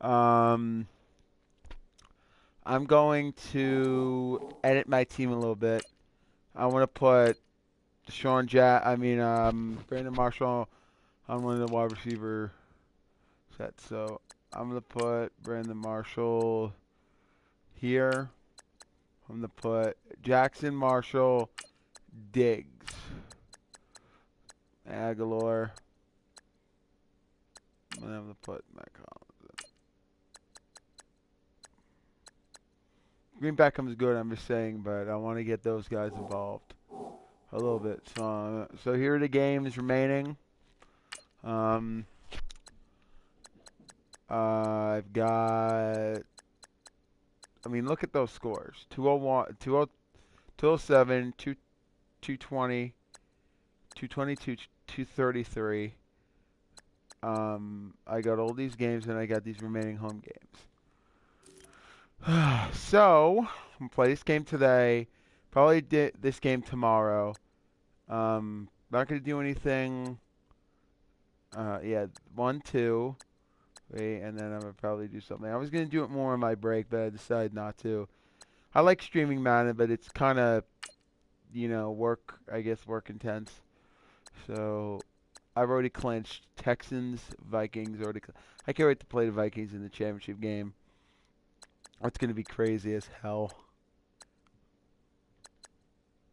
Um, I'm going to edit my team a little bit. I want to put Brandon Marshall on one of the wide receiver sets. So I'm going to put Brandon Marshall here. I'm going to put Jackson, Marshall, Diggs, Aguilar. And I'm going to put Matt Collins. Green Beckham's good, I'm just saying, but I want to get those guys involved a little bit. So here are the games remaining. I've got. I mean, look at those scores: 201, 207, 220, 222, 233. I got all these games, and I got these remaining home games. So, I'm gonna play this game today. Probably this game tomorrow. Not gonna do anything. Yeah, 1-2. Wait, and then I'm gonna probably do something. I was gonna do it more on my break, but I decided not to. I like streaming Madden, but it's kind of, work. I guess work intense. So I've already clinched Texans, Vikings. I can't wait to play the Vikings in the championship game. It's gonna be crazy as hell.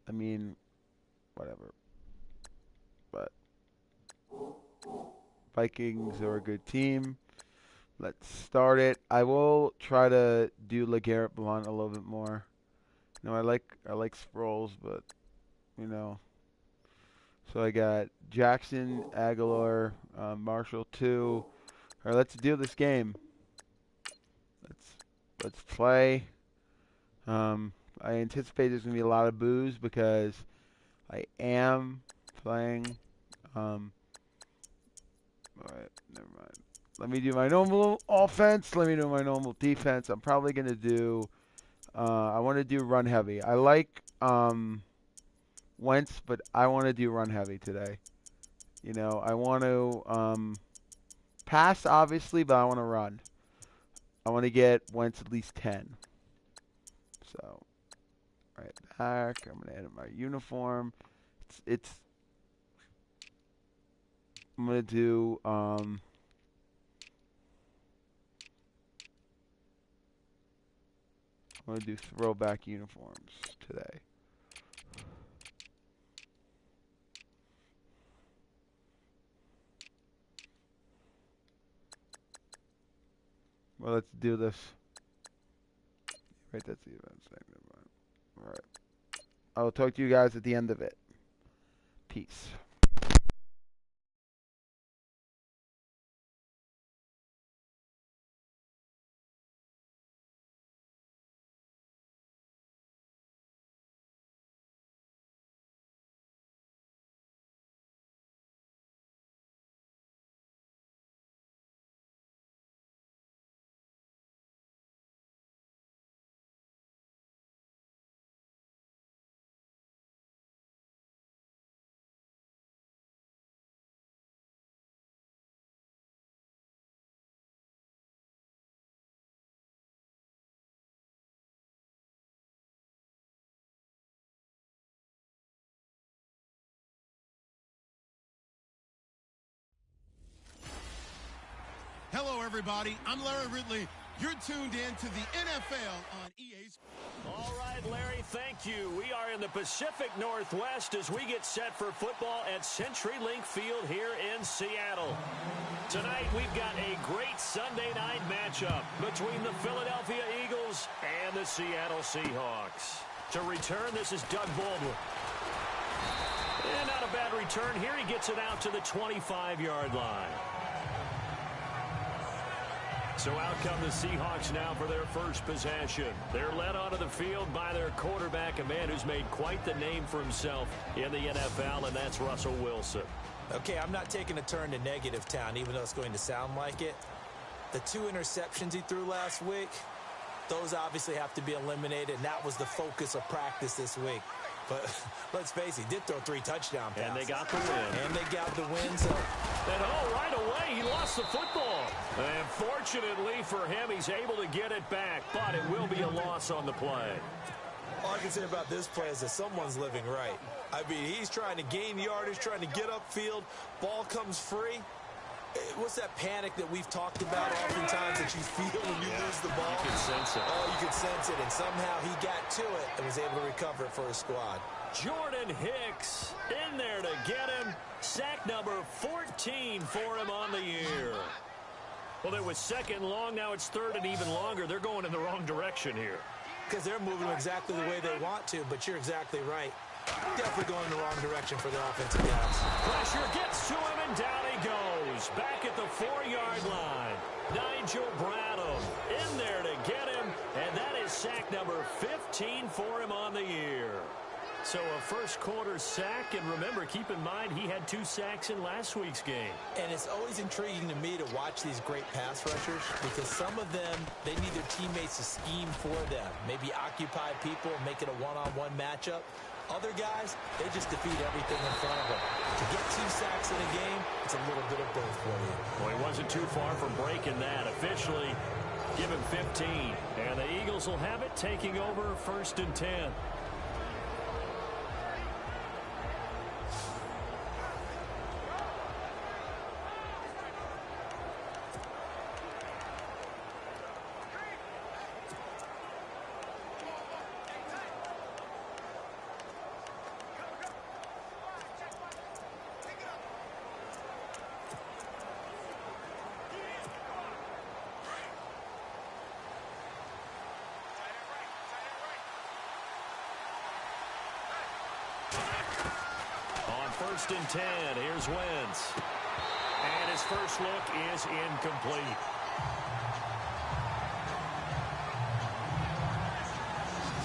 I mean, whatever. But Vikings are a good team. Let's start it. I will try to do LeGarrette Blount a little bit more. I like Sproles, but you know. So I got Jackson, Aguilar, Marshall 2. All right, let's do this game. Let's play. I anticipate there's gonna be a lot of boos because I am playing. All right, never mind. Let me do my normal offense. Let me do my normal defense. I'm probably gonna do. I want to do run heavy. I like Wentz, but I want to do run heavy today. I want to pass obviously, but I want to run. I want to get Wentz at least 10. So right back. I'm gonna edit my uniform. It's I'm gonna do I'm gonna do throwback uniforms today. Well, let's do this. Right, that's the event segment. All right. I'll talk to you guys at the end of it. Peace. Hello, everybody. I'm Larry Ridley. You're tuned in to the NFL on EA Sports. All right, Larry, thank you. We are in the Pacific Northwest as we get set for football at CenturyLink Field here in Seattle. Tonight, we've got a great Sunday night matchup between the Philadelphia Eagles and the Seattle Seahawks. To return, this is Doug Baldwin. And not a bad return here. He gets it out to the 25-yard line. So out come the Seahawks now for their first possession. They're led onto the field by their quarterback, a man who's made quite the name for himself in the NFL, and that's Russell Wilson. Okay, I'm not taking a turn to negative town, even though it's going to sound like it. The 2 interceptions he threw last week, those obviously have to be eliminated, and that was the focus of practice this week. But let's face it, he did throw 3 touchdown passes. And they got the win. And they got the win, so... And right away, he lost the football. And fortunately for him, he's able to get it back, but it will be a loss on the play. All I can say about this play is that someone's living right. I mean, he's trying to gain yardage, trying to get upfield. Ball comes free. What's that panic that we've talked about oftentimes that you feel when you lose the ball? You can sense it. Oh, you can sense it, and somehow he got to it and was able to recover it for his squad. Jordan Hicks in there to get him. Sack number 14 for him on the year. Well, it was second and long. Now it's third and even longer. They're going in the wrong direction here. Because they're moving exactly the way they want to, but you're exactly right. Definitely going in the wrong direction for the offensive guys. Pressure gets to him, and down he goes. Back at the 4-yard line. Nigel Bradham in there to get him, and that is sack number 15 for him on the year. So a first-quarter sack, and remember, keep in mind, he had 2 sacks in last week's game. And it's always intriguing to me to watch these great pass rushers because some of them, they need their teammates to scheme for them. Maybe occupy people and make it a one-on-one matchup. Other guys, they just defeat everything in front of them. To get 2 sacks in a game, it's a little bit of both for you. Well, he wasn't too far from breaking that. Officially, give him 15. And the Eagles will have it, taking over 1st and 10. On 1st and 10, here's Wentz. And his first look is incomplete.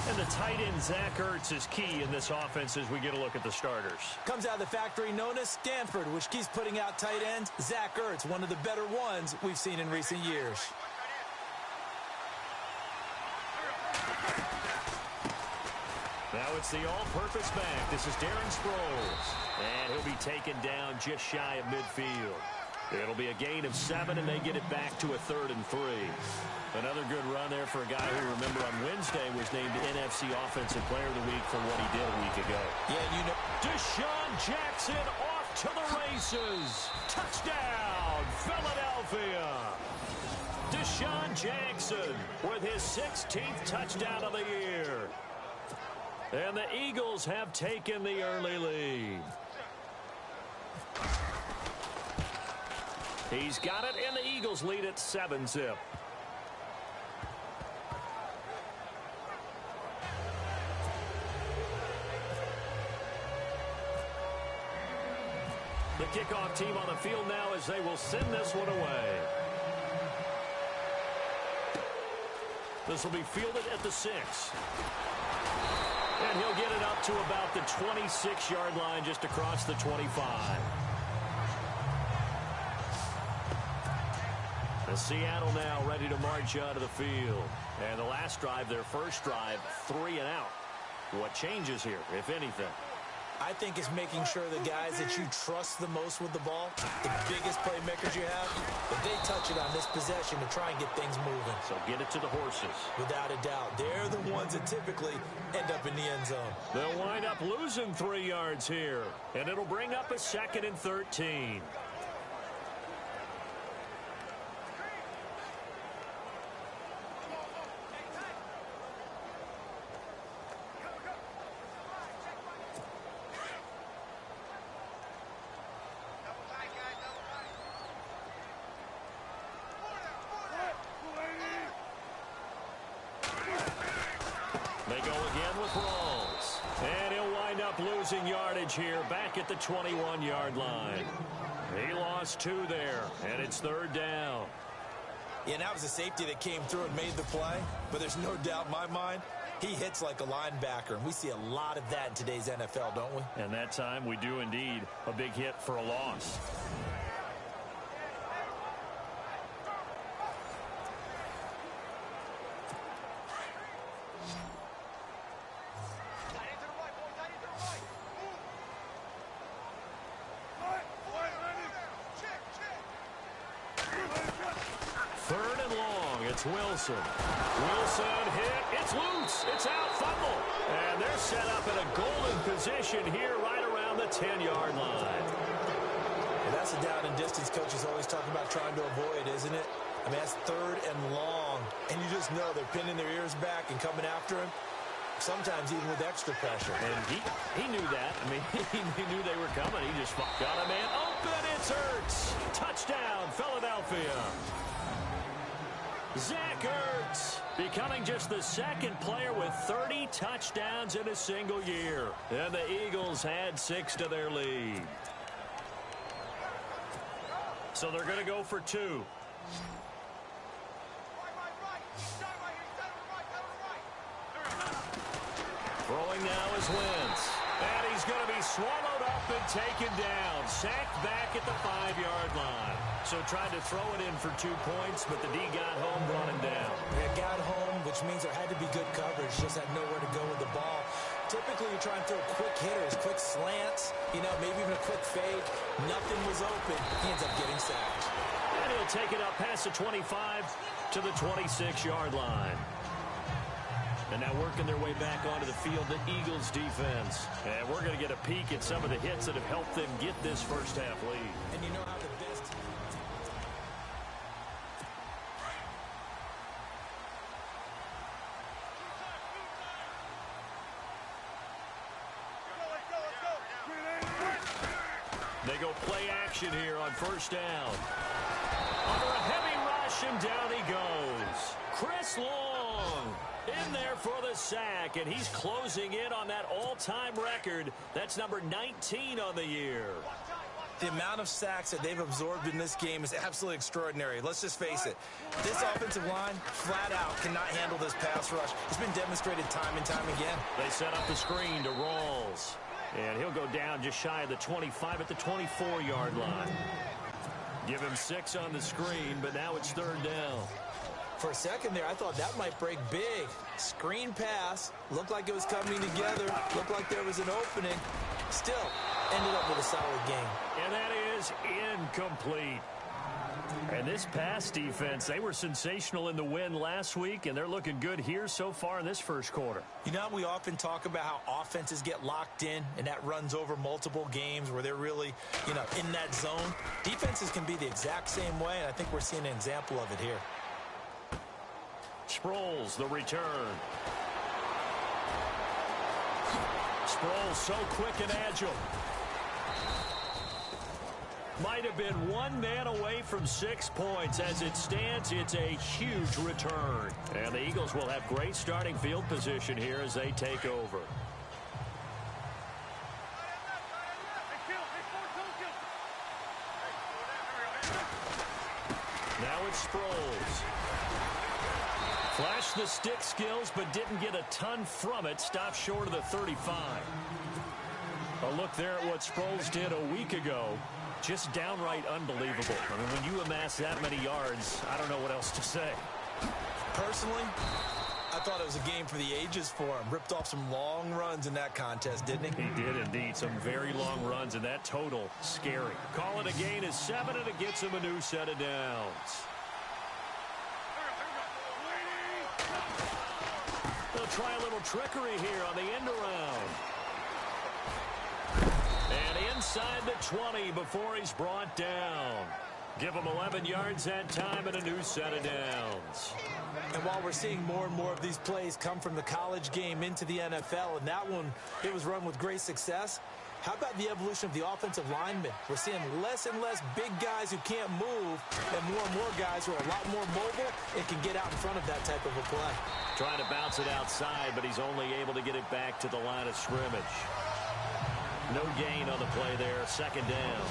And the tight end, Zach Ertz, is key in this offense as we get a look at the starters. Comes out of the factory known as Stanford, which keeps putting out tight ends. Zach Ertz, one of the better ones we've seen in recent years. Now it's the all-purpose back. This is Darren Sproles. And he'll be taken down just shy of midfield. It'll be a gain of 7, and they get it back to a 3rd and 3. Another good run there for a guy who, remember, on Wednesday was named NFC Offensive Player of the Week for what he did a week ago. Yeah, you know. Deshaun Jackson off to the races. Touchdown, Philadelphia. Deshaun Jackson with his 16th touchdown of the year. And the Eagles have taken the early lead. He's got it, and the Eagles lead at 7-zip. The kickoff team on the field now as they will send this one away. This will be fielded at the 6. And he'll get it up to about the 26-yard line, just across the 25. The Seattle now ready to march out of the field. And the last drive, their first drive, 3 and out. What changes here, if anything? I think it's making sure the guys that you trust the most with the ball, the biggest playmakers you have, that they touch it on this possession to try and get things moving. So get it to the horses. Without a doubt. They're the ones that typically end up in the end zone. They'll wind up losing 3 yards here. And it'll bring up a 2nd and 13. They go again with Rawls. And he'll wind up losing yardage here back at the 21-yard line. He lost 2 there, and it's 3rd down. Yeah, that was a safety that came through and made the play. But there's no doubt in my mind, he hits like a linebacker. And we see a lot of that in today's NFL, don't we? And that time we do indeed. A big hit for a loss. It's Wilson. Wilson hit. It's loose. It's out. Fumble. And they're set up in a golden position here right around the 10-yard line. And that's a down and distance coaches always talking about trying to avoid, isn't it? I mean, that's 3rd and long. And you just know they're pinning their ears back and coming after him. Sometimes even with extra pressure. And he knew that. I mean, he knew they were coming. He just got a man open. It's Ertz. Touchdown, Philadelphia. Zach Ertz becoming just the 2nd player with 30 touchdowns in a single year. And the Eagles add 6 to their lead. So they're going to go for 2. Throwing now is Wentz. And he's going to be swallowed up and taken down. Sacked back at the 5-yard line. So tried to throw it in for 2 points, but the D got home, brought him down. It got home, which means there had to be good coverage. Just had nowhere to go with the ball. Typically, you're trying to throw quick hitters, quick slants, maybe even a quick fade. Nothing was open. He ends up getting sacked. And he'll take it up past the 25 to the 26-yard line. And now working their way back onto the field, the Eagles defense. And we're going to get a peek at some of the hits that have helped them get this first half lead. And you know how the best... They go play action here on first down. Under a heavy rush, and down he goes. Chris Long in there for the sack, and he's closing in on that all-time record. That's number 19 on the year. The amount of sacks that they've absorbed in this game is absolutely extraordinary. Let's just face it. This offensive line, flat out, cannot handle this pass rush. It's been demonstrated time and time again. They set up the screen to Rawls. And he'll go down just shy of the 25 at the 24-yard line. Give him 6 on the screen, but now it's 3rd down. For a second there, I thought that might break big. Screen pass. Looked like it was coming together. Looked like there was an opening. Still, ended up with a solid game. And that is incomplete. And this pass defense, they were sensational in the win last week, and they're looking good here so far in this first quarter. You know, we often talk about how offenses get locked in, and that runs over multiple games where they're really, in that zone. Defenses can be the exact same way, and I think we're seeing an example of it here. Sproles, the return. Sproles so quick and agile. Might have been one man away from 6 points. As it stands, it's a huge return. And the Eagles will have great starting field position here as they take over. Now it's Sproles. Flashed the stick skills, but didn't get a ton from it. Stopped short of the 35. A look there at what Sproles did a week ago. Just downright unbelievable. I mean, when you amass that many yards, I don't know what else to say. Personally, I thought it was a game for the ages for him. Ripped off some long runs in that contest, didn't he? He did indeed. Some very long runs, and that total, scary. Call it a gain is 7, and it gets him a new set of downs. They'll try a little trickery here on the end around. And inside the 20 before he's brought down. Give him 11 yards that time and a new set of downs. And while we're seeing more and more of these plays come from the college game into the NFL, and that one, it was run with great success, how about the evolution of the offensive linemen? We're seeing less and less big guys who can't move and more guys who are a lot more mobile and can get out in front of that type of a play. Trying to bounce it outside, but he's only able to get it back to the line of scrimmage. No gain on the play there, 2nd down.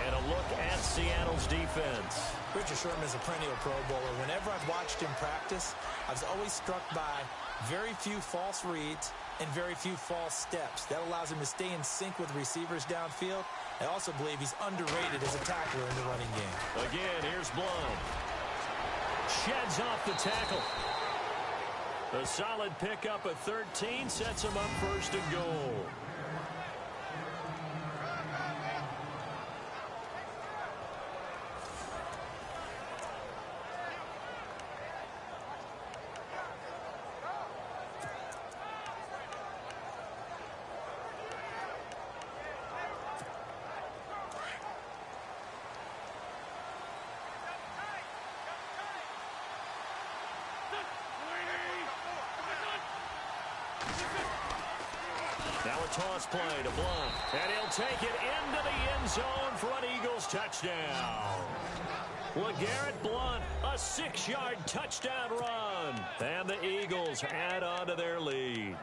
And a look at Seattle's defense. Richard Sherman is a perennial Pro Bowler. Whenever I've watched him practice, I was always struck by very few false reads and very few false steps. That allows him to stay in sync with receivers downfield. I also believe he's underrated as a tackler in the running game. Again, here's Blount. Sheds off the tackle. A solid pickup at 13 sets him up 1st and goal. toss play to Blunt. And he'll take it into the end zone for an Eagles touchdown. LeGarrette Blunt, a 6-yard touchdown run. And the Eagles add on to their lead.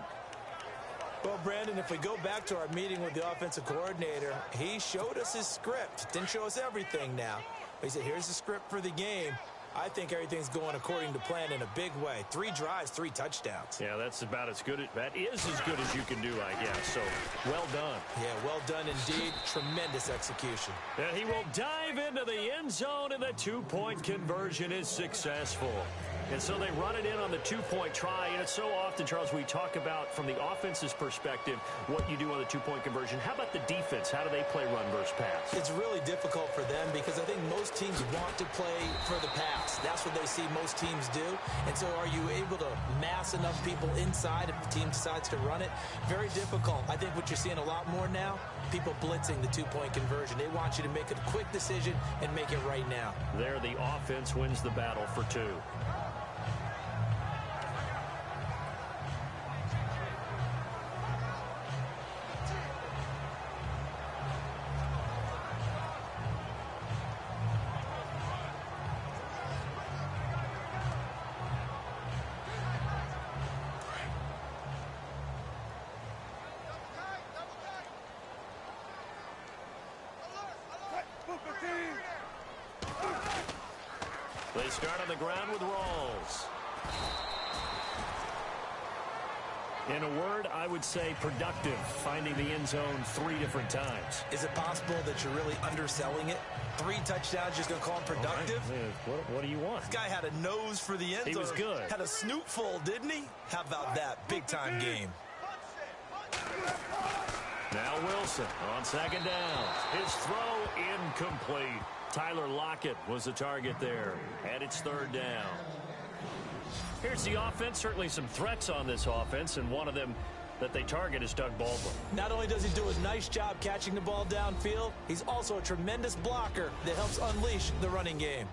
Well, Brandon, if we go back to our meeting with the offensive coordinator, he showed us his script. Didn't show us everything now. But he said, here's the script for the game. I think everything's going according to plan in a big way. 3 drives, 3 touchdowns. Yeah, that's about as good. That is as good as you can do, I guess. So, well done. Yeah, well done indeed. Tremendous execution. And he will dive into the end zone, and the 2-point conversion is successful. And so they run it in on the 2-point try. And it's so often, Charles, we talk about from the offense's perspective what you do on the 2-point conversion. How about the defense? How do they play run versus pass? It's really difficult for them because I think most teams want to play for the pass. That's what they see most teams do. And so are you able to mass enough people inside if the team decides to run it? Very difficult. I think what you're seeing a lot more now, people blitzing the 2-point conversion. They want you to make a quick decision and make it right now. There, the offense wins the battle for 2. They start on the ground with Rawls. In a word, I would say productive, finding the end zone 3 different times. Is it possible that you're really underselling it? 3 touchdowns, just going to call him productive? Right. What do you want? This guy had a nose for the end zone. He was good. Had a snootful, didn't he? How about that? Big-time game. Now Wilson on 2nd down. His throw incomplete. Tyler Lockett was the target there, and it's 3rd down. Here's the offense. Certainly some threats on this offense, and one of them that they target is Doug Baldwin. Not only does he do a nice job catching the ball downfield, he's also a tremendous blocker that helps unleash the running game.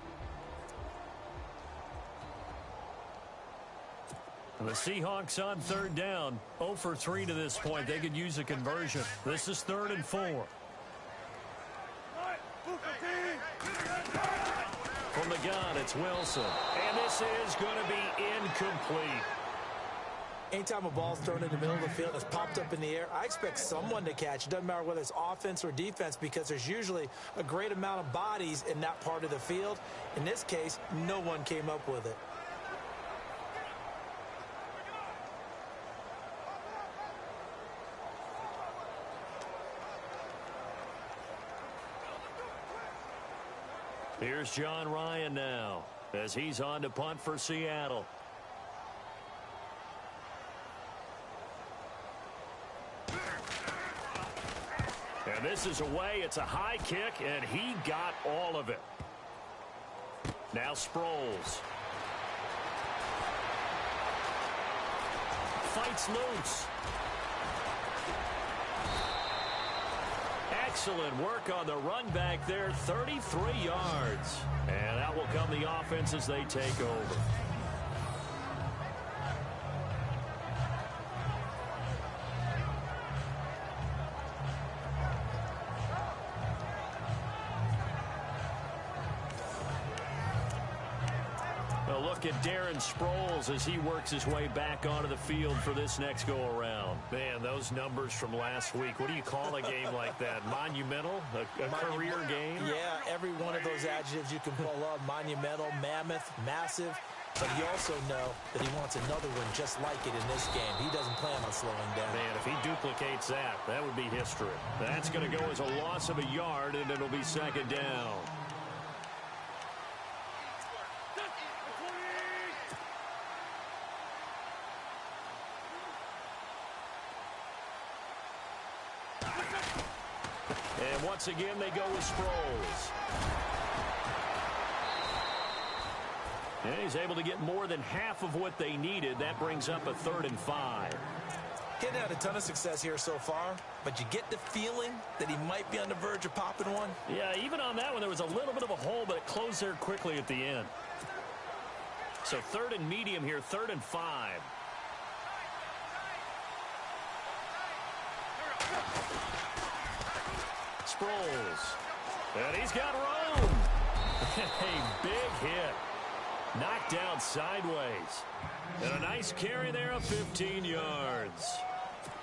The Seahawks on 3rd down, 0 for 3 to this point. They could use a conversion. This is 3rd and 4. From the gun, it's Wilson. And this is going to be incomplete. Anytime a ball's thrown in the middle of the field, it's popped up in the air, I expect someone to catch. It doesn't matter whether it's offense or defense because there's usually a great amount of bodies in that part of the field. In this case, no one came up with it. Here's John Ryan now as he's on to punt for Seattle. And this is away. It's a high kick, and he got all of it. Now Sproles. Fights loose. Excellent work on the run back there, 33 yards. And out will come the offense as they take over. Well, look at Darren Sproles as he works his way back onto the field for this next go-around. Man, those numbers from last week. What do you call a game like that? Monumental? A career game? Yeah, every one of those adjectives you can pull up. Monumental, mammoth, massive. But you also know that he wants another one just like it in this game. He doesn't plan on slowing down. Man, if he duplicates that, that would be history. That's going to go as a loss of a yard, and it'll be 2nd down. And once again, they go with Sproles. And he's able to get more than half of what they needed. That brings up a 3rd and 5. He hadn't had a ton of success here so far, but you get the feeling that he might be on the verge of popping one. Yeah, even on that one, there was a little bit of a hole, but it closed there quickly at the end. So 3rd and medium here, 3rd and 5. Sproles. And he's got room. A big hit. Knocked down sideways. And a nice carry there of 15 yards.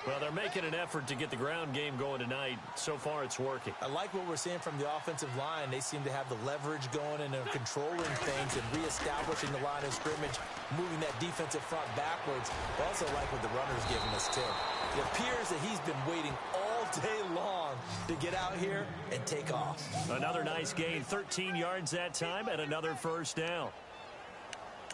Well, they're making an effort to get the ground game going tonight. So far, it's working. I like what we're seeing from the offensive line. They seem to have the leverage going and they're controlling things and reestablishing the line of scrimmage, moving that defensive front backwards. I also like what the runner's giving us, too. It appears that he's been waiting all day long to get out here and take off. Another nice gain, 13 yards that time, and another first down.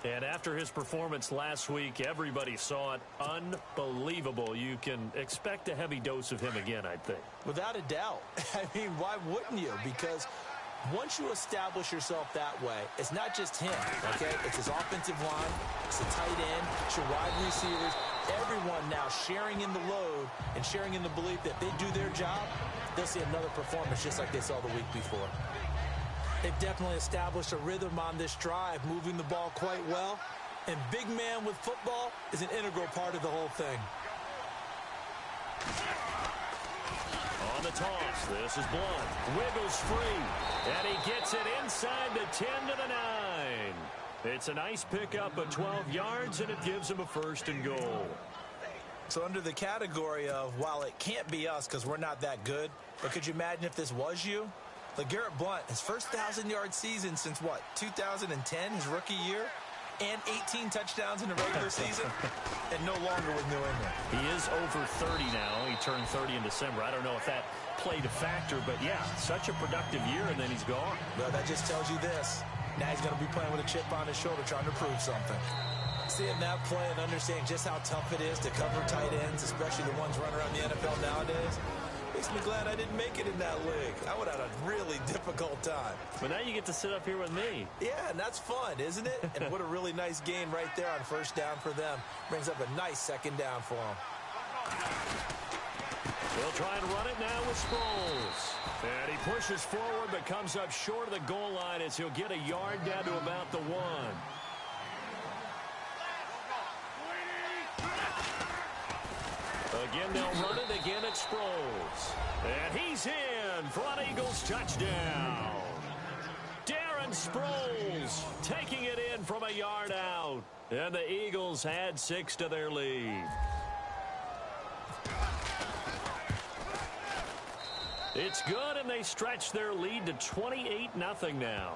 And after his performance last week, everybody saw it. Unbelievable. You can expect a heavy dose of him again, I think. Without a doubt. I mean, why wouldn't you? Because once you establish yourself that way, it's not just him, okay? It's his offensive line, it's the tight end, it's your wide receivers, everyone now sharing in the load and sharing in the belief that if they do their job, they'll see another performance just like they saw the week before. They've definitely established a rhythm on this drive, moving the ball quite well. And big man with football is an integral part of the whole thing. On the toss, this is Blunt. Wiggles free. And he gets it inside the 10 to the 9. It's a nice pickup of 12 yards, and it gives him a first and goal. So under the category of, while it can't be us because we're not that good, but could you imagine if this was you? LeGarrette Blunt, his first 1,000-yard season since, what, 2010, his rookie year? And 18 touchdowns in the regular season? And no longer with New England. He is over 30 now. He turned 30 in December. I don't know if that played a factor, but yeah, such a productive year, and then he's gone. Well, that just tells you this. Now he's going to be playing with a chip on his shoulder trying to prove something. Seeing that play and understanding just how tough it is to cover tight ends, especially the ones running around the NFL nowadays, makes me glad I didn't make it in that league. I would have had a really difficult time. But now you get to sit up here with me. Yeah, and that's fun, isn't it? And what a really nice gain right there on first down for them. Brings up a nice second down for them. They'll try and run it now with Sproles. And he pushes forward but comes up short of the goal line as he'll get a yard down to about the 1. Again, they'll run it again at Sproles. And he's in for an Eagles touchdown. Darren Sproles taking it in from a yard out. And the Eagles add 6 to their lead. It's good, and they stretch their lead to 28-0 now.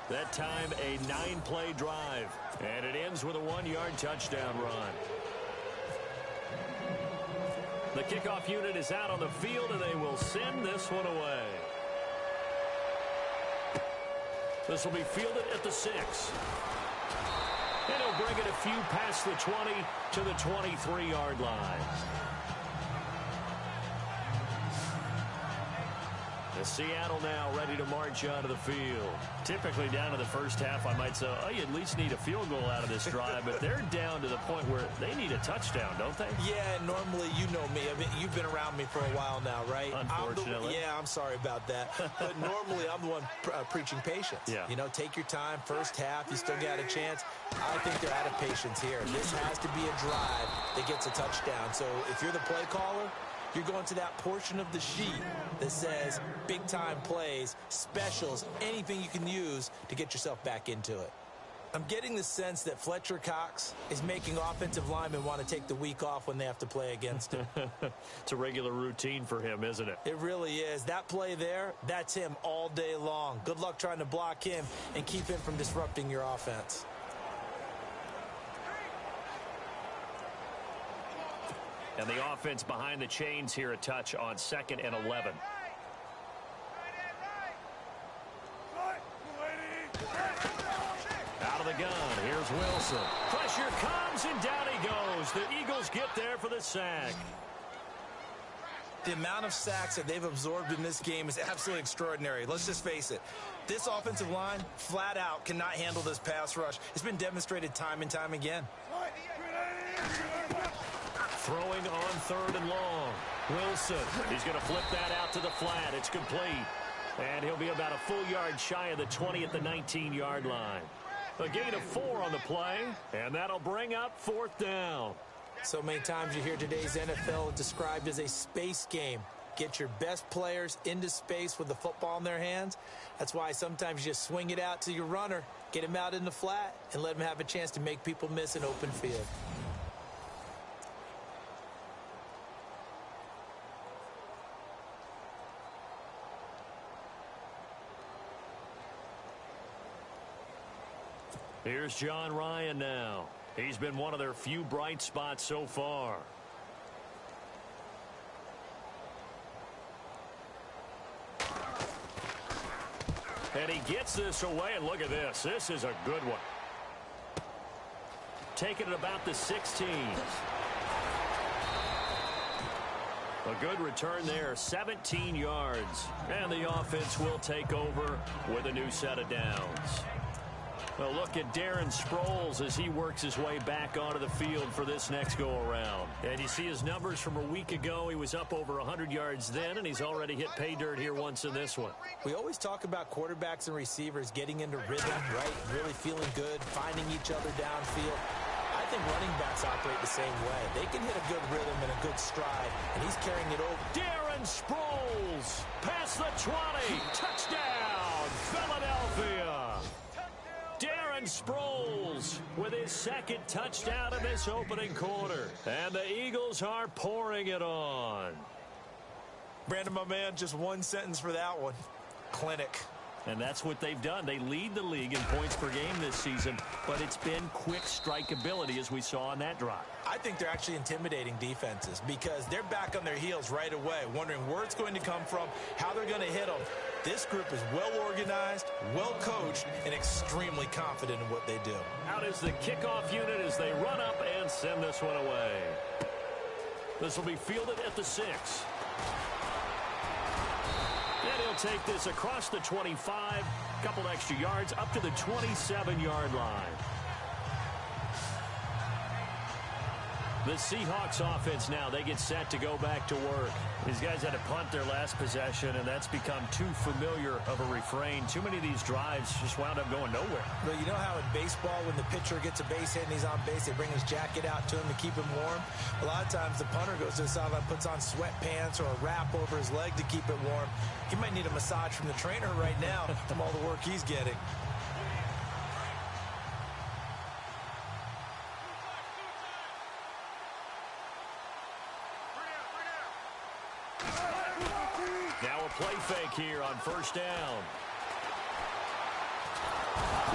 That time, a 9-play drive. And it ends with a 1-yard touchdown run. The kickoff unit is out on the field, and they will send this one away. This will be fielded at the 6. And he'll bring it a few past the 20 to the 23-yard line. Seattle now ready to march onto the field. Typically down to the first half, I might say, oh, you at least need a field goal out of this drive, but they're down to the point where they need a touchdown, don't they? Yeah, normally, you know me. I mean, you've been around me for a while now, right? Unfortunately. I'm sorry about that. But normally, I'm the one preaching patience. Yeah. You know, take your time. First half, you still got a chance. I think they're out of patience here. This has to be a drive that gets a touchdown. So if you're the play caller, you're going to that portion of the sheet that says big-time plays, specials, anything you can use to get yourself back into it. I'm getting the sense that Fletcher Cox is making offensive linemen want to take the week off when they have to play against him. It's a regular routine for him, isn't it? It really is. That play there, that's him all day long. Good luck trying to block him and keep him from disrupting your offense. And the offense behind the chains here a touch on 2nd and 11. Out of the gun, here's Wilson. Pressure comes, and down he goes. The Eagles get there for the sack. The amount of sacks that they've absorbed in this game is absolutely extraordinary. Let's just face it. This offensive line, flat out, cannot handle this pass rush. It's been demonstrated time and time again. Throwing on 3rd and long. Wilson, he's going to flip that out to the flat. It's complete. And he'll be about a full yard shy of the 20 at the 19-yard line. A gain of 4 on the play, and that'll bring up 4th down. So many times you hear today's NFL described as a space game. Get your best players into space with the football in their hands. That's why sometimes you just swing it out to your runner, get him out in the flat, and let him have a chance to make people miss an open field. Here's John Ryan now. He's been one of their few bright spots so far. And he gets this away, and look at this. This is a good one. Taking it about the 16. A good return there, 17 yards. And the offense will take over with a new set of downs. Well, look at Darren Sproles as he works his way back onto the field for this next go-around. And you see his numbers from a week ago. He was up over 100 yards then, and he's already hit pay dirt here once in this one. We always talk about quarterbacks and receivers getting into rhythm, right? Really feeling good, finding each other downfield. I think running backs operate the same way. They can hit a good rhythm and a good stride, and he's carrying it over. Darren Sproles, past the 20, touchdown, Philadelphia. Darren Sproles with his second touchdown in this opening quarter. And the Eagles are pouring it on. Brandon, my man, just one sentence for that one. Clinic. And that's what they've done. They lead the league in points per game this season, but it's been quick strike ability as we saw on that drive. I think they're actually intimidating defenses because they're back on their heels right away, wondering where it's going to come from, how they're going to hit them. This group is well organized, well coached, and extremely confident in what they do. Out is the kickoff unit as they run up and send this one away. This will be fielded at the 6. And he'll take this across the 25, couple extra yards up to the 27-yard line. The Seahawks offense now, they get set to go back to work. These guys had to punt their last possession, and that's become too familiar of a refrain. Too many of these drives just wound up going nowhere. Well, you know how in baseball when the pitcher gets a base hit and he's on base, they bring his jacket out to him to keep him warm? A lot of times the punter goes to the sideline, puts on sweatpants or a wrap over his leg to keep it warm. He might need a massage from the trainer right now from all the work he's getting. Now a play fake here on first down.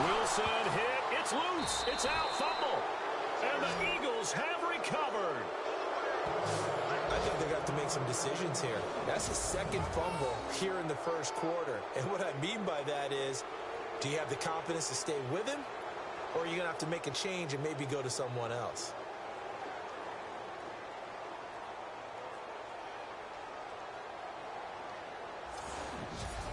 Wilson hit. It's loose. It's out. Fumble. And the Eagles have recovered. I think they're going to have to make some decisions here. That's the second fumble here in the first quarter. And what I mean by that is, do you have the confidence to stay with him? Or are you going to have to make a change and maybe go to someone else?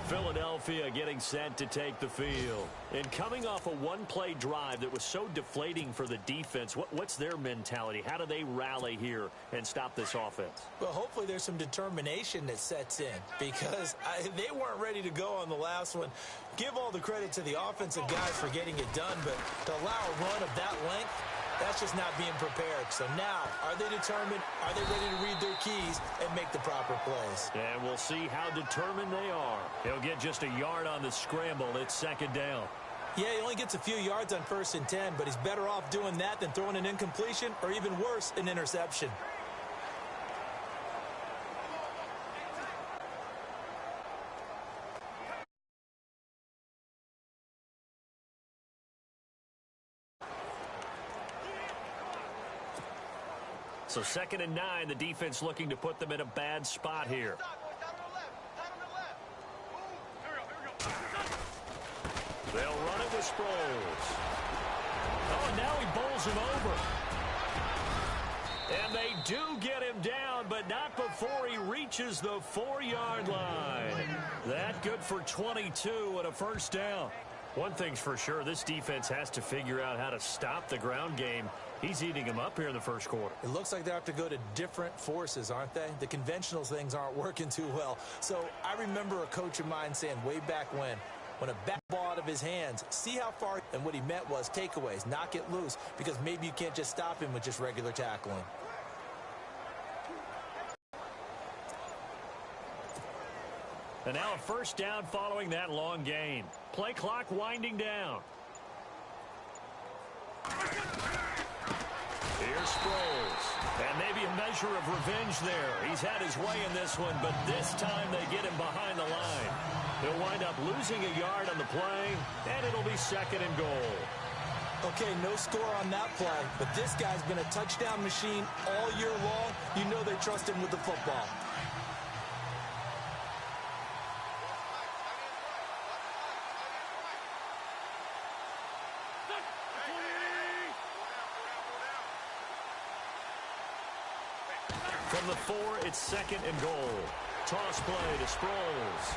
Philadelphia getting set to take the field. And coming off a one-play drive that was so deflating for the defense, what's their mentality? How do they rally here and stop this offense? Well, hopefully there's some determination that sets in because they weren't ready to go on the last one. Give all the credit to the offensive guys for getting it done, but to allow a run of that length, that's just not being prepared. So now, are they determined? Are they ready to read their keys and make the proper plays? And we'll see how determined they are. He'll get just a yard on the scramble. It's second down. Yeah, he only gets a few yards on 1st and 10, but he's better off doing that than throwing an incompletion or even worse, an interception. So 2nd and 9, the defense looking to put them in a bad spot here. They'll run it with Sproles. Oh, now he bowls him over. And they do get him down, but not before he reaches the 4-yard line. That good for 22 and a first down. One thing's for sure, this defense has to figure out how to stop the ground game. He's eating him up here in the first quarter. It looks like they have to go to different forces, aren't they? The conventional things aren't working too well. So I remember a coach of mine saying way back when, when a bat ball out of his hands, see how far, and what he meant was takeaways, knock it loose, because maybe you can't just stop him with just regular tackling. And now a first down following that long gain. Play clock winding down. Here's Sproles. And maybe a measure of revenge there. He's had his way in this one, but this time they get him behind the line. He'll wind up losing a yard on the play, and it'll be 2nd and goal. Okay, no score on that play, but this guy's been a touchdown machine all year long. You know they trust him with the football. From the 4, it's 2nd and goal. Toss play to Sproles.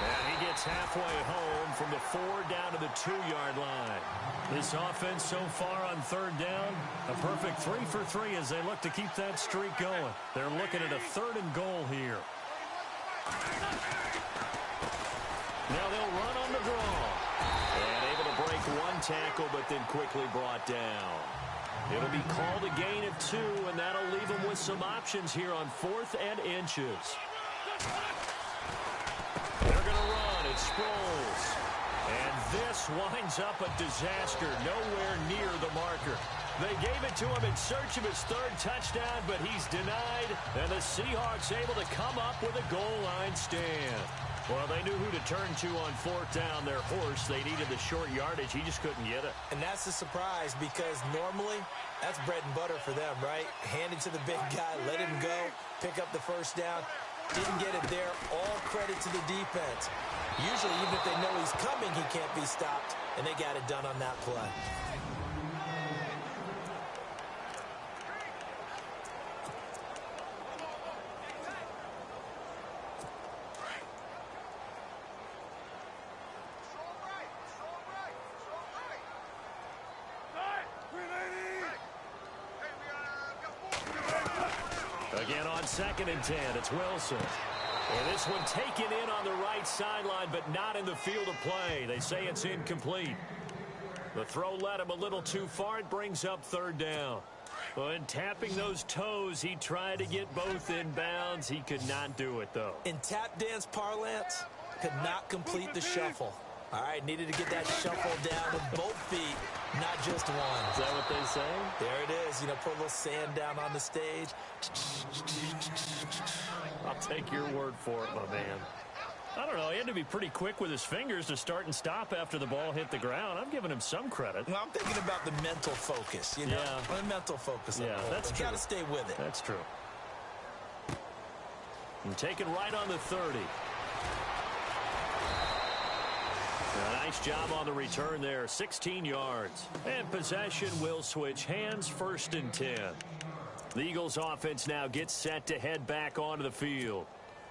And he gets halfway home from the 4 down to the 2-yard line. This offense so far on 3rd down, a perfect 3 for 3 as they look to keep that streak going. They're looking at a 3rd and goal here. Now they'll run on the draw. And able to break one tackle, but then quickly brought down. It'll be called a gain of 2, and that'll leave them with some options here on 4th and inches. They're going to run. It's Sproles. And this winds up a disaster, nowhere near the marker. They gave it to him in search of his 3rd touchdown, but he's denied, and the Seahawks able to come up with a goal line stand. Well, they knew who to turn to on 4th down. Their horse, they needed the short yardage. He just couldn't get it. And that's a surprise because normally that's bread and butter for them, right? Hand it to the big guy, let him go, pick up the first down. Didn't get it there. All credit to the defense. Usually, even if they know he's coming, he can't be stopped, and they got it done on that play. Again on 2nd and 10, it's Wilson. And this one taken in on the right sideline, but not in the field of play. They say it's incomplete. The throw led him a little too far. It brings up 3rd down. When tapping those toes, he tried to get both in bounds. He could not do it, though. In tap dance parlance, could not complete the shuffle. All right, needed to get that shuffle down with both feet, not just one. Is that what they say? There it is. You know, put a little sand down on the stage. I'll take your word for it, my man. I don't know. He had to be pretty quick with his fingers to start and stop after the ball hit the ground. I'm giving him some credit. Well, I'm thinking about the mental focus, you know? Yeah. The mental focus. Yeah, that's true. Got to stay with it. That's true. And taken right on the 30. A nice job on the return there, 16 yards. And possession will switch hands, 1st and 10. The Eagles offense now gets set to head back onto the field.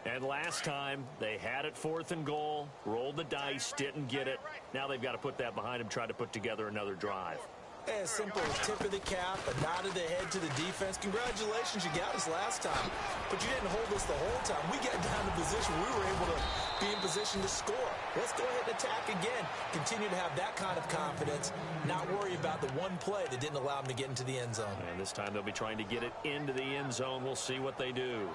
And last time, they had it 4th and goal, rolled the dice, didn't get it. Now they've got to put that behind them, try to put together another drive. As simple as tip of the cap, a nod of the head to the defense. Congratulations, you got us last time. But you didn't hold us the whole time. We got down to position. We were able to be in position to score. Let's go ahead and attack again. Continue to have that kind of confidence. Not worry about the one play that didn't allow them to get into the end zone. And this time they'll be trying to get it into the end zone. We'll see what they do.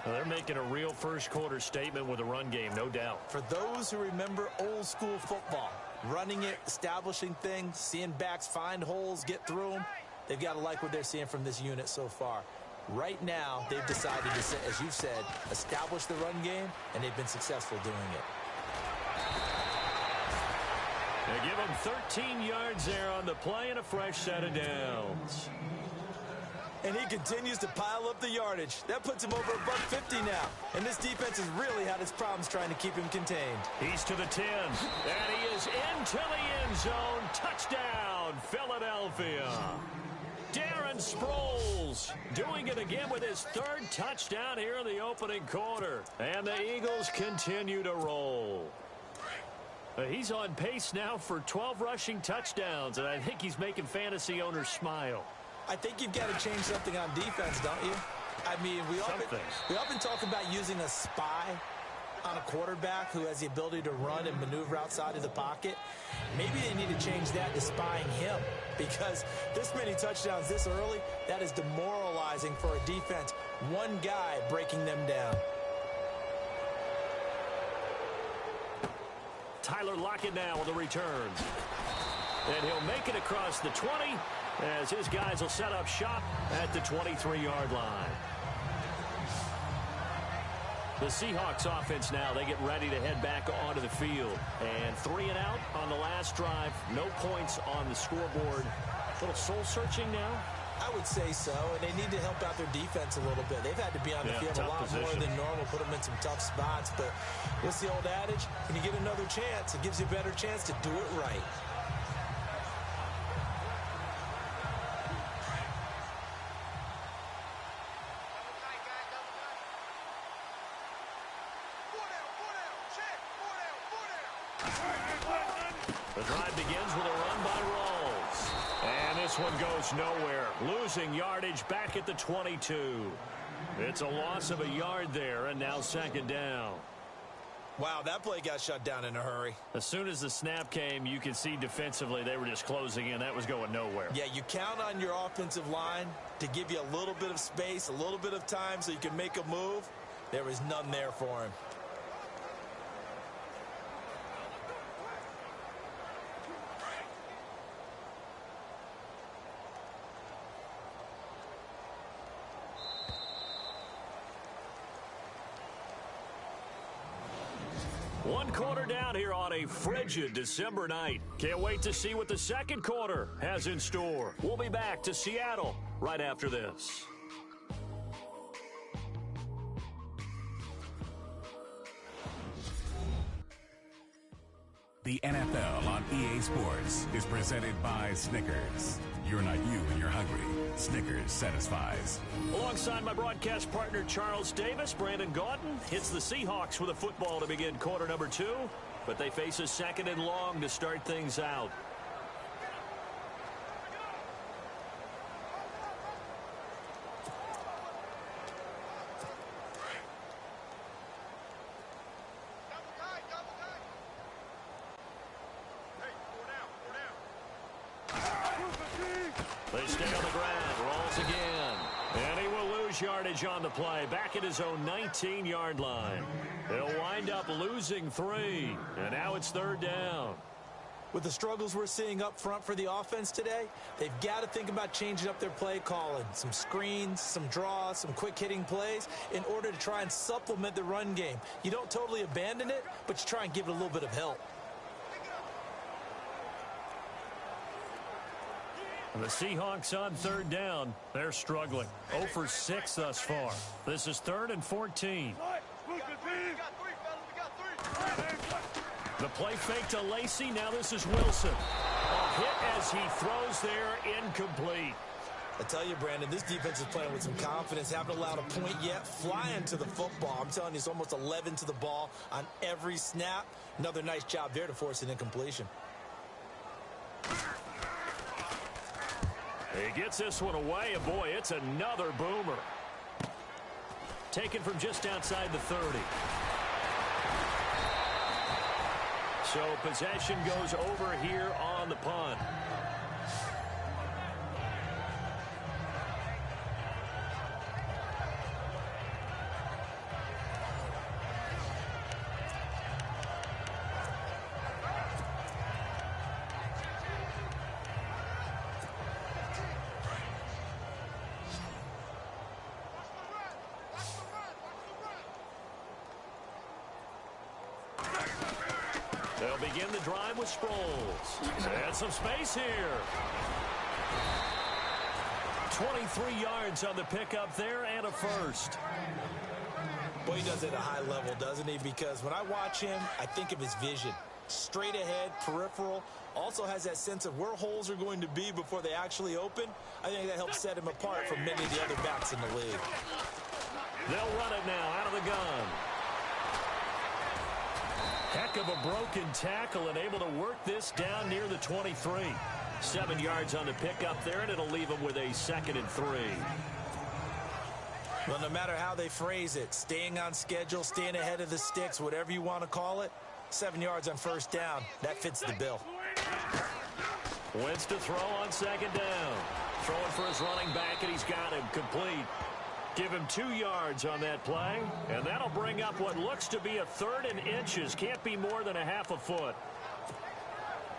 Well, they're making a real first-quarter statement with a run game, no doubt. For those who remember old-school football, running it, establishing things, seeing backs find holes, get through them, they've got to like what they're seeing from this unit so far. Right now, they've decided to, as you've said, establish the run game, and they've been successful doing it. They give them 13 yards there on the play and a fresh set of downs. And he continues to pile up the yardage. That puts him over $150 now. And this defense has really had its problems trying to keep him contained. He's to the 10. And he is into the end zone. Touchdown, Philadelphia. Darren Sproles doing it again with his 3rd touchdown here in the opening quarter. And the Eagles continue to roll. He's on pace now for 12 rushing touchdowns, and I think he's making fantasy owners smile. I think you've got to change something on defense, don't you? I mean, we often talk about using a spy on a quarterback who has the ability to run and maneuver outside of the pocket. Maybe they need to change that to spying him, because this many touchdowns this early, that is demoralizing for a defense. One guy breaking them down. Tyler Lockett now on the return. And he'll make it across the 20 as his guys will set up shop at the 23-yard line. The Seahawks offense now, they get ready to head back onto the field. And 3 and out on the last drive. No points on the scoreboard. A little soul-searching now? I would say so, and they need to help out their defense a little bit. They've had to be on the field a lot more than normal, put them in some tough spots. But what's the old adage? When you get another chance, it gives you a better chance to do it right. The drive begins with a run by Rawls. And this one goes nowhere. Losing yardage back at the 22. It's a loss of a yard there, and now second down. Wow, that play got shut down in a hurry. As soon as the snap came, you could see defensively they were just closing in. That was going nowhere. Yeah, you count on your offensive line to give you a little bit of space, a little bit of time so you can make a move. There was none there for him. One quarter down here on a frigid December night. Can't wait to see what the second quarter has in store. We'll be back to Seattle right after this. The NFL on EA Sports is presented by Snickers. You're not you when you're hungry. Snickers satisfies. Alongside my broadcast partner Charles Davis, Brandon Gaudin hits the Seahawks with a football to begin quarter number 2, but they face a second and long to start things out. They stay on the ground. Rolls again. And he will lose yardage on the play. Back at his own 19-yard line. He'll wind up losing 3. And now it's third down. With the struggles we're seeing up front for the offense today, they've got to think about changing up their play calling. Some screens, some draws, some quick-hitting plays in order to try and supplement the run game. You don't totally abandon it, but you try and give it a little bit of help. The Seahawks on third down. They're struggling. 0 for 6 thus far. This is 3rd and 14. The play fake to Lacey. Now this is Wilson. A hit as he throws there, incomplete. I tell you, Brandon, this defense is playing with some confidence. Haven't allowed a point yet. Flying to the football. I'm telling you, it's almost 11 to the ball on every snap. Another nice job there to force an incompletion. He gets this one away, and boy, it's another boomer. Taken from just outside the 30. So possession goes over here on the punt. They'll begin the drive with Sproles. And some space here. 23 yards on the pickup there and a first. Boy, he does it at a high level, doesn't he? Because when I watch him, I think of his vision. Straight ahead, peripheral. Also has that sense of where holes are going to be before they actually open. I think that helps set him apart from many of the other backs in the league. They'll run it now out of the gun. Heck of a broken tackle and able to work this down near the 23. 7 yards on the pickup there, and it'll leave him with a 2nd and 3. Well, no matter how they phrase it, staying on schedule, staying ahead of the sticks, whatever you want to call it, 7 yards on first down, that fits the bill. Wentz to throw on second down. Throwing for his running back, and he's got him complete. Give him 2 yards on that play, and that'll bring up what looks to be a 3rd and inches. Can't be more than a half a foot.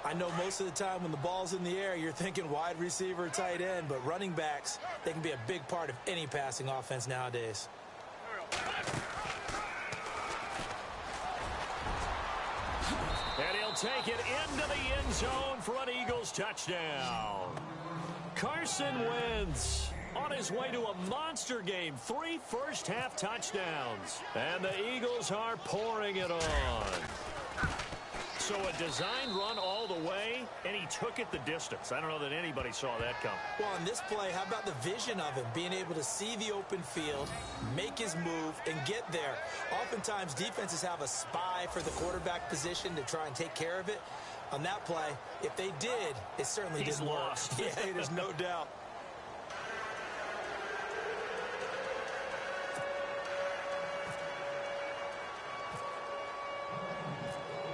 I know most of the time when the ball's in the air, you're thinking wide receiver, tight end, but running backs, they can be a big part of any passing offense nowadays. And he'll take it into the end zone for an Eagles touchdown. Carson Wentz on his way to a monster game. 3 first-half touchdowns. And the Eagles are pouring it on. So a designed run all the way, and he took it the distance. I don't know that anybody saw that come. Well, on this play, how about the vision of him? Being able to see the open field, make his move, and get there. Oftentimes, defenses have a spy for the quarterback position to try and take care of it. On that play, if they did, it certainly didn't work. Lost. Yeah, there's no doubt.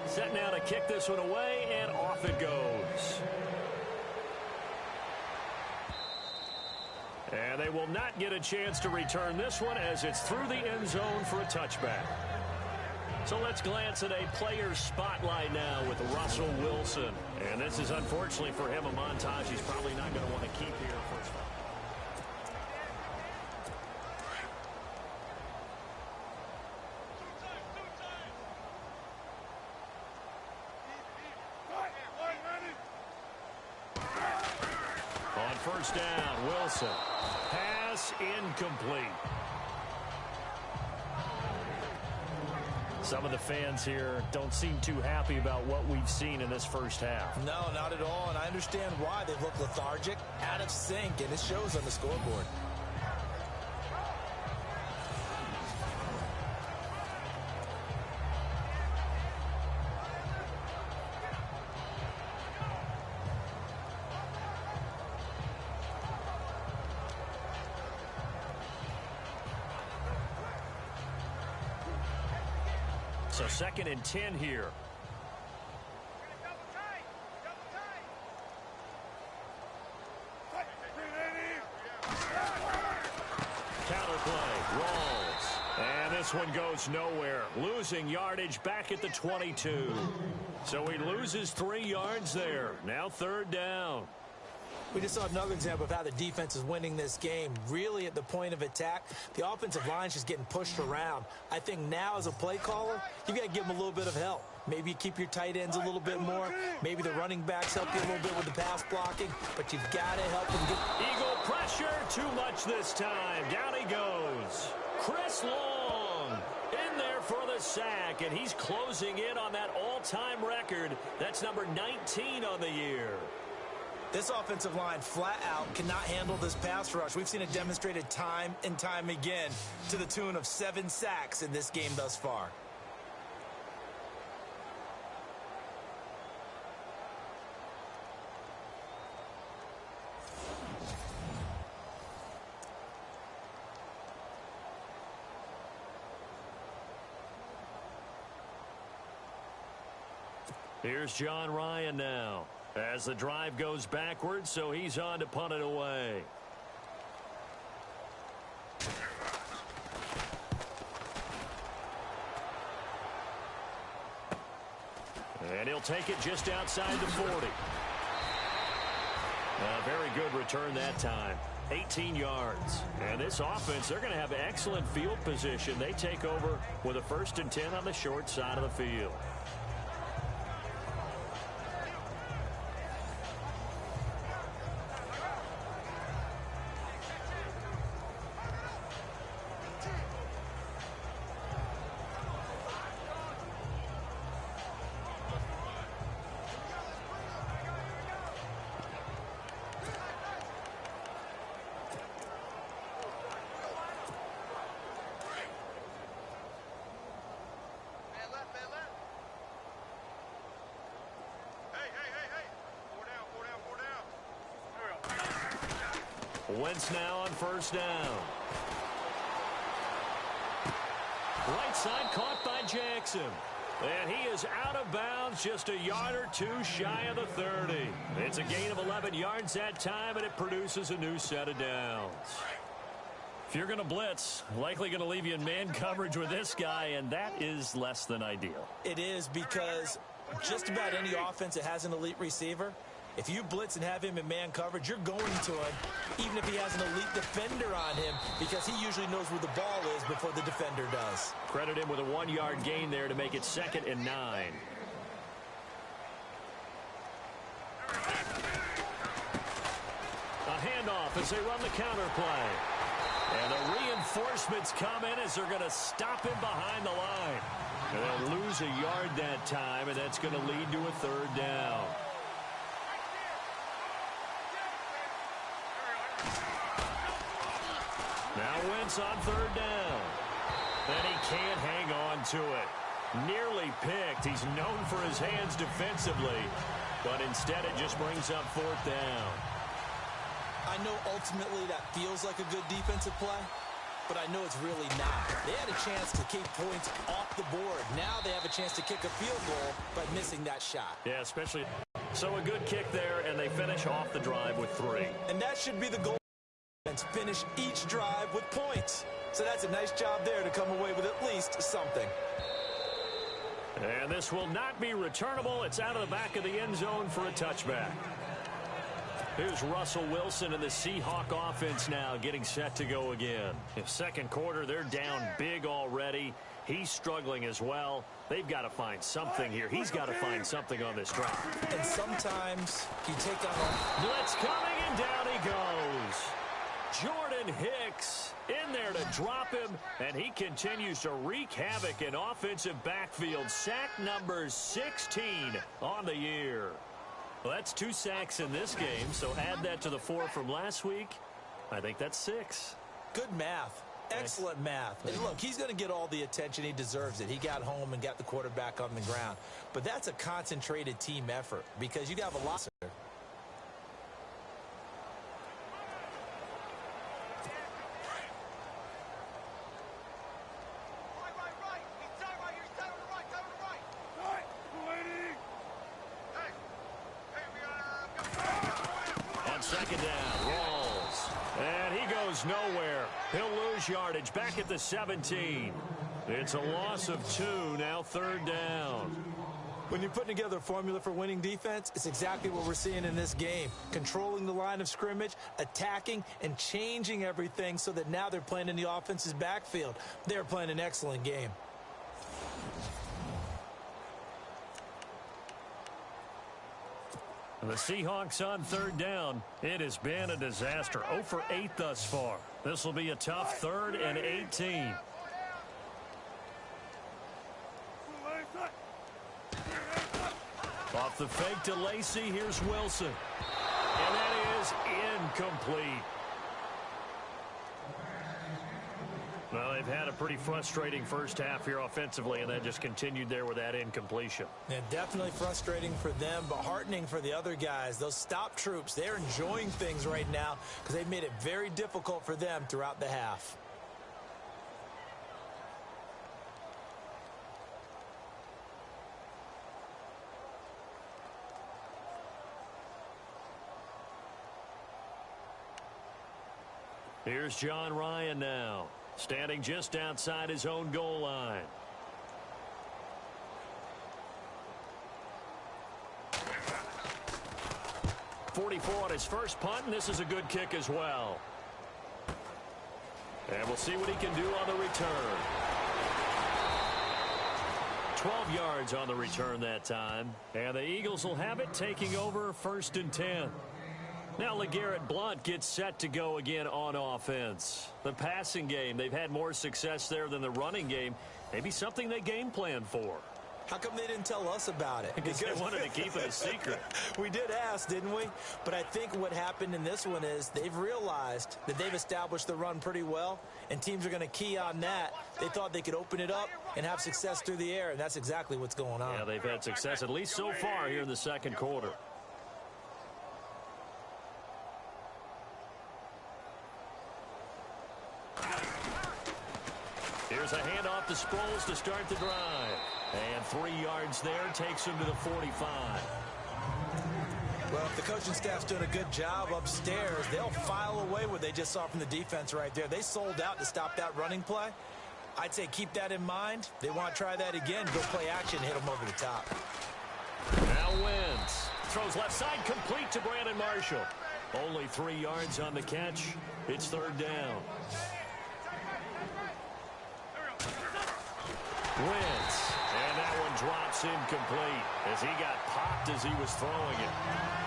Set now to kick this one away, and off it goes. And they will not get a chance to return this one as it's through the end zone for a touchback. So let's glance at a player spotlight now with Russell Wilson. And this is unfortunately for him a montage he's probably not going to want to keep here first. On first down, Wilson. Pass incomplete. Some of the fans here don't seem too happy about what we've seen in this first half. No, not at all, and I understand why. They've looked lethargic, out of sync, and it shows on the scoreboard. So 2nd and 10 here. Counter play, rolls. And this one goes nowhere. Losing yardage back at the 22. So he loses 3 yards there. Now 3rd down. We just saw another example of how the defense is winning this game. Really at the point of attack, the offensive line is just getting pushed around. I think now as a play caller, you got to give them a little bit of help. Maybe you keep your tight ends a little bit more. Maybe the running backs help you a little bit with the pass blocking. But you've got to help them get... Eagle pressure, too much this time. Down he goes. Chris Long in there for the sack, and he's closing in on that all-time record. That's number 19 on the year. This offensive line flat out cannot handle this pass rush. We've seen it demonstrated time and time again to the tune of 7 sacks in this game thus far. Here's John Ryan now as the drive goes backwards, so he's on to punt it away. And he'll take it just outside the 40. A very good return that time. 18 yards. And this offense, they're going to have excellent field position. They take over with a 1st and 10 on the short side of the field. Wentz now on first down. Right side caught by Jackson. And he is out of bounds, just a yard or two shy of the 30. It's a gain of 11 yards that time, and it produces a new set of downs. If you're going to blitz, likely going to leave you in man coverage with this guy, and that is less than ideal. It is, because just about any offense that has an elite receiver, if you blitz and have him in man coverage, you're going to him, even if he has an elite defender on him, because he usually knows where the ball is before the defender does. Credit him with a 1-yard gain there to make it 2nd and 9. A handoff as they run the counter play. And the reinforcements come in as they're going to stop him behind the line. And they'll lose a yard that time, and that's going to lead to a 3rd down. Now Wentz on 3rd down. And he can't hang on to it. Nearly picked. He's known for his hands defensively. But instead it just brings up 4th down. I know ultimately that feels like a good defensive play, but I know it's really not. They had a chance to keep points off the board. Now they have a chance to kick a field goal by missing that shot. Yeah, especially. So a good kick there, and they finish off the drive with 3. And that should be the goal. Finish each drive with points. So that's a nice job there to come away with at least something. And this will not be returnable. It's out of the back of the end zone for a touchback. Here's Russell Wilson and the Seahawk offense now getting set to go again. In 2nd quarter, they're down big already. He's struggling as well. They've got to find something here. He's got to find something on this drive. And sometimes you take on a blitz coming, and down he goes. Jordan Hicks in there to drop him, and he continues to wreak havoc in offensive backfield. Sack number 16 on the year. Well, that's 2 sacks in this game, so add that to the 4 from last week. I think that's 6. Good math. Excellent math. And look, he's going to get all the attention. He deserves it. He got home and got the quarterback on the ground. But that's a concentrated team effort because you have a lot. On 2nd down, rolls. And he goes nowhere. He'll lose yardage back at the 17. It's a loss of 2, now 3rd down. When you're putting together a formula for winning defense, it's exactly what we're seeing in this game. Controlling the line of scrimmage, attacking, and changing everything so that now they're playing in the offense's backfield. They're playing an excellent game. The Seahawks on 3rd down. It has been a disaster. 0 for 8 thus far. This will be a tough 3rd and 18. Off the fake to Lacy, here's Wilson. And that is incomplete. Well, they've had a pretty frustrating first half here offensively, and then just continued there with that incompletion. Yeah, definitely frustrating for them, but heartening for the other guys. Those stop troops, they're enjoying things right now because they've made it very difficult for them throughout the half. Here's John Ryan now, standing just outside his own goal line. .44 on his first punt, and this is a good kick as well. And we'll see what he can do on the return. 12 yards on the return that time. And the Eagles will have it, taking over 1st and 10. Now LeGarrette Blount gets set to go again on offense. The passing game, they've had more success there than the running game. Maybe something they game plan for. How come they didn't tell us about it? Because they wanted to keep it a secret. We did ask, didn't we? But I think what happened in this one is they've realized that they've established the run pretty well, and teams are going to key on that. They thought they could open it up and have success through the air, and that's exactly what's going on. Yeah, they've had success, at least so far here in the 2nd quarter. Here's a handoff to Sproles to start the drive. And 3 yards there takes him to the 45. Well, if the coaching staff's doing a good job upstairs, they'll file away what they just saw from the defense right there. They sold out to stop that running play. I'd say keep that in mind. They want to try that again. Go play action, hit them over the top. Now Wentz throws left side complete to Brandon Marshall. Only 3 yards on the catch. It's third down. Wentz. And that one drops incomplete as he got popped as he was throwing it.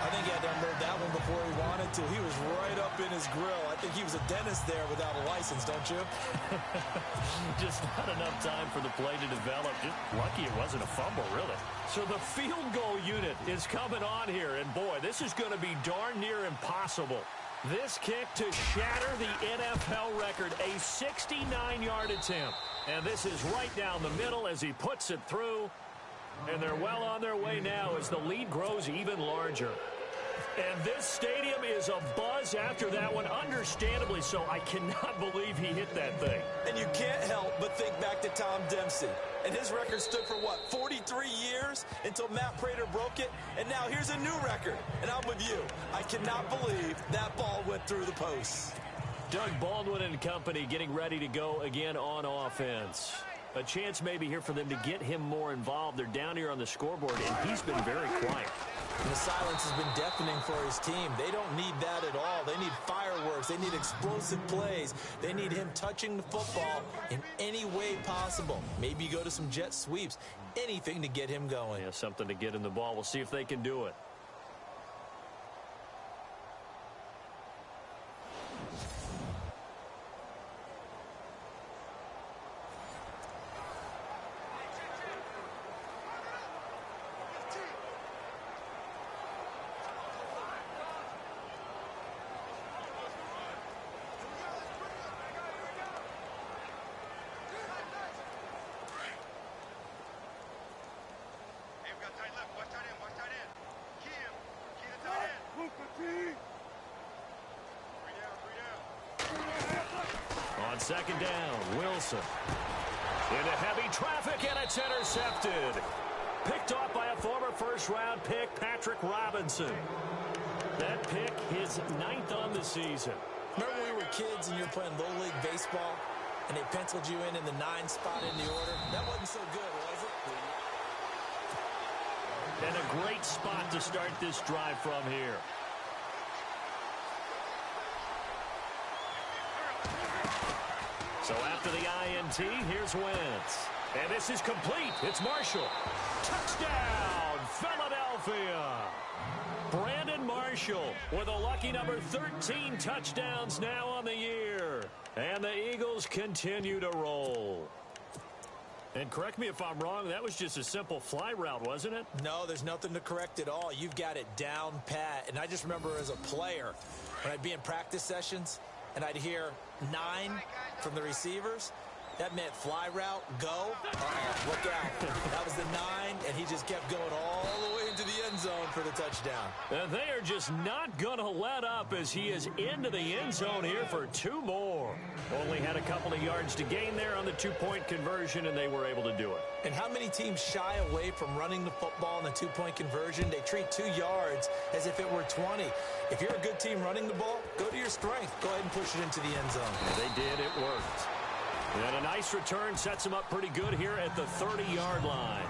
I think he had to unload that one before he wanted to. He was right up in his grill. I think he was a dentist there without a license, don't you? Just not enough time for the play to develop. Just lucky it wasn't a fumble, really. So the field goal unit is coming on here. And, boy, this is going to be darn near impossible. This kick to shatter the NFL record, a 69-yard attempt. And this is right down the middle as he puts it through. And they're well on their way now as the lead grows even larger. And this stadium is abuzz after that one, understandably so. I cannot believe he hit that thing. And you can't help but think back to Tom Dempsey. And his record stood for, what, 43 years until Matt Prater broke it? And now here's a new record. And I'm with you. I cannot believe that ball went through the posts. Doug Baldwin and company getting ready to go again on offense. A chance maybe here for them to get him more involved. They're down here on the scoreboard, and he's been very quiet. And the silence has been deafening for his team. They don't need that at all. They need fireworks. They need explosive plays. They need him touching the football in any way possible. Maybe go to some jet sweeps. Anything to get him going. Yeah, something to get him the ball. We'll see if they can do it. On second down, Wilson. Into heavy traffic, and it's intercepted. Picked off by a former first-round pick, Patrick Robinson. That pick, his 9th on the season. Remember when we were kids and you were playing Little League Baseball, and they penciled you in the 9 spot in the order? That wasn't so good, was it? And a great spot to start this drive from here. So after the INT, here's Wentz. And this is complete. It's Marshall. Touchdown, Philadelphia. Brandon Marshall with a lucky number 13 touchdowns now on the year. And the Eagles continue to roll. And correct me if I'm wrong, that was just a simple fly route, wasn't it? No, there's nothing to correct at all. You've got it down pat. And I just remember as a player, when I'd be in practice sessions, and I'd hear 9 from the receivers, that meant fly route, go. Look out. That was the 9, and he just kept going all the way into the end zone for the touchdown. And they are just not going to let up as he is into the end zone here for 2 more. Only had a couple of yards to gain there on the 2-point conversion, and they were able to do it. And how many teams shy away from running the football in the 2-point conversion? They treat 2 yards as if it were 20. If you're a good team running the ball, go to your strength. Go ahead and push it into the end zone. Yeah, they did. It worked. And a nice return sets him up pretty good here at the 30-yard line.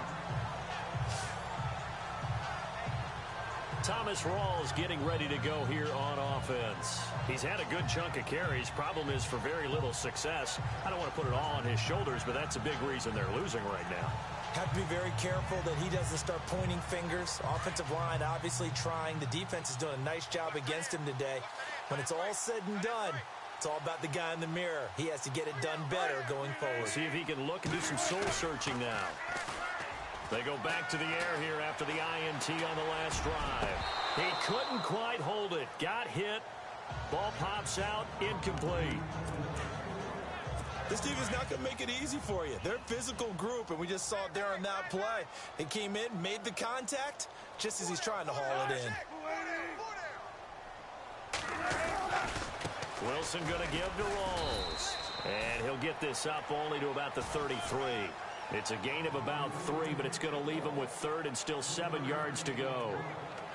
Thomas Rawls getting ready to go here on offense. He's had a good chunk of carries. Problem is for very little success. I don't want to put it all on his shoulders, but that's a big reason they're losing right now. Have to be very careful that he doesn't start pointing fingers. Offensive line obviously trying. The defense is doing a nice job against him today. When it's all said and done, it's all about the guy in the mirror. He has to get it done better going forward. See if he can look and do some soul-searching now. They go back to the air here after the INT on the last drive. He couldn't quite hold it. Got hit. Ball pops out. Incomplete. This team is not going to make it easy for you. They're a physical group, and we just saw it there on that play. He came in, made the contact, just as he's trying to haul it in. Wilson going to give to Rawls. And he'll get this up only to about the 33. It's a gain of about 3, but it's going to leave him with third and still 7 yards to go.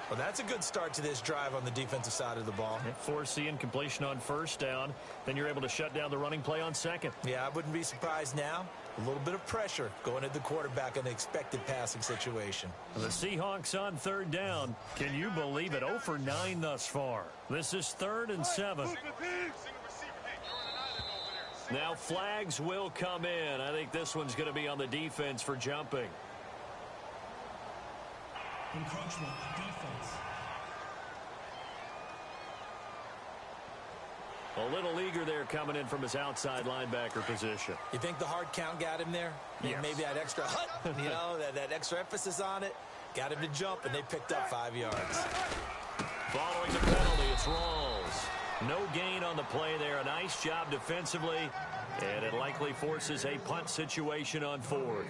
Well, that's a good start to this drive on the defensive side of the ball. Force the incompletion on first down. Then you're able to shut down the running play on second. Yeah, I wouldn't be surprised now. A little bit of pressure going at the quarterback in an expected passing situation. The Seahawks on third down. Can you believe it? 0 for 9 thus far. This is 3rd and 7. Now flags will come in. I think this one's going to be on the defense for jumping. Encroachment defense. A little eager there coming in from his outside linebacker position. You think the hard count got him there? Yes. Maybe that extra that extra emphasis on it got him to jump, and they picked up 5 yards. Following the penalty, it's Rawls. No gain on the play there. A nice job defensively, and it likely forces a punt situation on 4th.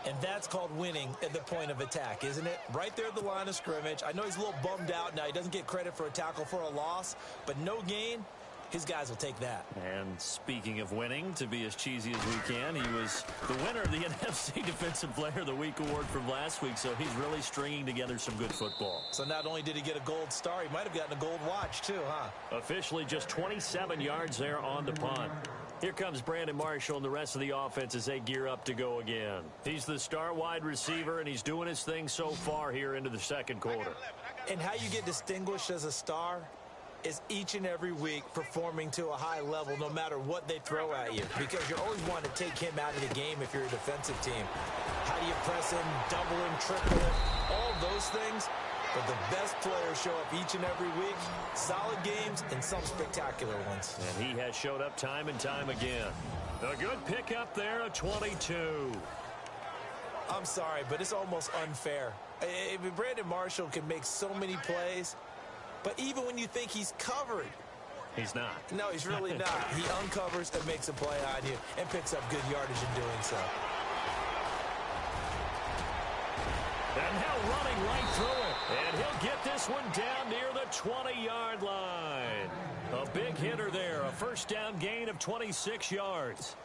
And that's called winning at the point of attack, isn't it? Right there at the line of scrimmage. I know he's a little bummed out now. He doesn't get credit for a tackle for a loss, but no gain, his guys will take that. And speaking of winning, to be as cheesy as we can, he was the winner of the NFC Defensive Player of the Week award from last week, so he's really stringing together some good football. So not only did he get a gold star, he might have gotten a gold watch too, huh? Officially just 27 yards there on the punt. Here comes Brandon Marshall and the rest of the offense as they gear up to go again. He's the star wide receiver, and he's doing his thing so far here into the second quarter. And how you get distinguished as a star is each and every week performing to a high level no matter what they throw at you, because you always want to take him out of the game if you're a defensive team. How do you press him, double him, triple him, all those things? But the best players show up each and every week. Solid games and some spectacular ones. And he has showed up time and time again. A good pickup there, a 22. I'm sorry, but it's almost unfair. Brandon Marshall can make so many plays, but even when you think he's covered, he's not. No, he's really not. He uncovers and makes a play on you and picks up good yardage in doing so. And now running right through it. And he'll get this one down near the 20-yard line. A big hitter there. A first down gain of 26 yards.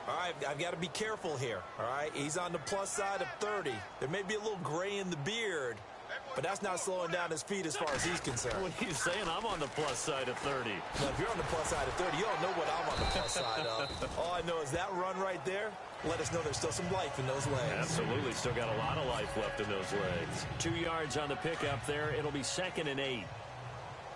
All right, I've got to be careful here, all right? He's on the plus side of 30. There may be a little gray in the beard, but that's not slowing down his feet as far as he's concerned. What are you saying? I'm on the plus side of 30. Now, if you're on the plus side of 30, you don't know what I'm on the plus side of. All I know is that run right there let us know there's still some life in those legs. Absolutely. Still got a lot of life left in those legs. 2 yards on the pickup there. It'll be 2nd and 8.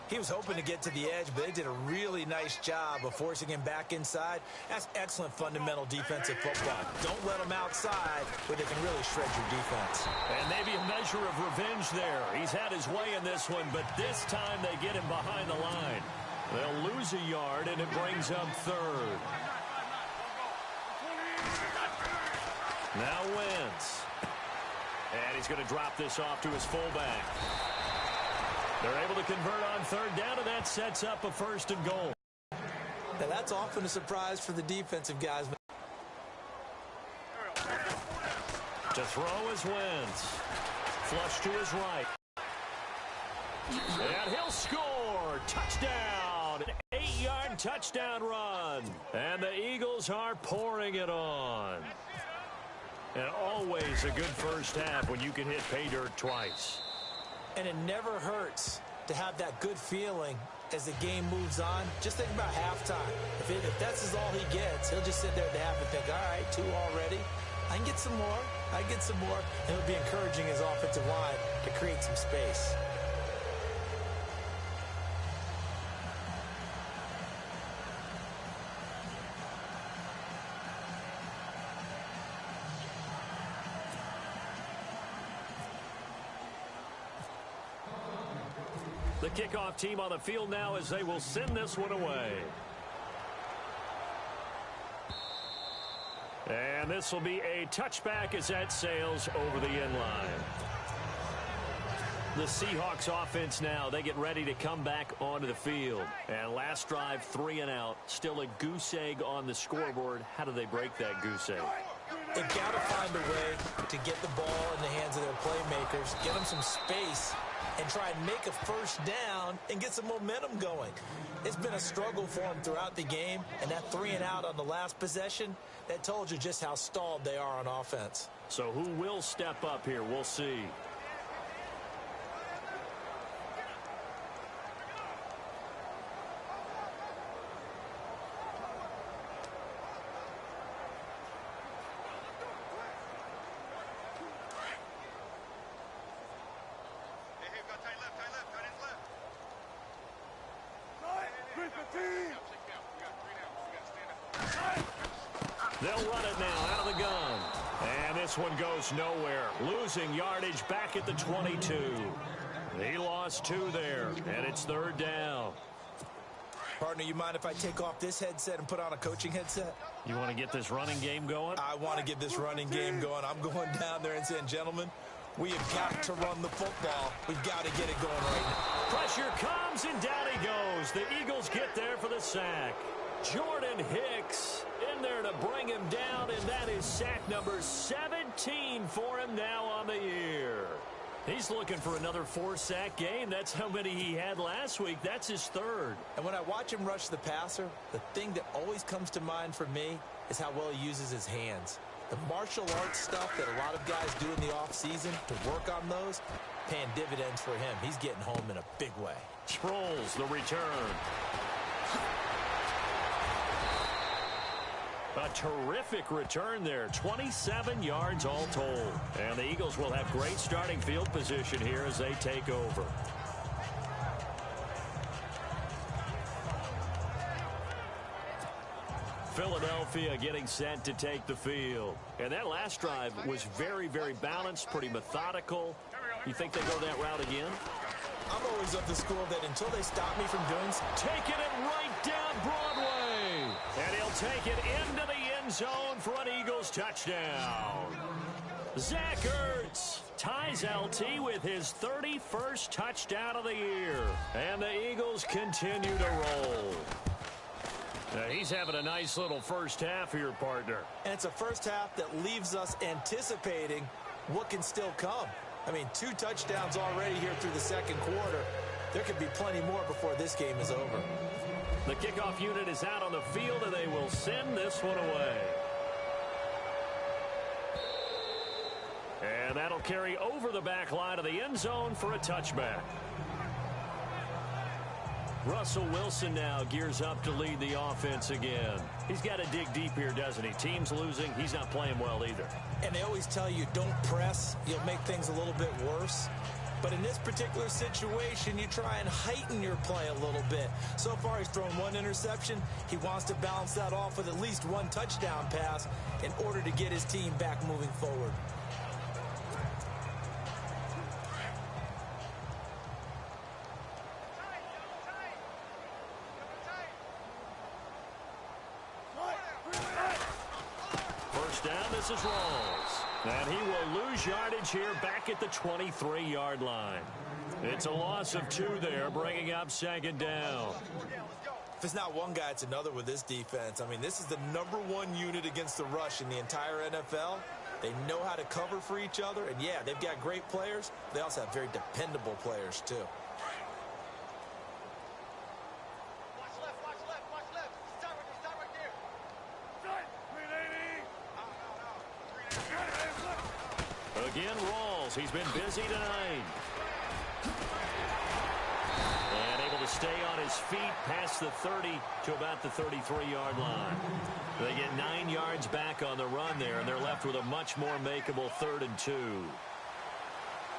He was hoping to get to the edge, but they did a really nice job of forcing him back inside. That's excellent fundamental defensive football. Don't let him outside where they can really shred your defense. And maybe a measure of revenge there. He's had his way in this one, but this time they get him behind the line. They'll lose a yard, and it brings up 3rd. Now Wentz. And he's going to drop this off to his fullback. They're able to convert on 3rd down, and that sets up a 1st and goal. Now, that's often a surprise for the defensive guys. To throw is Wentz. Flush to his right. And he'll score. Touchdown. An 8-yard touchdown run. And the Eagles are pouring it on. And always a good first half when you can hit pay dirt twice. And it never hurts to have that good feeling as the game moves on. Just think about halftime. If that's all he gets, he'll just sit there at the half and think, all right, 2 already. I can get some more. I can get some more. And he'll be encouraging his offensive line to create some space. The kickoff team on the field now as they will send this one away. And this will be a touchback as that sails over the end line. The Seahawks offense now, they get ready to come back onto the field. And last drive, 3 and out. Still a goose egg on the scoreboard. How do they break that goose egg? They've got to find a way to get the ball in the hands of their playmakers, get them some space, and try and make a first down and get some momentum going. It's been a struggle for them throughout the game, and that 3-and-out on the last possession, that told you just how stalled they are on offense. So who will step up here? We'll see. They'll run it now out of the gun. And this one goes nowhere. Losing yardage back at the 22. He lost 2 there, and it's 3rd down. Partner, you mind if I take off this headset and put on a coaching headset? You want to get this running game going? I want to get this running game going. I'm going down there and saying, gentlemen, we have got to run the football. We've got to get it going right now. Pressure comes, and down he goes. The Eagles get there for the sack. Jordan Hicks in there to bring him down, and that is sack number 17 for him now on the year. He's looking for another 4-sack game. That's how many he had last week. That's his 3rd. And when I watch him rush the passer, the thing that always comes to mind for me is how well he uses his hands. The martial arts stuff that a lot of guys do in the offseason to work on those, paying dividends for him. He's getting home in a big way. Sproles, the return. A terrific return there. 27 yards all told. And the Eagles will have great starting field position here as they take over. Philadelphia getting set to take the field. And that last drive was very, very balanced, pretty methodical. You think they go that route again? I'm always of the school that until they stop me from doing so. Taking it right down Broadway. And he'll take it into the end zone for an Eagles touchdown. Zach Ertz ties LT with his 31st touchdown of the year. And the Eagles continue to roll. Now he's having a nice little first half here, partner. And it's a first half that leaves us anticipating what can still come. I mean, 2 touchdowns already here through the second quarter. There could be plenty more before this game is over. The kickoff unit is out on the field, and they will send this one away. And that'll carry over the back line of the end zone for a touchback. Russell Wilson now gears up to lead the offense again. He's got to dig deep here, doesn't he? Team's losing. He's not playing well either. And they always tell you, don't press. You'll make things a little bit worse. But in this particular situation, you try and heighten your play a little bit. So far, he's thrown 1 interception. He wants to balance that off with at least 1 touchdown pass in order to get his team back moving forward. This is Rawls. And he will lose yardage here back at the 23-yard line. It's a loss of 2 there, bringing up 2nd down. If it's not one guy, it's another with this defense. I mean, this is the #1 unit against the rush in the entire NFL. They know how to cover for each other. And, yeah, they've got great players. They also have very dependable players, too. Again, Rawls. He's been busy tonight. And able to stay on his feet past the 30 to about the 33-yard line. They get 9 yards back on the run there, and they're left with a much more makeable 3rd and 2.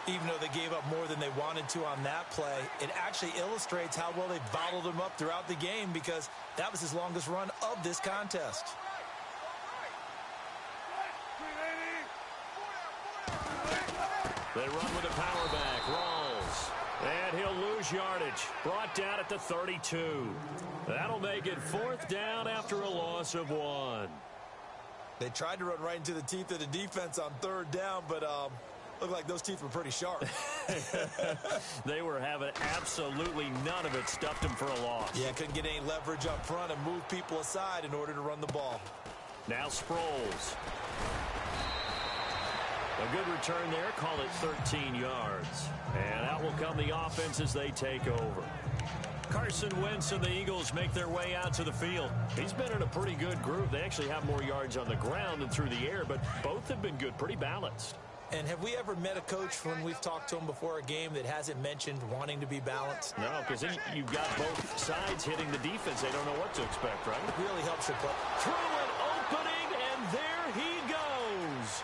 Even though they gave up more than they wanted to on that play, it actually illustrates how well they bottled him up throughout the game because that was his longest run of this contest. They run with a power back. Rawls. And he'll lose yardage. Brought down at the 32. That'll make it 4th down after a loss of 1. They tried to run right into the teeth of the defense on 3rd down, but looked like those teeth were pretty sharp. They were having absolutely none of it. Stuffed him for a loss. Yeah, couldn't get any leverage up front and move people aside in order to run the ball. Now Sproles. A good return there. Call it 13 yards. And out will come the offense as they take over. Carson Wentz and the Eagles make their way out to the field. He's been in a pretty good group. They actually have more yards on the ground than through the air, but both have been good, pretty balanced. And have we ever met a coach when we've talked to him before a game that hasn't mentioned wanting to be balanced? No, because then you've got both sides hitting the defense. They don't know what to expect, right? It really helps your play. Through an opening, and there he goes.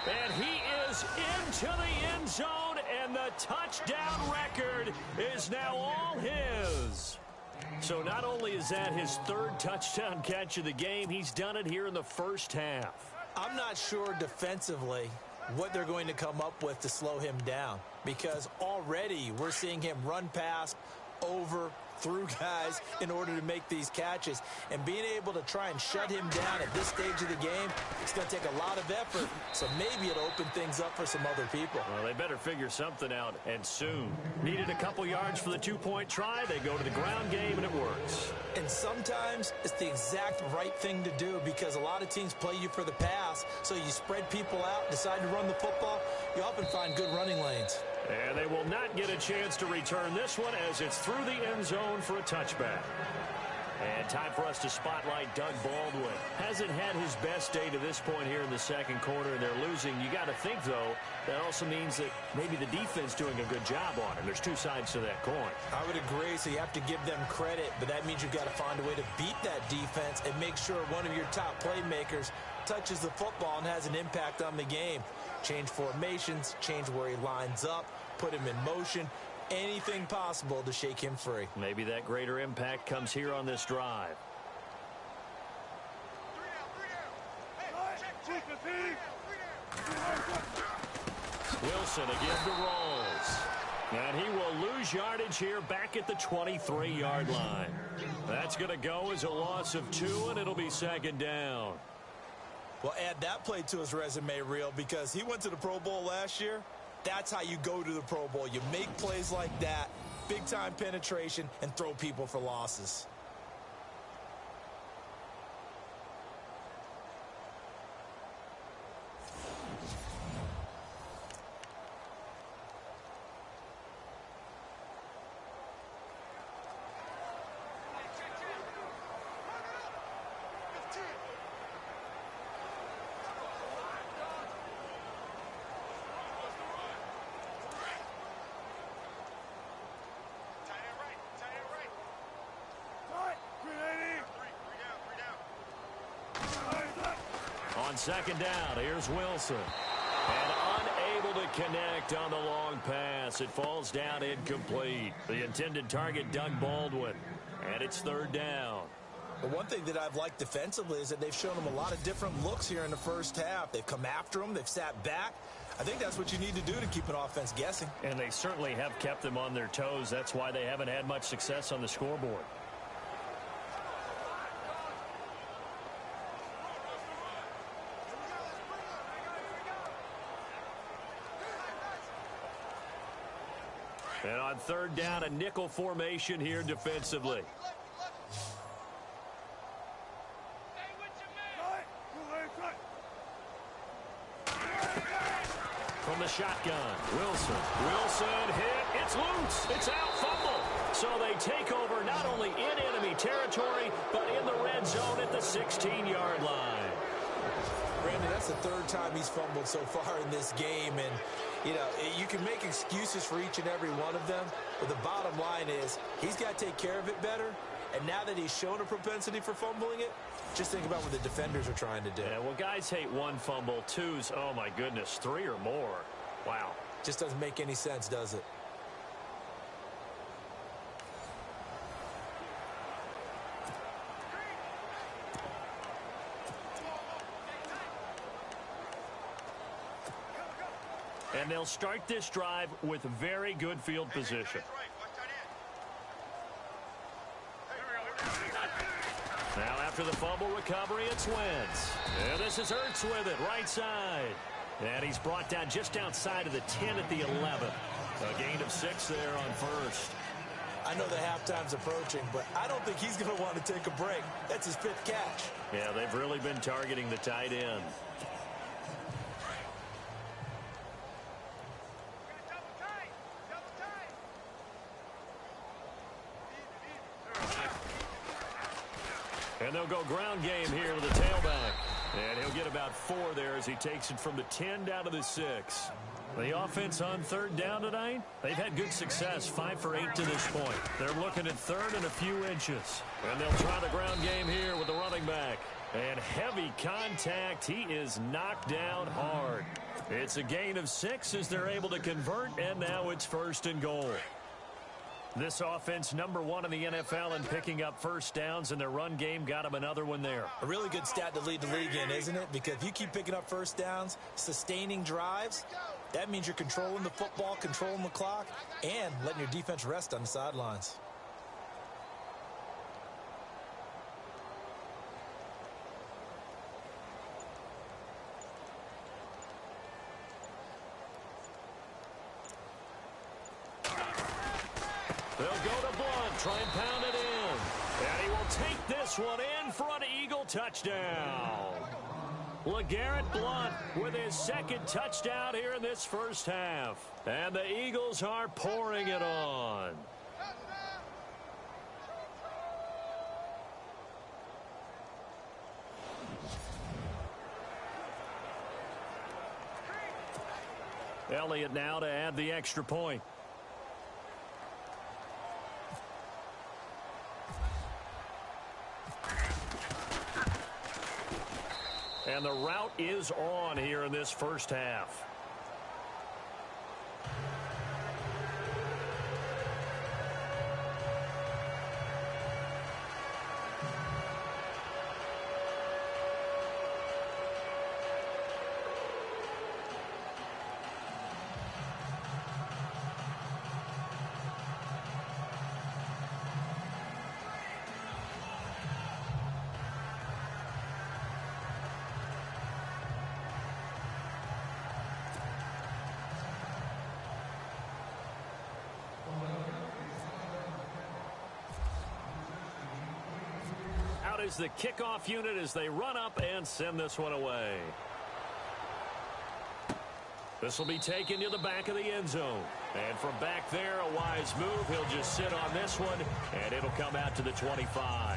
And he is into the end zone, and the touchdown record is now all his. So not only is that his third touchdown catch of the game, he's done it here in the first half. I'm not sure defensively what they're going to come up with to slow him down, because already we're seeing him run past, over, through guys in order to make these catches. And being able to try and shut him down at this stage of the game, it's going to take a lot of effort. So maybe it'll open things up for some other people. Well, they better figure something out, and soon. Needed a couple yards for the two-point try. They go to the ground game, and it works. And sometimes it's the exact right thing to do, because a lot of teams play you for the pass. So you spread people out, decide to run the football. You often find good running lanes. And they will not get a chance to return this one as it's through the end zone for a touchback. And time for us to spotlight Doug Baldwin. Hasn't had his best day to this point here in the second quarter, and they're losing. You got to think, though, that also means that maybe the defense doing a good job on it. There's two sides to that coin. I would agree, so you have to give them credit, but that means you've got to find a way to beat that defense and make sure one of your top playmakers touches the football and has an impact on the game. Change formations, change where he lines up, put him in motion, anything possible to shake him free. Maybe that greater impact comes here on this drive. Wilson again to Rolls. And he will lose yardage here back at the 23-yard line. That's going to go as a loss of 2, and it'll be second down. Well, add that play to his resume reel, because he went to the Pro Bowl last year. That's how you go to the Pro Bowl. You make plays like that, big-time penetration, and throw people for losses. On second down, here's Wilson. And unable to connect on the long pass. It falls down incomplete. The intended target, Doug Baldwin. And it's third down. But one thing that I've liked defensively is that they've shown him a lot of different looks here in the first half. They've come after him. They've sat back. I think that's what you need to do to keep an offense guessing. And they certainly have kept them on their toes. That's why they haven't had much success on the scoreboard. And on third down, a nickel formation here defensively. From the shotgun, Wilson. Wilson hit. It's loose. It's out. Fumble. So they take over not only in enemy territory, but in the red zone at the 16-yard line. Brandon, that's the third time he's fumbled so far in this game. And, you know, you can make excuses for each and every one of them. But the bottom line is he's got to take care of it better. And now that he's shown a propensity for fumbling it, just think about what the defenders are trying to do. Yeah, well, guys hate one fumble, twos, oh my goodness, 3 or more. Wow. Just doesn't make any sense, does it? And they'll start this drive with very good field position. Now after the fumble recovery, it's Wentz. And this is Ertz with it, right side. And he's brought down just outside of the 10 at the 11. A gain of 6 there on first. I know the halftime's approaching, but I don't think he's going to want to take a break. That's his 5th catch. Yeah, they've really been targeting the tight end. And they'll go ground game here with the tailback. And he'll get about 4 there as he takes it from the 10 down to the 6. The offense on third down tonight, they've had good success, 5 for 8 to this point. They're looking at third and a few inches. And they'll try the ground game here with the running back. And heavy contact. He is knocked down hard. It's a gain of 6 as they're able to convert, and now it's 1st and goal. This offense, number 1 in the NFL in picking up first downs, and their run game got them another one there. A really good stat to lead the league in, isn't it? Because if you keep picking up first downs, sustaining drives, that means you're controlling the football, controlling the clock, and letting your defense rest on the sidelines. They'll go to Blunt, try and pound it in. And he will take this one in for an Eagle touchdown. LeGarrette Blunt with his 2nd touchdown here in this first half. And the Eagles are pouring it on. Elliott now to add the extra point. And the route is on here in this first half. Is the kickoff unit as they run up and send this one away. This will be taken to the back of the end zone. And from back there, a wise move. He'll just sit on this one, and it'll come out to the 25.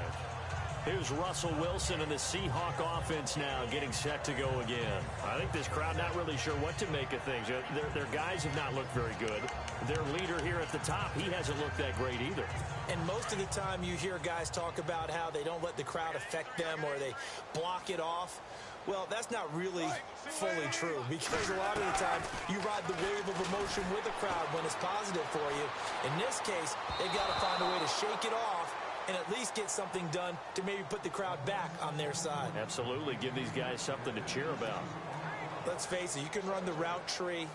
Here's Russell Wilson and the Seahawk offense now getting set to go again. I think this crowd not really sure what to make of things. Their guys have not looked very good. Their leader here at the top, he hasn't looked that great either. And most of the time you hear guys talk about how they don't let the crowd affect them or they block it off. Well, that's not really fully true because a lot of the time you ride the wave of emotion with the crowd when it's positive for you. In this case, they've got to find a way to shake it off and at least get something done to maybe put the crowd back on their side. Absolutely. Give these guys something to cheer about. Let's face it, you can run the route tree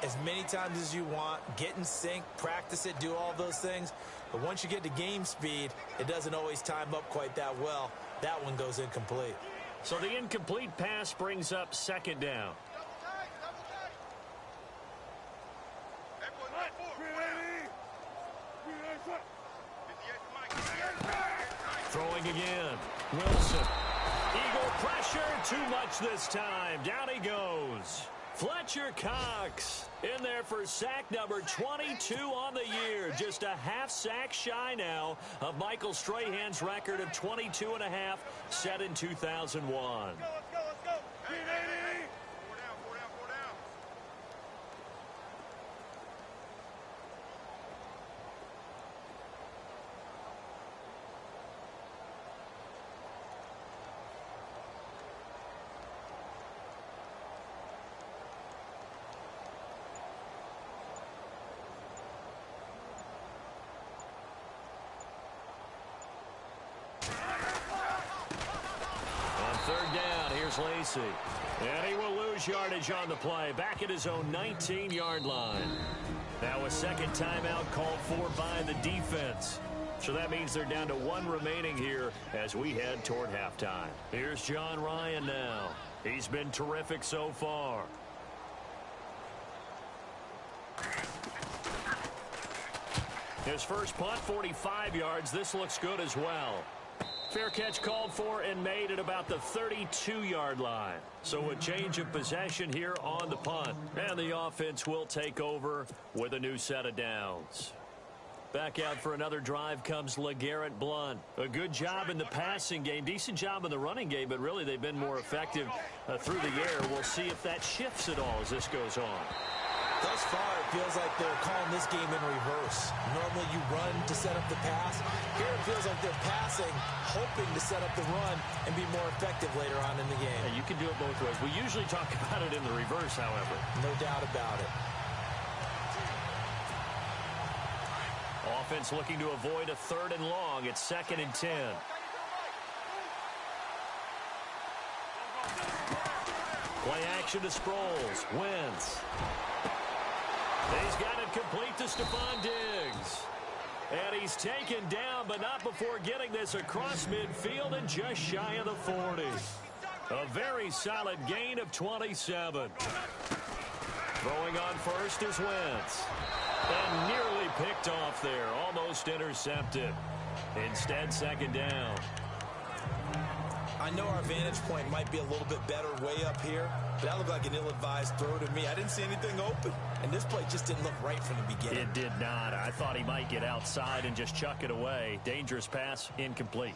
as many times as you want, get in sync, practice it, do all those things. But once you get to game speed, it doesn't always time up quite that well. That one goes incomplete. So the incomplete pass brings up 2nd down. Throwing again. Wilson. Eagle pressure. Too much this time. Down he goes. Fletcher Cox in there for sack number 22 on the year. Just a half sack shy now of Michael Strahan's record of 22 and a half set in 2001. Let's go. Hey, hey. 4 down. Third down, here's Lacy. And he will lose yardage on the play. Back at his own 19-yard line. Now a 2nd timeout called for by the defense. So that means they're down to 1 remaining here as we head toward halftime. Here's John Ryan now. He's been terrific so far. His first punt, 45 yards. This looks good as well. Fair catch called for and made at about the 32-yard line. So a change of possession here on the punt. And the offense will take over with a new set of downs. Back out for another drive comes LeGarrette Blount. A good job in the passing game, decent job in the running game, but really they've been more effective through the air. We'll see if that shifts at all as this goes on. Thus far, it feels like they're calling this game in reverse. Normally you run to set up the pass. Here it feels like they're passing, hoping to set up the run and be more effective later on in the game. Yeah, you can do it both ways. We usually talk about it in the reverse, however. No doubt about it. Offense looking to avoid a 3rd and long. It's 2nd and 10. Play action to Sproles. Wentz. He's got it complete to Stephon Diggs. And he's taken down, but not before getting this across midfield and just shy of the 40. A very solid gain of 27. Throwing on first is Wentz. And nearly picked off there. Almost intercepted. Instead, 2nd down. I know our vantage point might be a little bit better way up here, but that looked like an ill-advised throw to me. I didn't see anything open, and this play just didn't look right from the beginning. It did not. I thought he might get outside and just chuck it away. Dangerous pass, incomplete.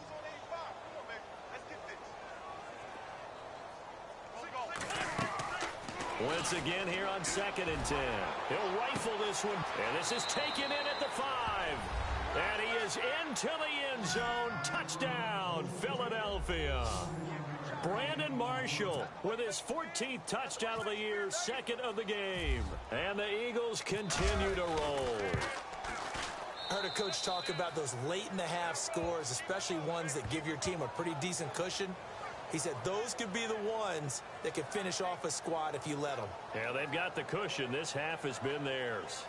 Once again here on 2nd and 10. He'll rifle this one, and this is taken in at the 5. And he is into the end zone. Touchdown, Philadelphia. Brandon Marshall with his 14th touchdown of the year, 2nd of the game. And the Eagles continue to roll. I heard a coach talk about those late-in-the-half scores, especially ones that give your team a pretty decent cushion. He said those could be the ones that could finish off a squad if you let them. Yeah, they've got the cushion. This half has been theirs.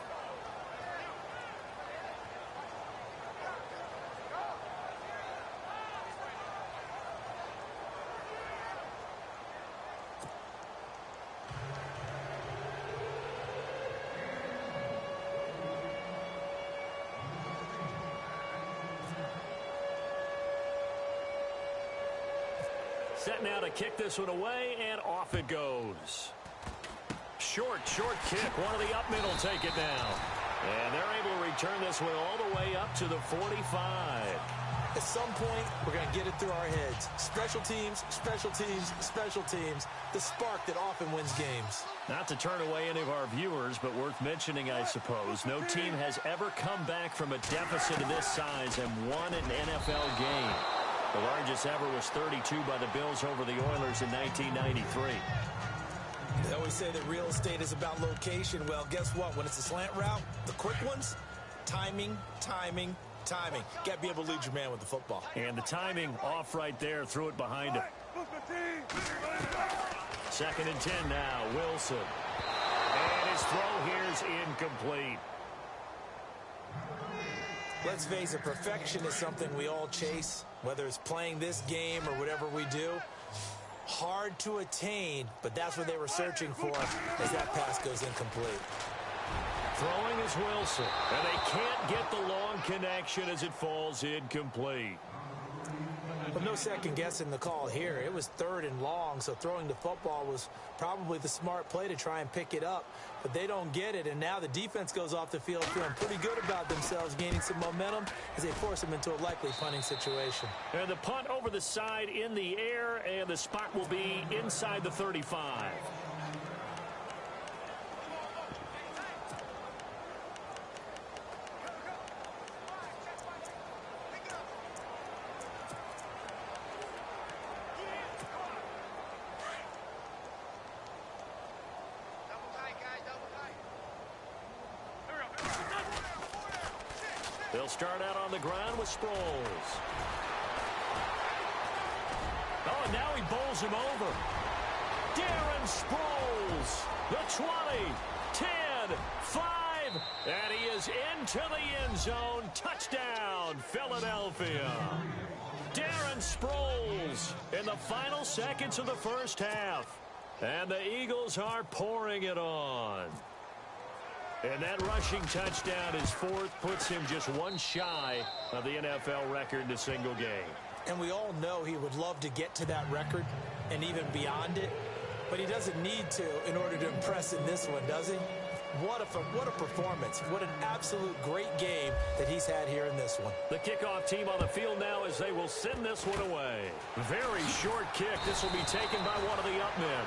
Set now to kick this one away, and off it goes. Short kick. One of the up middle take it down. And they're able to return this one all the way up to the 45. At some point, we're going to get it through our heads. Special teams, special teams, special teams. The spark that often wins games. Not to turn away any of our viewers, but worth mentioning, I suppose. No team has ever come back from a deficit of this size and won an NFL game. The largest ever was 32 by the Bills over the Oilers in 1993. They always say that real estate is about location. Well, guess what? When it's a slant route, the quick ones, timing. Got to be able to lead your man with the football. And the timing off right there. Threw it behind him. 2nd and 10 now. Wilson. And his throw here is incomplete. Let's face it, perfection is something we all chase, whether it's playing this game or whatever we do. Hard to attain, but that's what they were searching for as that pass goes incomplete. Throwing is Wilson, and they can't get the long connection as it falls incomplete. But no second guessing the call here. It was 3rd and long, so throwing the football was probably the smart play to try and pick it up. But they don't get it, and now the defense goes off the field feeling pretty good about themselves, gaining some momentum as they force them into a likely punting situation. And the punt over the side in the air, and the spot will be inside the 35. They'll start out on the ground with Sproles. Oh, and now he bowls him over. Darren Sproles, the 20, 10, 5, and he is into the end zone. Touchdown, Philadelphia. Darren Sproles in the final seconds of the first half. And the Eagles are pouring it on. And that rushing touchdown, his 4th, puts him just one shy of the NFL record in a single game. And we all know he would love to get to that record and even beyond it. But he doesn't need to in order to impress in this one, does he? What a performance. What an absolute great game that he's had here in this one. The kickoff team on the field now as they will send this one away. Very short kick. This will be taken by one of the up men.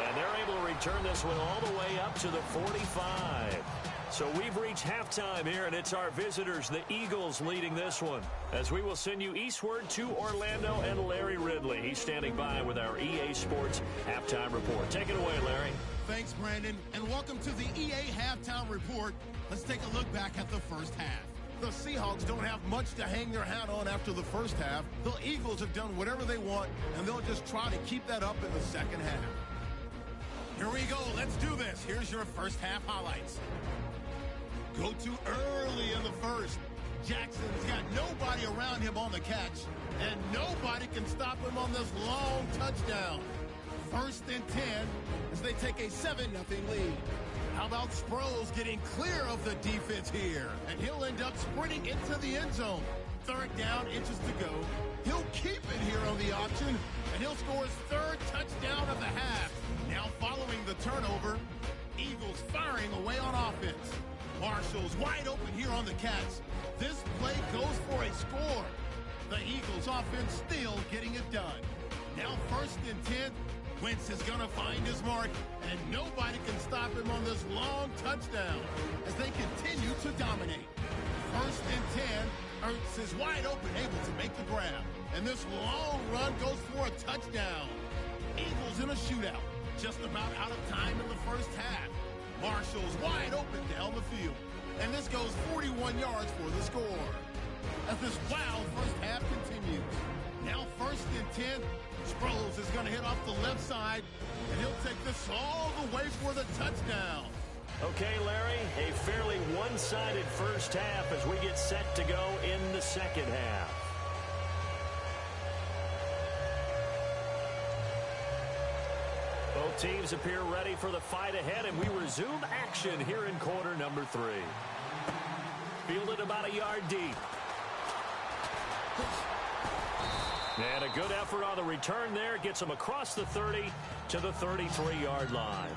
And they're able to return this one all the way up to the 45. So we've reached halftime here, and it's our visitors, the Eagles, leading this one. As we will send you eastward to Orlando and Larry Ridley. He's standing by with our EA Sports Halftime Report. Take it away, Larry. Thanks, Brandon, and welcome to the EA Halftime Report. Let's take a look back at the first half. The Seahawks don't have much to hang their hat on after the first half. The Eagles have done whatever they want, and they'll just try to keep that up in the second half. Here we go. Let's do this. Here's your first half highlights. Go to early in the first. Jackson's got nobody around him on the catch, and nobody can stop him on this long touchdown. 1st and 10 as they take a 7-0 lead. How about Sproles getting clear of the defense here? And he'll end up sprinting into the end zone. 3rd down, inches to go. He'll keep it here on the option, and he'll score his 3rd touchdown of the half. Now following the turnover, Eagles firing away on offense. Marshall's wide open here on the catch. This play goes for a score. The Eagles offense still getting it done. Now 1st and 10. Wentz is going to find his mark, and nobody can stop him on this long touchdown as they continue to dominate. 1st and 10. Ertz is wide open, able to make the grab. And this long run goes for a touchdown. Eagles in a shootout. Just about out of time in the first half. Marshall's wide open down the field. And this goes 41 yards for the score. As this wild first half continues. Now 1st and 10. Sproles is going to hit off the left side. And he'll take this all the way for the touchdown. Okay, Larry, a fairly one-sided first half as we get set to go in the second half. Both teams appear ready for the fight ahead, and we resume action here in quarter number 3. Fielded about a yard deep. And a good effort on the return there. Gets him across the 30 to the 33-yard line.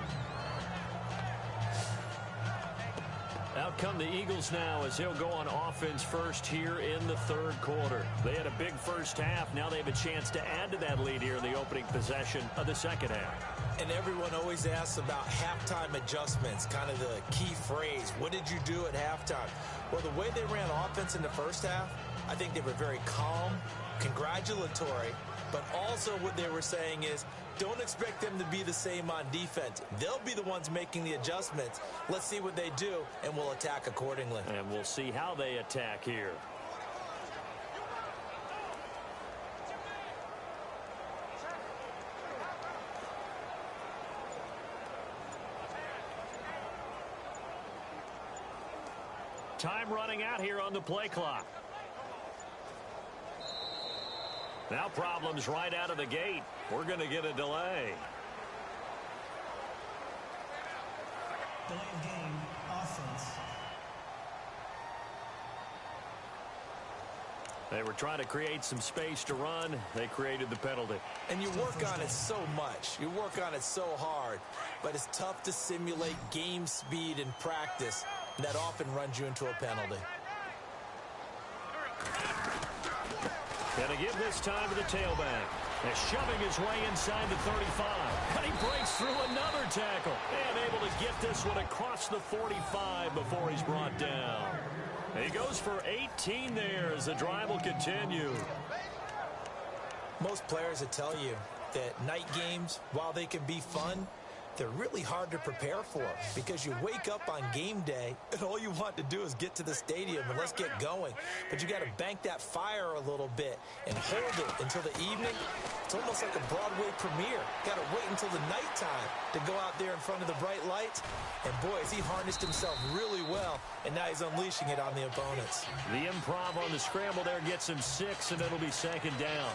Out come the Eagles now as they'll go on offense first here in the 3rd quarter. They had a big first half. Now they have a chance to add to that lead here in the opening possession of the second half. And everyone always asks about halftime adjustments, kind of the key phrase. What did you do at halftime? Well, the way they ran offense in the first half, I think they were very calm, congratulatory, but also what they were saying is don't expect them to be the same on defense. They'll be the ones making the adjustments. Let's see what they do, and we'll attack accordingly. And we'll see how they attack here. Time running out here on the play clock. Now problems right out of the gate. We're going to get a delay. Delay of game, offense. They were trying to create some space to run. They created the penalty. And you work on it so much. You work on it so hard. But it's tough to simulate game speed in practice. And that often runs you into a penalty. Gonna give this time to the tailback. They're shoving his way inside the 35. And he breaks through another tackle. And able to get this one across the 45 before he's brought down. He goes for 18 there as the drive will continue. Most players will tell you that night games, while they can be fun, they're really hard to prepare for because you wake up on game day and all you want to do is get to the stadium and let's get going. But you got to bank that fire a little bit and hold it until the evening. It's almost like a Broadway premiere. Got to wait until the nighttime to go out there in front of the bright lights. And boy, has he harnessed himself really well, and now he's unleashing it on the opponents. The improv on the scramble there gets him 6, and it'll be 2nd down.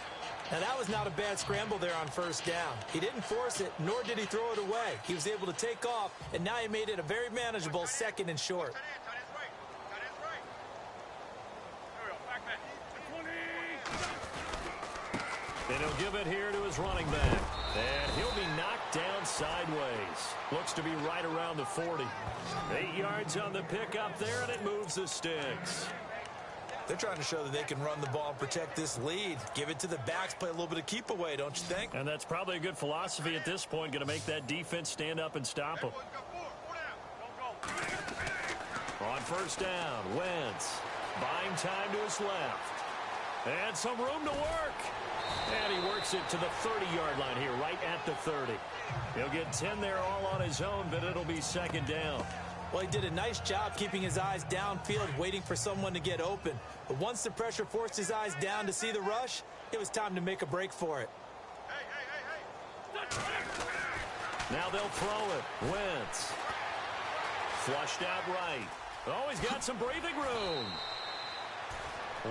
Now, that was not a bad scramble there on 1st down. He didn't force it, nor did he throw it away. He was able to take off, and now he made it a very manageable 2nd and short. And he'll give it here to his running back. And he'll be knocked down sideways. Looks to be right around the 40. 8 yards on the pickup there, and it moves the sticks. They're trying to show that they can run the ball and protect this lead. Give it to the backs, play a little bit of keep away, don't you think? And that's probably a good philosophy at this point, going to make that defense stand up and stop them. On first down, Wentz buying time to his left. And some room to work. And he works it to the 30-yard line here, right at the 30. He'll get 10 there all on his own, but it'll be second down. Well, he did a nice job keeping his eyes downfield, waiting for someone to get open. But once the pressure forced his eyes down to see the rush, it was time to make a break for it. Now they'll throw it. Wentz. Flushed out right. Oh, he's got some breathing room.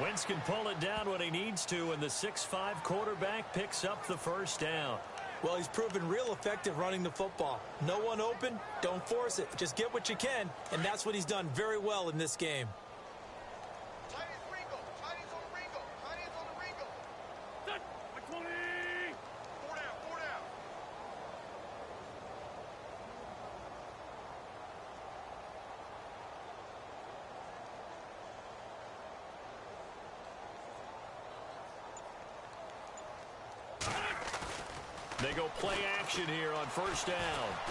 Wentz can pull it down when he needs to, and the 6'5" quarterback picks up the first down. Well, he's proven real effective running the football. No one open, don't force it. Just get what you can, and that's what he's done very well in this game. They go play action here on first down,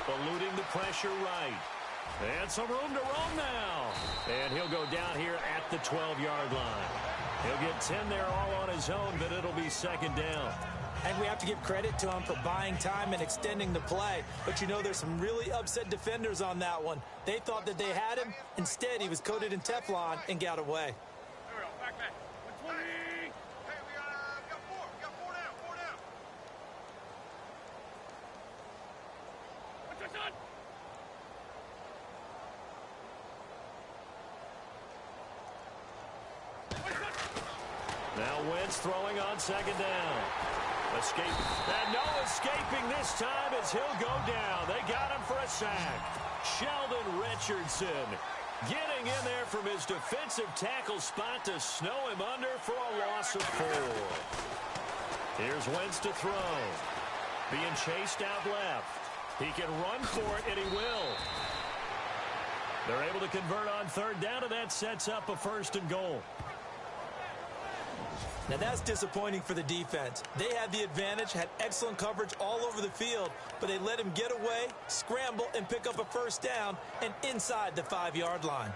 eluding the pressure right. And some room to roam now. And he'll go down here at the 12-yard line. He'll get 10 there all on his own, but it'll be second down. And we have to give credit to him for buying time and extending the play. But you know, there's some really upset defenders on that one. They thought that they had him. Instead, he was coated in Teflon and got away. Now Wentz throwing on second down. Escape. And no escaping this time as he'll go down. They got him for a sack. Sheldon Richardson getting in there from his defensive tackle spot to snow him under for a loss of 4. Here's Wentz to throw. Being chased out left. He can run for it, and he will. They're able to convert on third down, and that sets up a first and goal. Now that's disappointing for the defense. They had the advantage, had excellent coverage all over the field, but they let him get away, scramble, and pick up a first down and inside the 5-yard line.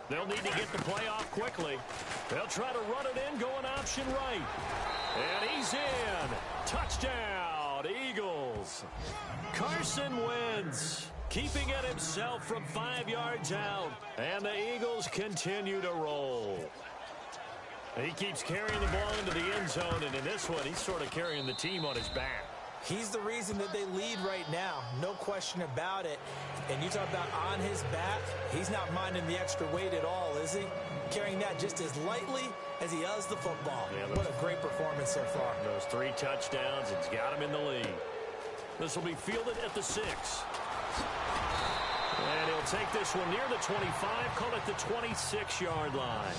They'll need to get the play off quickly. They'll try to run it in, going option right. And he's in. Touchdown, Eagles. Carson Wentz keeping it himself from 5 yards out. And the Eagles continue to roll. He keeps carrying the ball into the end zone, and in this one, he's sort of carrying the team on his back. He's the reason that they lead right now. No question about it. And you talk about on his back, he's not minding the extra weight at all, is he? Carrying that just as lightly as he does the football. Yeah, what a great performance so far. Those 3 touchdowns, it's got him in the lead. This will be fielded at the 6. And he'll take this one near the 25, call it the 26-yard line.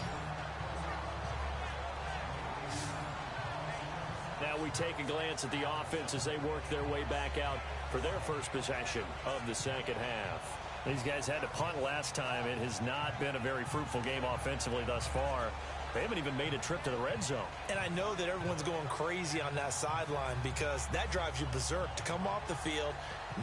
Now we take a glance at the offense as they work their way back out for their first possession of the second half. These guys had to punt last time. It has not been a very fruitful game offensively thus far. They haven't even made a trip to the red zone. And I know that everyone's going crazy on that sideline because that drives you berserk to come off the field,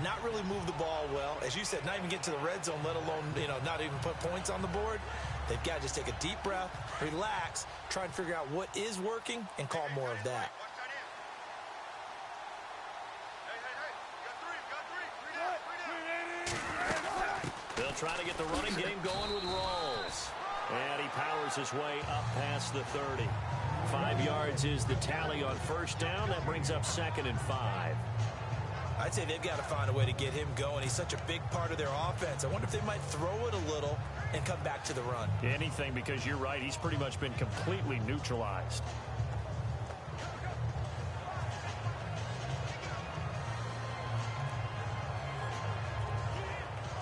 not really move the ball well. As you said, not even get to the red zone, let alone, not even put points on the board. They've got to just take a deep breath, relax, try and figure out what is working, and call more of that. They'll try to get the running game going with Rawls. And he powers his way up past the 30. 5 yards is the tally on first down. That brings up 2nd and 5. I'd say they've got to find a way to get him going. He's such a big part of their offense. I wonder if they might throw it a little and come back to the run. Anything, because you're right. He's pretty much been completely neutralized.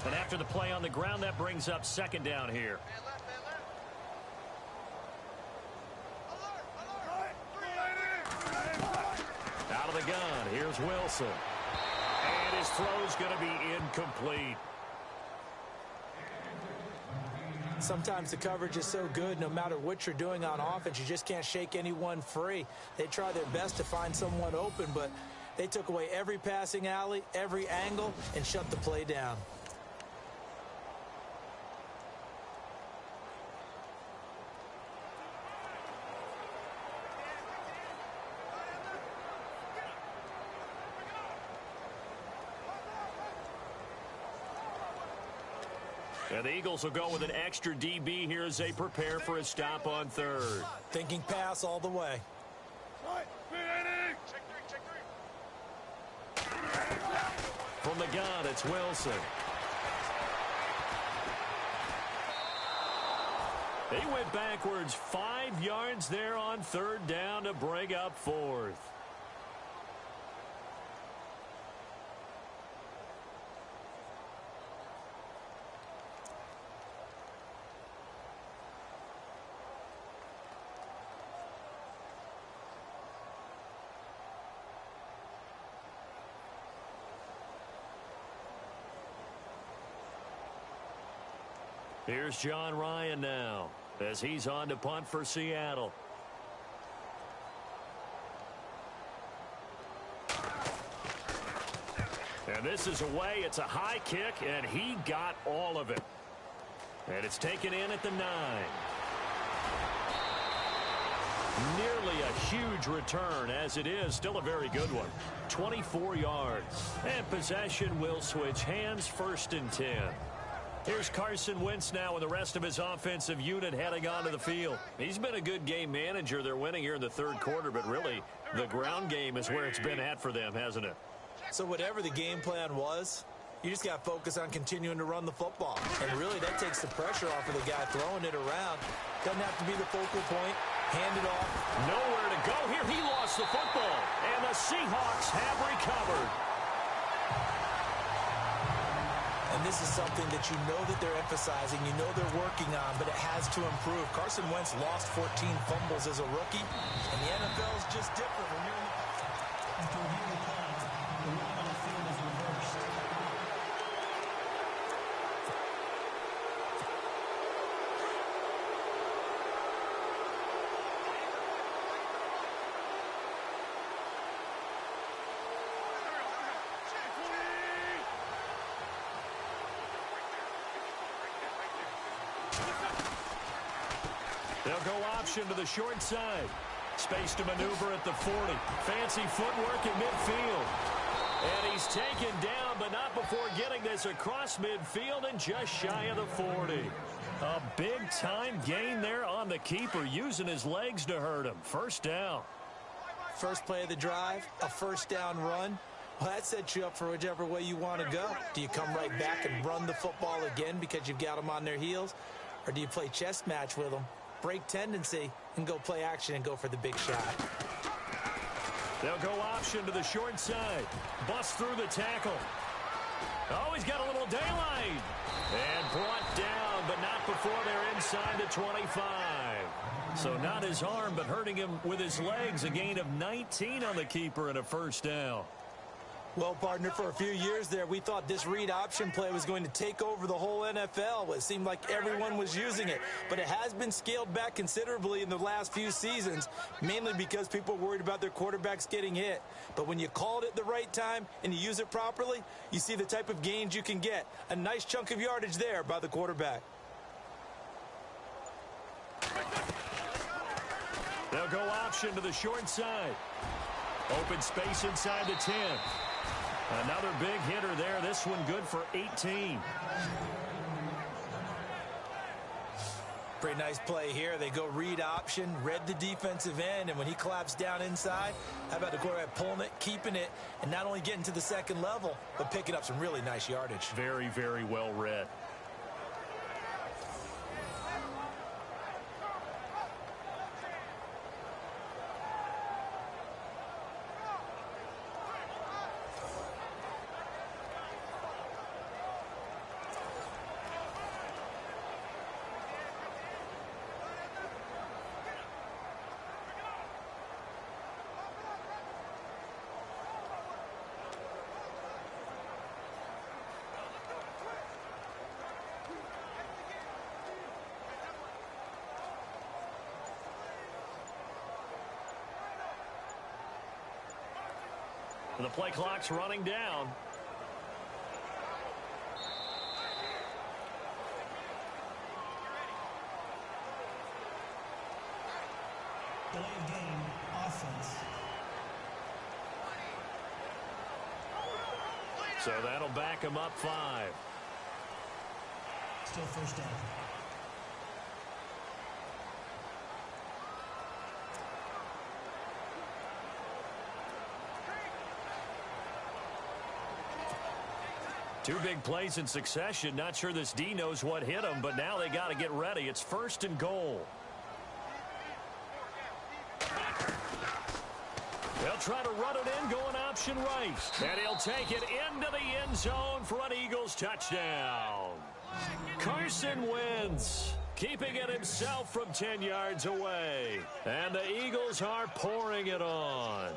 And after the play on the ground, that brings up second down here. Out of the gun, here's Wilson. And his throw's going to be incomplete. Sometimes the coverage is so good, no matter what you're doing on offense, you just can't shake anyone free. They try their best to find someone open, but they took away every passing alley, every angle, and shut the play down. And the Eagles will go with an extra DB here as they prepare for a stop on third. Thinking pass all the way. From the gun, it's Wilson. He went backwards 5 yards there on third down to bring up fourth. Here's John Ryan now as he's on to punt for Seattle. And this is away. It's a high kick, and he got all of it. And it's taken in at the 9. Nearly a huge return, as it is still a very good one. 24 yards. And possession will switch hands, 1st and 10. Here's Carson Wentz now with the rest of his offensive unit heading onto the field. He's been a good game manager. They're winning here in the third quarter, but really the ground game is where it's been at for them, hasn't it? So whatever the game plan was, you just got to focus on continuing to run the football. And really that takes the pressure off of the guy throwing it around. Doesn't have to be the focal point. Hand it off. Nowhere to go here. He lost the football. And the Seahawks have recovered. And this is something that you know that they're emphasizing, you know they're working on, but it has to improve. Carson Wentz lost 14 fumbles as a rookie, and the NFL is just different when you're in the... After reviewing the play, the run on the field is reversed. They'll go option to the short side. Space to maneuver at the 40. Fancy footwork at midfield. And he's taken down, but not before getting this across midfield and just shy of the 40. A big-time gain there on the keeper, using his legs to hurt him. 1st down. First play of the drive, a 1st down run. Well, that sets you up for whichever way you want to go. Do you come right back and run the football again because you've got them on their heels? Or do you play chess match with them, break tendency, and go play action and go for the big shot? They'll go option to the short side. Bust through the tackle. Oh, he's got a little daylight. And brought down, but not before they're inside the 25. So not his arm, but hurting him with his legs. A gain of 19 on the keeper and a 1st down. Well, partner, for a few years there, we thought this read option play was going to take over the whole NFL. It seemed like everyone was using it. But it has been scaled back considerably in the last few seasons, mainly because people are worried about their quarterbacks getting hit. But when you call it at the right time and you use it properly, you see the type of gains you can get. A nice chunk of yardage there by the quarterback. They'll go option to the short side. Open space inside the 10. Another big hitter there. This one good for 18. Pretty nice play here. They go read option, read the defensive end, and when he claps down inside, how about the quarterback pulling it, keeping it, and not only getting to the second level, but picking up some really nice yardage. Very, very well read. The play clock's running down. Delay of game, offense. So that'll back him up 5. Still first down. Two big plays in succession. Not sure this D knows what hit him, but now they got to get ready. It's 1st and goal. They'll try to run it in, going option right. And he'll take it into the end zone for an Eagles touchdown. Carson Wentz keeping it himself from 10 yards away. And the Eagles are pouring it on.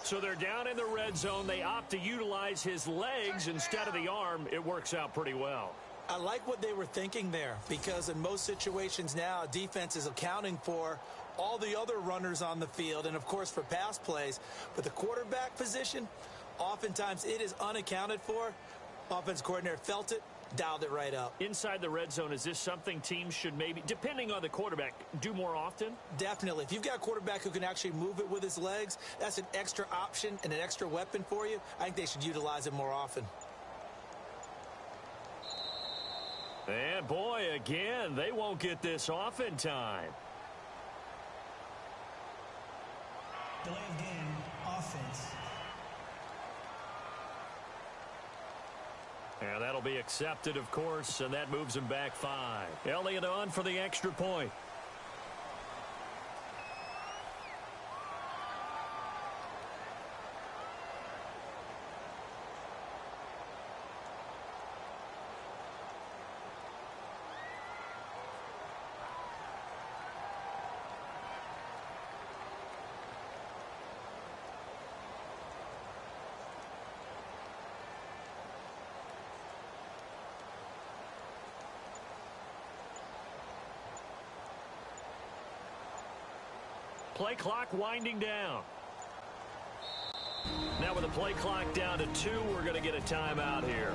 So they're down in the red zone. They opt to utilize his legs instead of the arm. It works out pretty well. I like what they were thinking there, because in most situations now, defense is accounting for all the other runners on the field and, of course, for pass plays. But the quarterback position, oftentimes it is unaccounted for. Offense coordinator felt it, dialed it right up. Inside the red zone, is this something teams should maybe, depending on the quarterback, do more often? Definitely. If you've got a quarterback who can actually move it with his legs, that's an extra option and an extra weapon for you. I think they should utilize it more often. And boy, again, they won't get this off in time. Delay of game, offense. And that'll be accepted, of course, and that moves him back 5. Elliott on for the extra point. Play clock winding down. Now with the play clock down to 2, we're going to get a timeout here.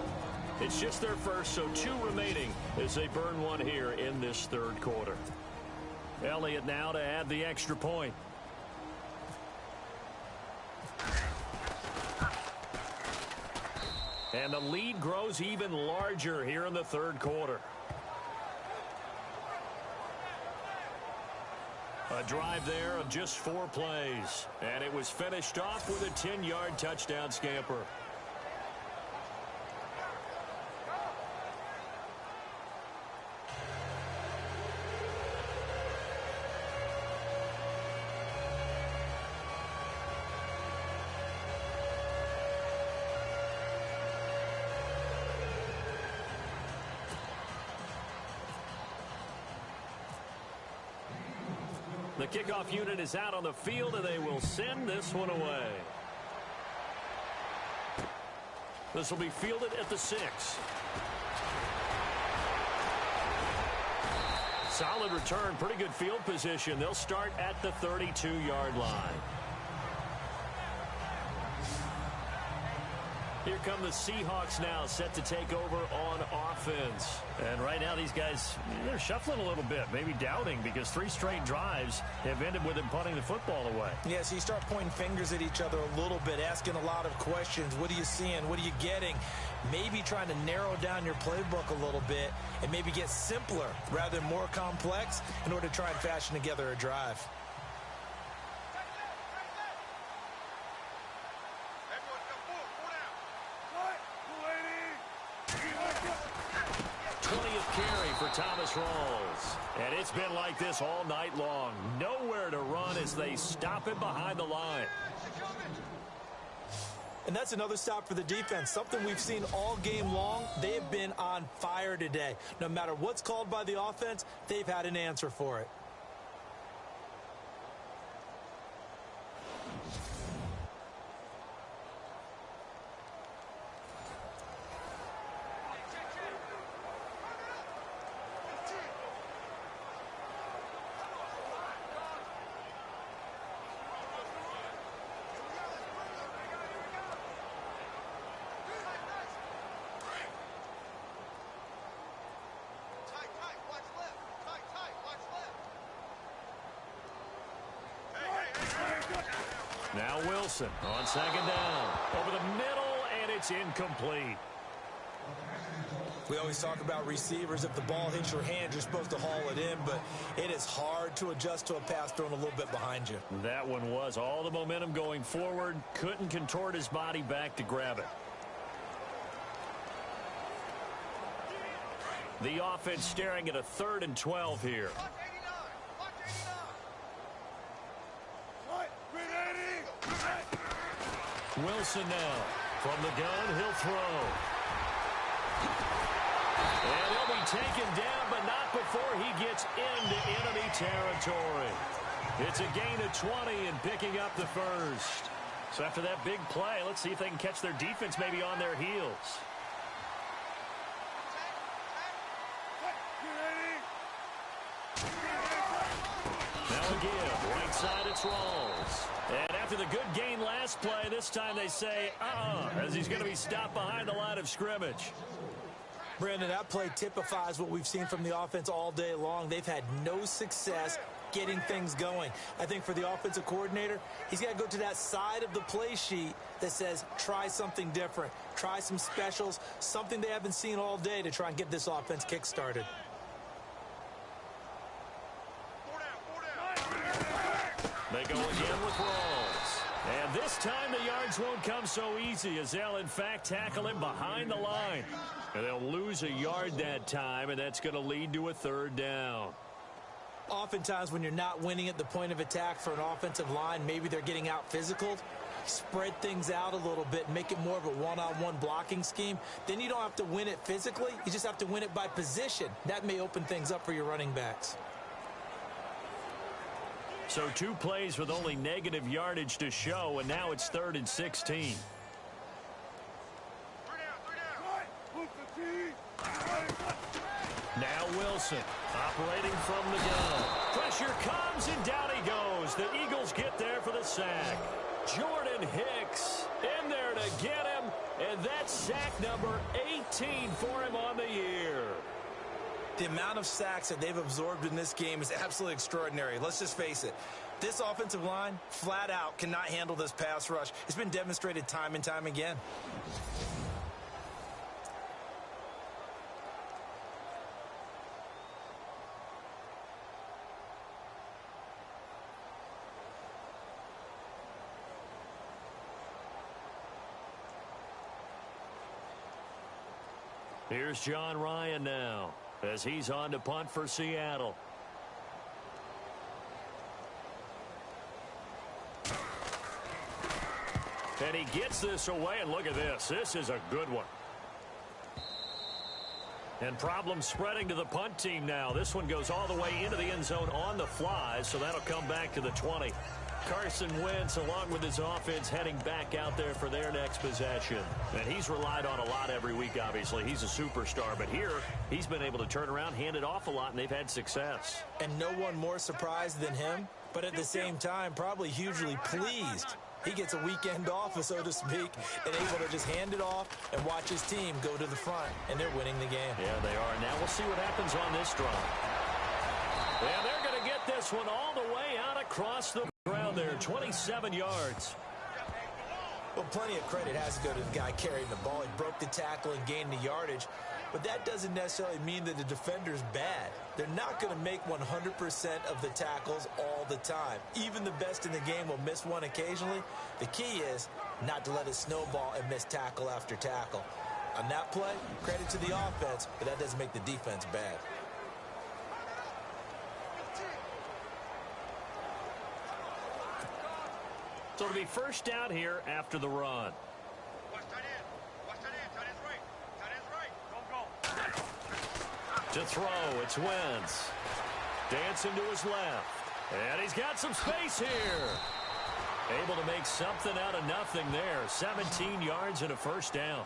It's just their first, so 2 remaining as they burn one here in this third quarter. Elliott now to add the extra point. And the lead grows even larger here in the third quarter. A drive there of just 4 plays. And it was finished off with a 10-yard touchdown scamper. The kickoff unit is out on the field, and they will send this one away. This will be fielded at the 6. Solid return, pretty good field position. They'll start at the 32-yard line. Here come the Seahawks now, set to take over on offense. And right now, these guys, they're shuffling a little bit, maybe doubting, because 3 straight drives have ended with them punting the football away. Yeah, so you start pointing fingers at each other a little bit, asking a lot of questions. What are you seeing? What are you getting? Maybe trying to narrow down your playbook a little bit and maybe get simpler rather than more complex in order to try and fashion together a drive. Thomas Rawls. And it's been like this all night long. Nowhere to run as they stop him behind the line. And that's another stop for the defense. Something we've seen all game long. They have been on fire today. No matter what's called by the offense, they've had an answer for it. Now Wilson on second down. Over the middle, and it's incomplete. We always talk about receivers. If the ball hits your hand, you're supposed to haul it in, but it is hard to adjust to a pass thrown a little bit behind you. That one was all the momentum going forward. Couldn't contort his body back to grab it. The offense staring at a 3rd and 12 here. Wilson now. From the gun, he'll throw. And he'll be taken down, but not before he gets into enemy territory. It's a gain of 20 and picking up the first. So after that big play, let's see if they can catch their defense maybe on their heels. Now again, right side it's Rawls. And after the good gain last play, this time they say, as he's going to be stopped behind the line of scrimmage. Brandon, that play typifies what we've seen from the offense all day long. They've had no success getting things going. I think for the offensive coordinator, he's got to go to that side of the play sheet that says, try something different. Try some specials, something they haven't seen all day to try and get this offense kick-started. They go again with Rawls. And this time the yards won't come so easy as they'll, in fact, tackle him behind the line. And they'll lose a yard that time, and that's going to lead to a 3rd down. Oftentimes when you're not winning at the point of attack for an offensive line, maybe they're getting out physical. Spread things out a little bit, make it more of a one-on-one blocking scheme. Then you don't have to win it physically. You just have to win it by position. That may open things up for your running backs. So 2 plays with only negative yardage to show, and now it's 3rd and 16. Now Wilson operating from the gun. Pressure comes, and down he goes. The Eagles get there for the sack. Jordan Hicks in there to get him, and that's sack number 18 for him on the year. The amount of sacks that they've absorbed in this game is absolutely extraordinary. Let's just face it. This offensive line, flat out, cannot handle this pass rush. It's been demonstrated time and time again. Here's John Ryan now as he's on to punt for Seattle. And he gets this away, and look at this. This is a good one. And problems spreading to the punt team now. This one goes all the way into the end zone on the fly, so that'll come back to the 20. Carson Wentz, along with his offense, heading back out there for their next possession. And he's relied on a lot every week, obviously. He's a superstar. But here, he's been able to turn around, hand it off a lot, and they've had success. And no one more surprised than him, but at the same time, probably hugely pleased. He gets a weekend off, so to speak, and able to just hand it off and watch his team go to the front, and they're winning the game. Yeah, they are. Now we'll see what happens on this drive. And they're going to get this one all the way out across the ground there, 27 yards. Well, plenty of credit has to go to the guy carrying the ball. He broke the tackle and gained the yardage. But that doesn't necessarily mean that the defender's bad. They're not going to make 100% of the tackles all the time. Even the best in the game will miss one occasionally. The key is not to let it snowball and miss tackle after tackle. On that play, credit to the offense, but that doesn't make the defense bad. So it'll be first down here after the run. To throw, it's Wentz. Dancing to his left. And he's got some space here. Able to make something out of nothing there. 17 yards and a first down.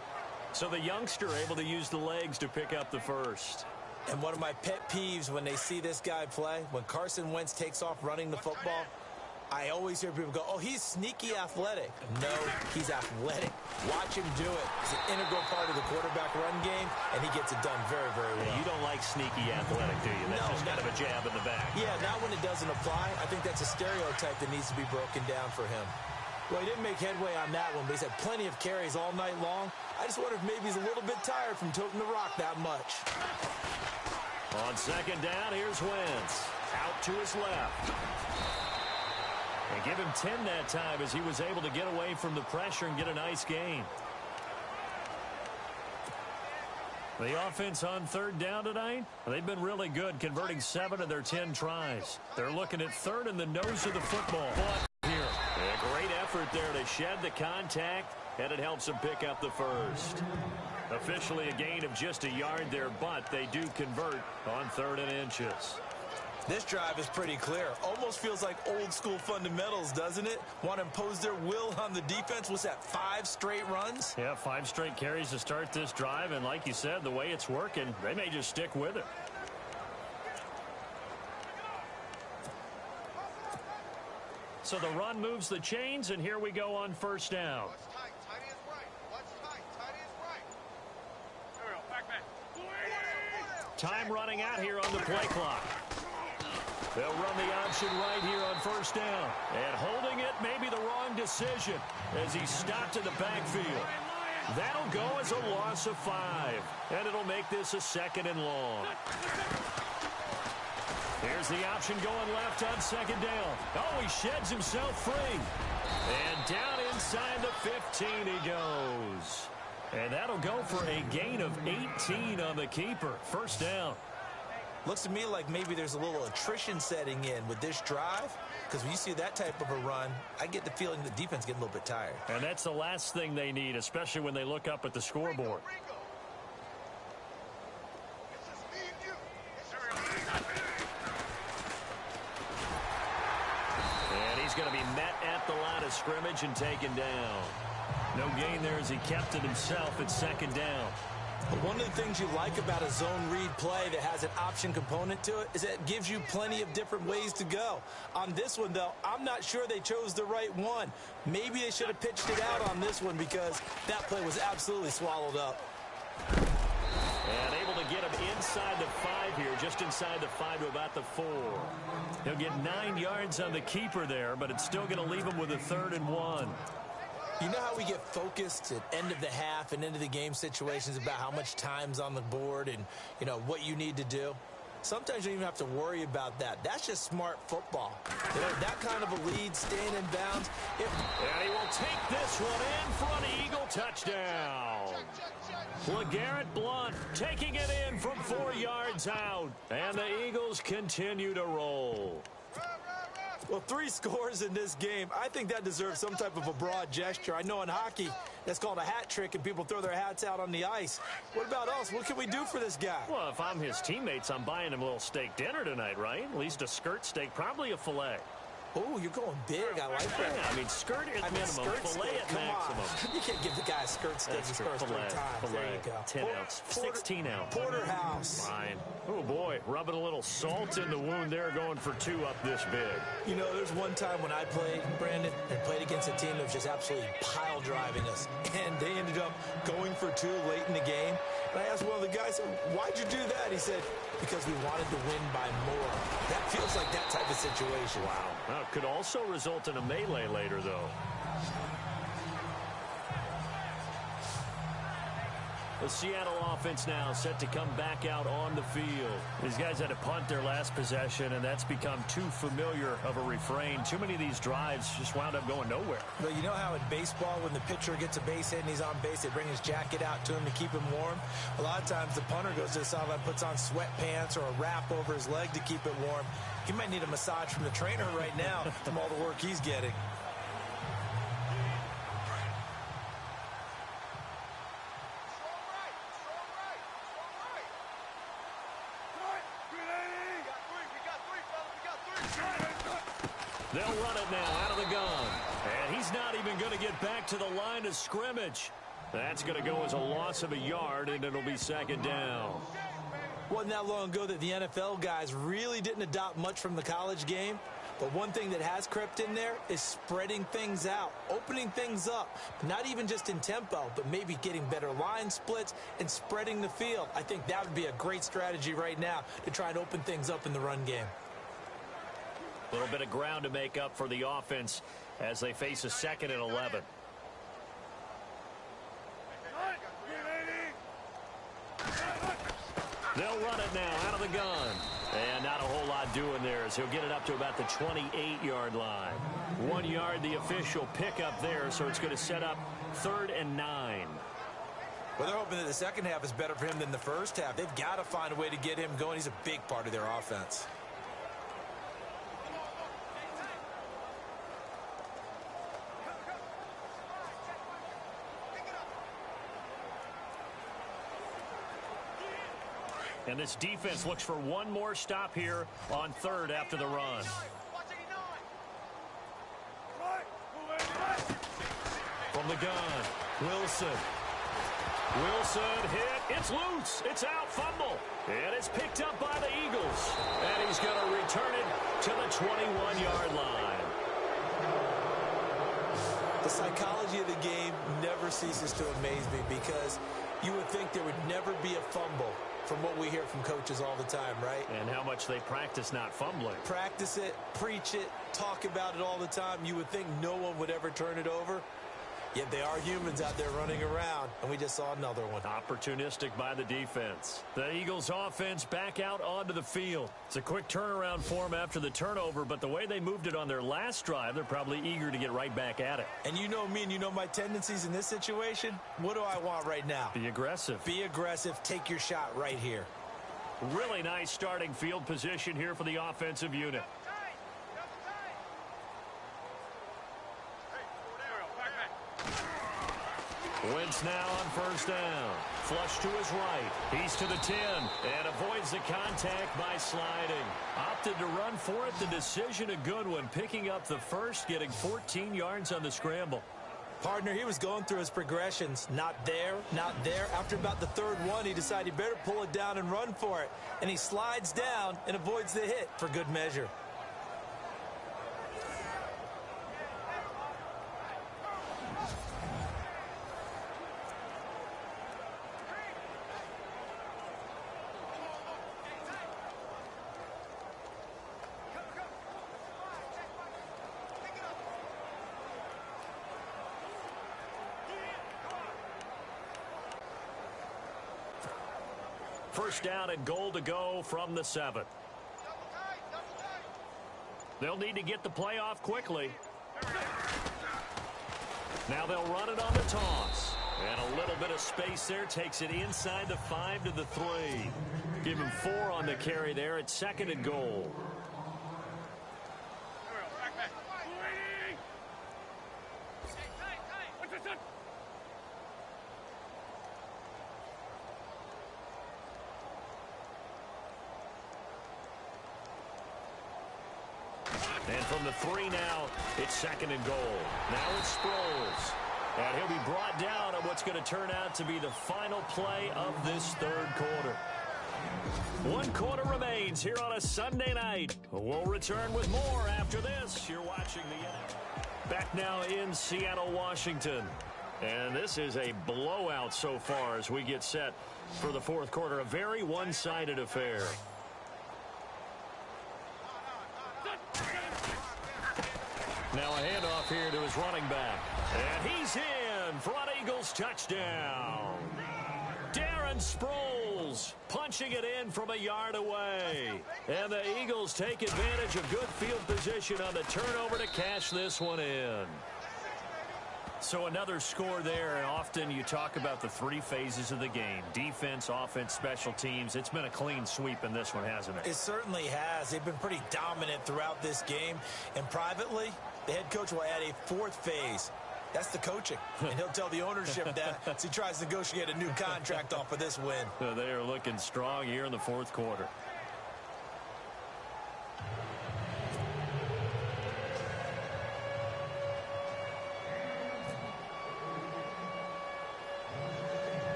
So the youngster able to use the legs to pick up the first. And one of my pet peeves when they see this guy play, when Carson Wentz takes off running the football, I always hear people go, oh, he's sneaky athletic. No, he's athletic. Watch him do it. It's an integral part of the quarterback run game, and he gets it done very, very well. You don't like sneaky athletic, do you? That's just kind of a jab in the back. Yeah, not when it doesn't apply. I think that's a stereotype that needs to be broken down for him. Well, he didn't make headway on that one, but he's had plenty of carries all night long. I just wonder if maybe he's a little bit tired from toting the rock that much. On second down, here's Wentz. Out to his left. And give him 10 that time as he was able to get away from the pressure and get a nice gain. The offense on third down tonight, they've been really good, converting 7 of their 10 tries. They're looking at third in the nose of the football. Here, a great effort there to shed the contact, and it helps them pick up the first. Officially a gain of just a yard there, but they do convert on 3rd and inches. This drive is pretty clear. Almost feels like old school fundamentals, doesn't it? Want to impose their will on the defense. What's that, 5 straight runs? Yeah, 5 straight carries to start this drive. And like you said, the way it's working, they may just stick with it. So the run moves the chains, and here we go on first down. Time running out here on the play clock. They'll run the option right here on first down. And holding it may be the wrong decision as he stopped in the backfield. That'll go as a loss of 5. And it'll make this a 2nd and long. Here's the option going left on second down. Oh, he sheds himself free. And down inside the 15 he goes. And that'll go for a gain of 18 on the keeper. First down. Looks to me like maybe there's a little attrition setting in with this drive, because when you see that type of a run, I get the feeling the defense getting a little bit tired. And that's the last thing they need, especially when they look up at the scoreboard. And he's going to be met at the line of scrimmage and taken down. No gain there as he kept it himself at second down. But one of the things you like about a zone read play that has an option component to it is that it gives you plenty of different ways to go. On this one, though, I'm not sure they chose the right one. Maybe they should have pitched it out on this one because that play was absolutely swallowed up. And able to get him inside the 5 here, just inside the 5 to about the 4. He'll get 9 yards on the keeper there, but it's still going to leave him with a 3rd and 1. You know how we get focused at end of the half and into the game situations about how much time's on the board and, you know, what you need to do? Sometimes you don't even have to worry about that. That's just smart football. You know, that kind of a lead, staying in bounds. And he will take this one in for an Eagle touchdown. LeGarrette Blount taking it in from 4 yards out. And the Eagles continue to roll. Well, 3 scores in this game. I think that deserves some type of a broad gesture. I know in hockey, that's called a hat trick, and people throw their hats out on the ice. What about us? What can we do for this guy? Well, if I'm his teammates, I'm buying him a little steak dinner tonight, right? At least a skirt steak, probably a filet. Oh, you're going big. I like that. I mean, skirt at minimum, skirt fillet stick. at Come maximum. on. You can't give the guy a skirt stick. That's He true. scores 3 Fillet, times. There you go. 10 ounce, 16 ounce. Porterhouse. Fine. Oh, boy, rubbing a little salt in the wound there, going for 2 up this big. You know, there's one time when I played, Brandon, and played against a team that was just absolutely pile driving us. And they ended up going for 2 late in the game. And I asked one of the guys, why'd you do that? He said, because we wanted to win by more. That feels like that type of situation. Wow. Now, it could also result in a melee later, though. The Seattle offense now set to come back out on the field. These guys had to punt their last possession, and that's become too familiar of a refrain. Too many of these drives just wound up going nowhere. But you know how in baseball, when the pitcher gets a base hit and he's on base, they bring his jacket out to him to keep him warm? A lot of times the punter goes to the sideline, puts on sweatpants or a wrap over his leg to keep it warm. He might need a massage from the trainer right now from all the work he's getting. They'll run it now out of the gun. And he's not even going to get back to the line of scrimmage. That's going to go as a loss of a yard, and it'll be 2nd down. Wasn't that long ago that the NFL guys really didn't adopt much from the college game. But one thing that has crept in there is spreading things out, opening things up, not even just in tempo, but maybe getting better line splits and spreading the field. I think that would be a great strategy right now to try and open things up in the run game. A little bit of ground to make up for the offense as they face a 2nd and 11. They'll run it now out of the gun. And not a whole lot doing there as he'll get it up to about the 28-yard line. 1 yard, the official pickup there, so it's going to set up 3rd and 9. Well, they're hoping that the second half is better for him than the first half. They've got to find a way to get him going. He's a big part of their offense. And this defense looks for one more stop here on 3rd after the run. From the gun, Wilson. Wilson hit. It's loose. It's out. Fumble. And it's picked up by the Eagles. And he's going to return it to the 21-yard line. The psychology of the game never ceases to amaze me because you would think there would never be a fumble from what we hear from coaches all the time, right? And how much they practice not fumbling. Practice it, preach it, talk about it all the time. You would think no one would ever turn it over. Yet they are humans out there running around, and we just saw another one. Opportunistic by the defense. The Eagles offense back out onto the field. It's a quick turnaround for them after the turnover, but the way they moved it on their last drive, they're probably eager to get right back at it. And you know me and you know my tendencies in this situation. What do I want right now? Be aggressive. Be aggressive. Take your shot right here. Really nice starting field position here for the offensive unit. Wentz now on 1st down. Flush to his right. He's to the 10 and avoids the contact by sliding. Opted to run for it. The decision a good one. Picking up the first, getting 14 yards on the scramble. Partner, he was going through his progressions. Not there, not there. After about the 3rd one, he decided he better pull it down and run for it. And he slides down and avoids the hit for good measure. First down and goal to go from the 7. They'll need to get the play off quickly. Now they'll run it on the toss. And a little bit of space there takes it inside the 5 to the 3. Give him 4 on the carry there at 2nd and goal. And from the 3 now, it's 2nd and goal. Now it's Sproles. And he'll be brought down on what's going to turn out to be the final play of this 3rd quarter. 1 quarter remains here on a Sunday night. We'll return with more after this. You're watching the back now in Seattle, Washington. And this is a blowout so far as we get set for the 4th quarter. A very one-sided affair. Now a handoff here to his running back. And he's in for an Eagles touchdown. Darren Sproles punching it in from a yard away. And the Eagles take advantage of good field position on the turnover to cash this one in. So another score there, and often you talk about the 3 phases of the game. Defense, offense, special teams. It's been a clean sweep in this one, hasn't it? It certainly has. They've been pretty dominant throughout this game. And privately, the head coach will add a 4th phase. That's the coaching. And he'll tell the ownership that as he tries to negotiate a new contract off of this win. They are looking strong here in the 4th quarter.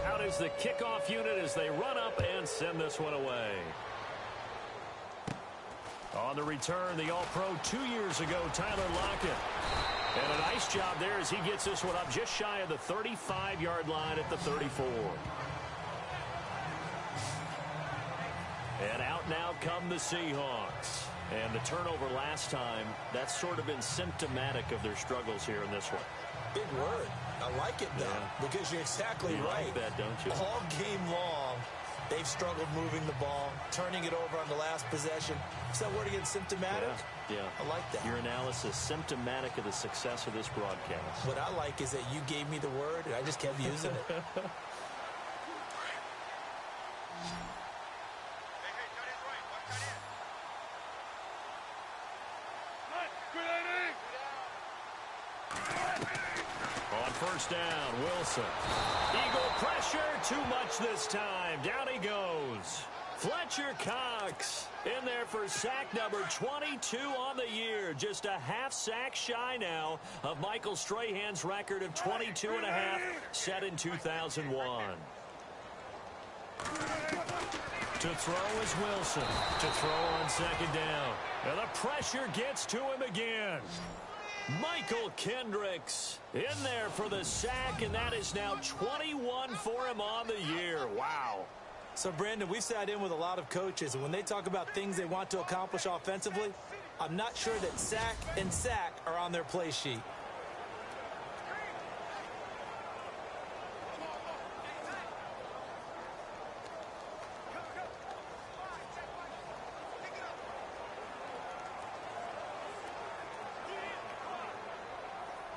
Out is the kickoff unit as they run up and send this one away. On the return, the All-Pro 2 years ago, Tyler Lockett. And a nice job there as he gets this one up just shy of the 35-yard line at the 34. And out now come the Seahawks. And the turnover last time, that's sort of been symptomatic of their struggles here in this one. Big word. I like it, though, because you're exactly right. You like that, don't you? All game long, they've struggled moving the ball, turning it over on the last possession. Is that word again, symptomatic? Yeah. I like that. Your analysis, symptomatic of the success of this broadcast. What I like is that you gave me the word, and I just kept using it. On first down, Wilson. Eagle pressure, too much this time. Down he goes. Fletcher Cox in there for sack number 22 on the year. Just a half sack shy now of Michael Strahan's record of 22 and a half set in 2001. To throw is Wilson. To throw on 2nd down. And the pressure gets to him again. Michael Kendricks in there for the sack, and that is now 21 for him on the year. Wow. So, Brandon, we've sat in with a lot of coaches, and when they talk about things they want to accomplish offensively, I'm not sure that sack and sack are on their play sheet.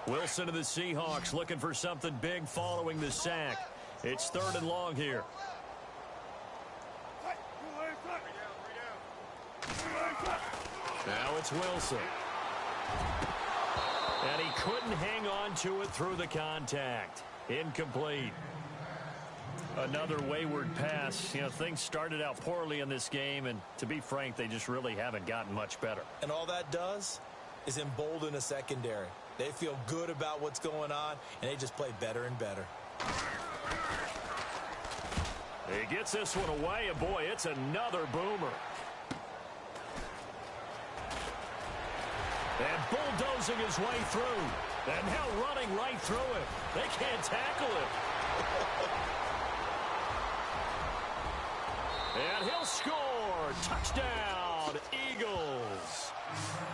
Wilson to the Seahawks looking for something big following the sack. It's 3rd and long here. Now it's Wilson. And he couldn't hang on to it through the contact. Incomplete. Another wayward pass. You know, things started out poorly in this game, and to be frank, they just really haven't gotten much better. And all that does is embolden a secondary. They feel good about what's going on, and they just play better and better. He gets this one away, and boy, it's another boomer. And bulldozing his way through. And now running right through it. They can't tackle it. And he'll score. Touchdown, Eagles.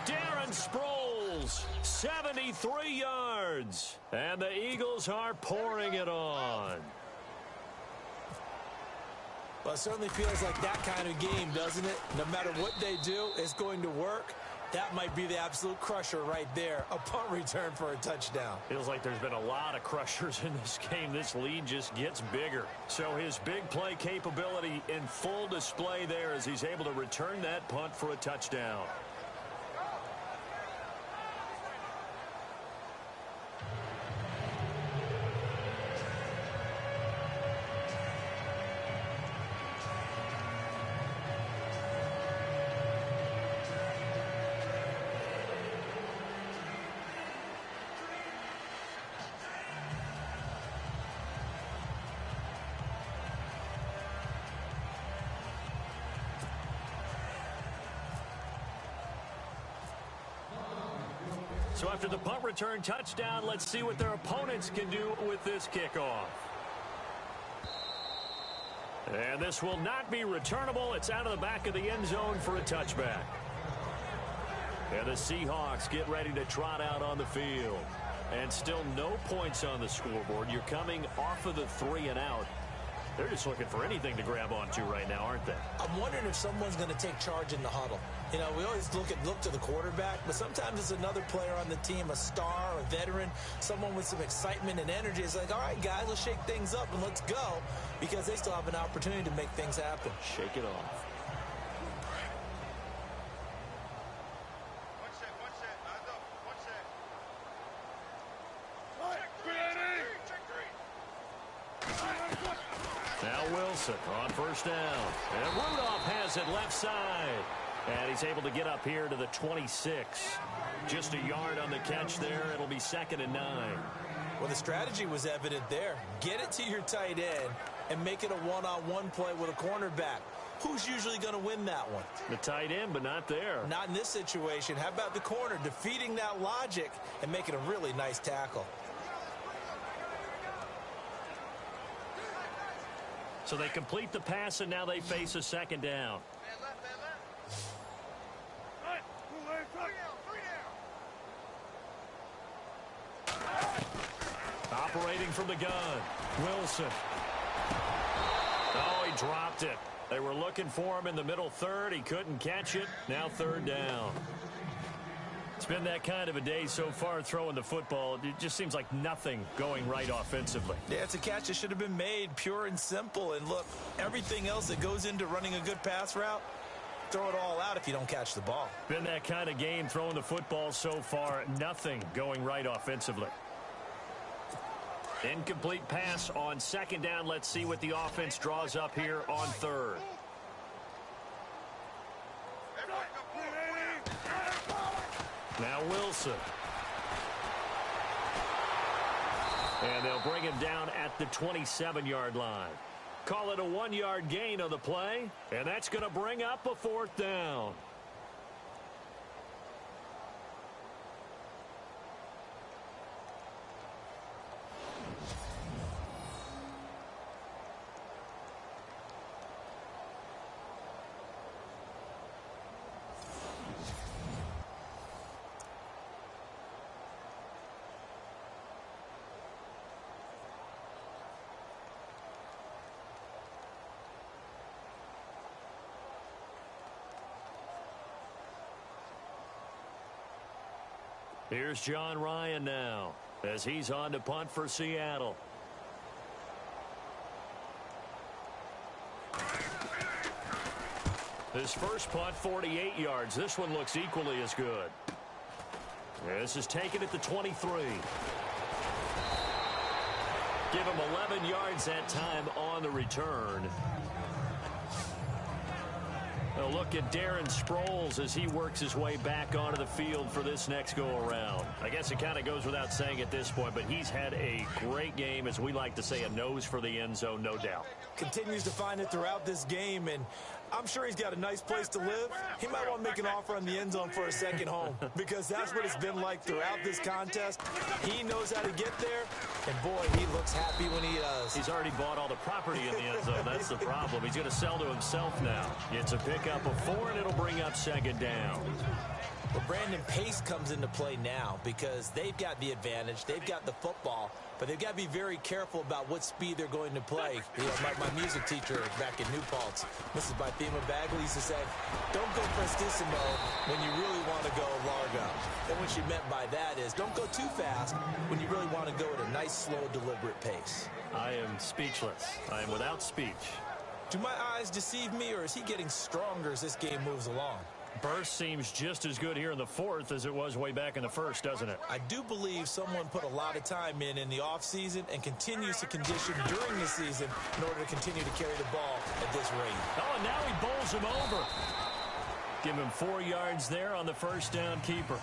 Darren Sproles, 73 yards. And the Eagles are pouring it on. Well, it certainly feels like that kind of game, doesn't it? No matter what they do, it's going to work. That might be the absolute crusher right there. A punt return for a touchdown. Feels like there's been a lot of crushers in this game. This lead just gets bigger. So his big play capability in full display there as he's able to return that punt for a touchdown. So after the punt return touchdown, let's see what their opponents can do with this kickoff. And this will not be returnable. It's out of the back of the end zone for a touchback. And the Seahawks get ready to trot out on the field. And still no points on the scoreboard. You're coming off of the 3 and out. They're just looking for anything to grab onto right now, aren't they? I'm wondering if someone's going to take charge in the huddle. You know, we always look to the quarterback, but sometimes it's another player on the team, a star, a veteran, someone with some excitement and energy. It's like, all right, guys, let's shake things up and let's go, because they still have an opportunity to make things happen. Shake it off. Now Wilson on first down. And Rudolph has it left side. And he's able to get up here to the 26. Just a yard on the catch there. It'll be 2nd and 9. Well, the strategy was evident there. Get it to your tight end and make it a one-on-one play with a cornerback. Who's usually going to win that one? The tight end, but not there. Not in this situation. How about the corner defeating that logic and making a really nice tackle? So they complete the pass, and now they face a 2nd down. Operating from the gun, Wilson. Oh, he dropped it. They were looking for him in the middle third. He couldn't catch it. Now 3rd down. It's been that kind of a day so far throwing the football. It just seems like nothing going right offensively. Yeah, it's a catch that should have been made, pure and simple. And look, everything else that goes into running a good pass route, throw it all out if you don't catch the ball. Been that kind of game throwing the football so far. Nothing going right offensively. Incomplete pass on 2nd down. Let's see what the offense draws up here on 3rd. Now Wilson. And they'll bring him down at the 27-yard line. Call it a 1-yard gain on the play, and that's going to bring up a 4th down. Here's John Ryan now as he's on to punt for Seattle. His first punt, 48 yards. This one looks equally as good. This is taken at the 23. Give him 11 yards that time on the return. A look at Darren Sproles as he works his way back onto the field for this next go-around. I guess it kind of goes without saying at this point, but he's had a great game, as we like to say, a nose for the end zone, no doubt. Continues to find it throughout this game, and I'm sure he's got a nice place to live. He might want to make an offer on the end zone for a second home, because that's what it's been like throughout this contest. He knows how to get there, and boy, he looks happy when he does. He's already bought all the property in the end zone. That's the problem. He's going to sell to himself now. It's a pickup of 4, and it'll bring up 2nd down. Well, Brandon, pace comes into play now because they've got the advantage. They've got the football, but they've got to be very careful about what speed they're going to play. You know, my music teacher back in New Paltz, Mrs. Bythema Bagley, used to say, don't go prestissimo when you really want to go largo. And what she meant by that is don't go too fast when you really want to go at a nice, slow, deliberate pace. I am speechless. I am without speech. Do my eyes deceive me, or is he getting stronger as this game moves along? Burst seems just as good here in the 4th as it was way back in the 1st, doesn't it? I do believe someone put a lot of time in the offseason and continues to condition during the season in order to continue to carry the ball at this rate. Oh, and now he bowls him over. Give him 4 yards there on the first down keeper.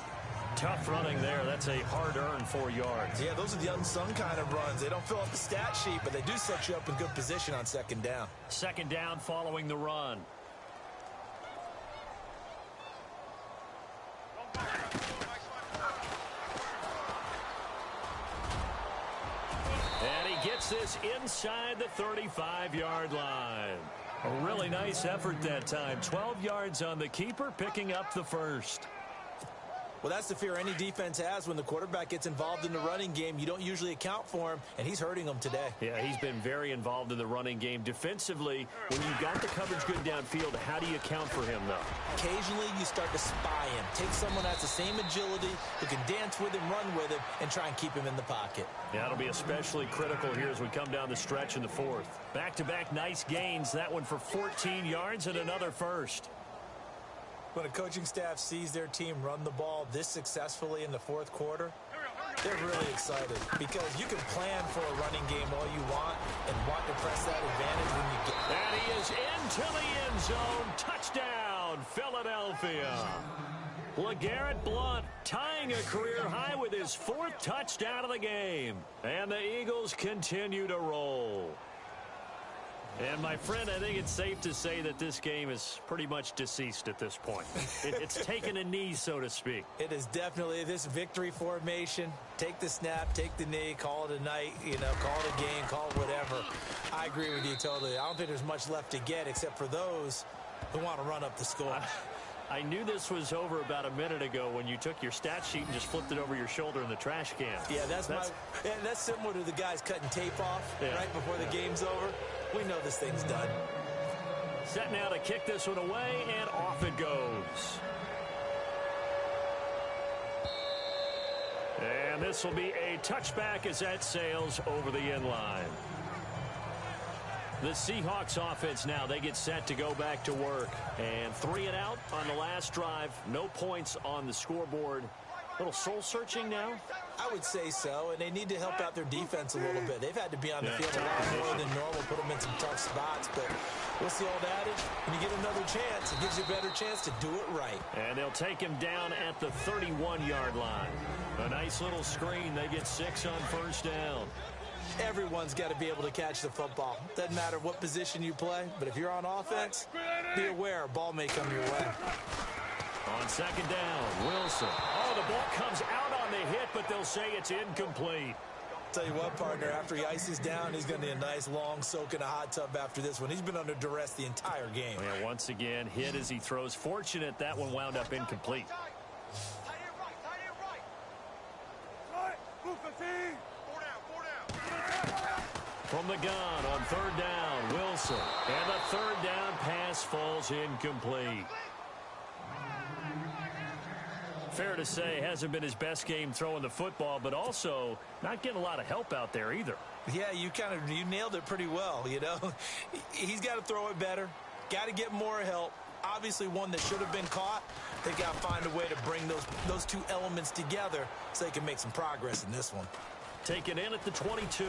Tough running there. That's a hard-earned 4 yards. Yeah, those are the unsung kind of runs. They don't fill up the stat sheet, but they do set you up in good position on 2nd down. 2nd down following the run. gets this inside the 35-yard line. A really nice effort that time. 12 yards on the keeper, picking up the first. Well, that's the fear any defense has when the quarterback gets involved in the running game. You don't usually account for him, and he's hurting them today. Yeah, he's been very involved in the running game. Defensively, when you've got the coverage good downfield, how do you account for him, though? Occasionally, you start to spy him. Take someone that has the same agility, who can dance with him, run with him, and try and keep him in the pocket. Yeah, it'll be especially critical here as we come down the stretch in the fourth. Back-to-back nice gains. That one for 14 yards and another first. When a coaching staff sees their team run the ball this successfully in the fourth quarter, they're really excited because you can plan for a running game all you want and want to press that advantage when you get. And he is into the end zone. Touchdown, Philadelphia. LeGarrette Blount tying a career high with his 4th touchdown of the game. And the Eagles continue to roll. And, my friend, I think it's safe to say that this game is pretty much deceased at this point. It's taken a knee, so to speak. It is definitely this victory formation. Take the snap, take the knee, call it a night, call it a game, call it whatever. I agree with you totally. I don't think there's much left to get except for those who want to run up the score. I knew this was over about a minute ago when you took your stat sheet and just flipped it over your shoulder in the trash can. Yeah, that's similar to the guys cutting tape off right before the game's over. We know this thing's done. Set now to kick this one away, and off it goes. And this will be a touchback as that sails over the end line. The Seahawks offense now, they get set to go back to work. And 3 and out on the last drive. No points on the scoreboard. A little soul-searching now? I would say so, and they need to help out their defense a little bit. They've had to be on the field a lot more than normal, put them in some tough spots. But what's the old adage? When you get another chance, it gives you a better chance to do it right. And they'll take him down at the 31-yard line. A nice little screen. They get 6 on first down. Everyone's got to be able to catch the football. Doesn't matter what position you play, but if you're on offense, be aware a ball may come your way. On second down, Wilson. Oh, the ball comes out on the hit, but they'll say it's incomplete. Tell you what, partner, after he ices down, he's going to need a nice long soak in a hot tub after this one. He's been under duress the entire game. Yeah, once again, hit as he throws. Fortunate that one wound up incomplete. From the gun on third down, Wilson. And the third down pass falls incomplete. Fair to say, hasn't been his best game throwing the football, but also not getting a lot of help out there either. Yeah, you nailed it pretty well, He's got to throw it better, got to get more help. Obviously one that should have been caught. They got to find a way to bring those two elements together so they can make some progress in this one. Taken in at the 22.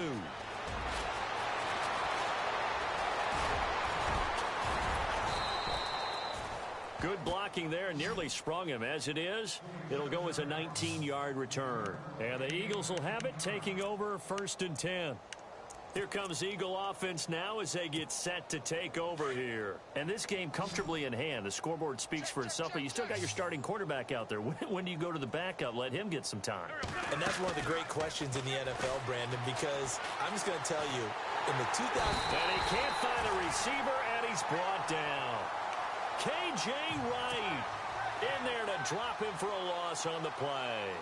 Good blocking there, nearly sprung him. As it is, it'll go as a 19-yard return. And the Eagles will have it, taking over 1st and 10. Here comes Eagle offense now as they get set to take over here. And this game comfortably in hand. The scoreboard speaks for itself, but you still got your starting quarterback out there. When do you go to the backup? Let him get some time. And that's one of the great questions in the NFL, Brandon, because I'm just going to tell you, in the 2000... And he can't find a receiver, and he's brought down. K.J. Wright in there to drop him for a loss on the play.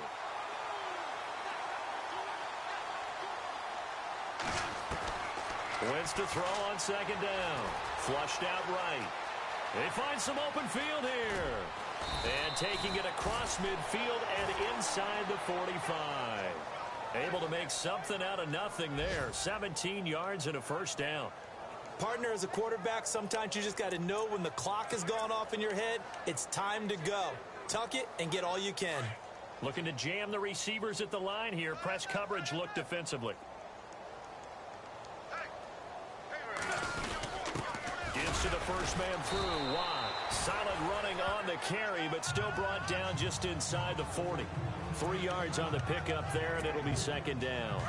Wentz to throw on second down. Flushed out right. They find some open field here. And taking it across midfield and inside the 45. Able to make something out of nothing there. 17 yards and a first down. Partner, as a quarterback, sometimes you just got to know when the clock has gone off in your head, it's time to go. Tuck it and get all you can. Looking to jam the receivers at the line here. Press coverage look defensively. Gives to the first man through. Watt. Solid running on the carry, but still brought down just inside the 40. 3 yards on the pickup there, and it'll be second down.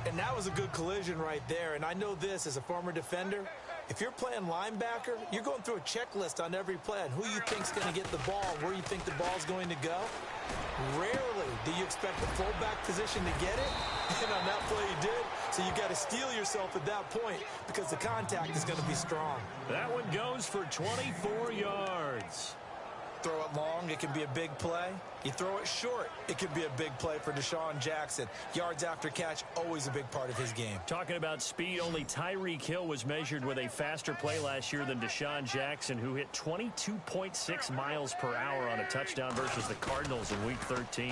And that was a good collision right there. And I know this as a former defender. If you're playing linebacker, you're going through a checklist on every play on who you think's going to get the ball, where you think the ball's going to go. Rarely do you expect the fullback position to get it. And on that play he did. So you got to steel yourself at that point because the contact is going to be strong. That one goes for 24 yards. Throw it long, it can be a big play. You throw it short, it can be a big play for Deshaun Jackson. Yards after catch, always a big part of his game. Talking about speed, only Tyreek Hill was measured with a faster play last year than Deshaun Jackson, who hit 22.6 miles per hour on a touchdown versus the Cardinals in Week 13.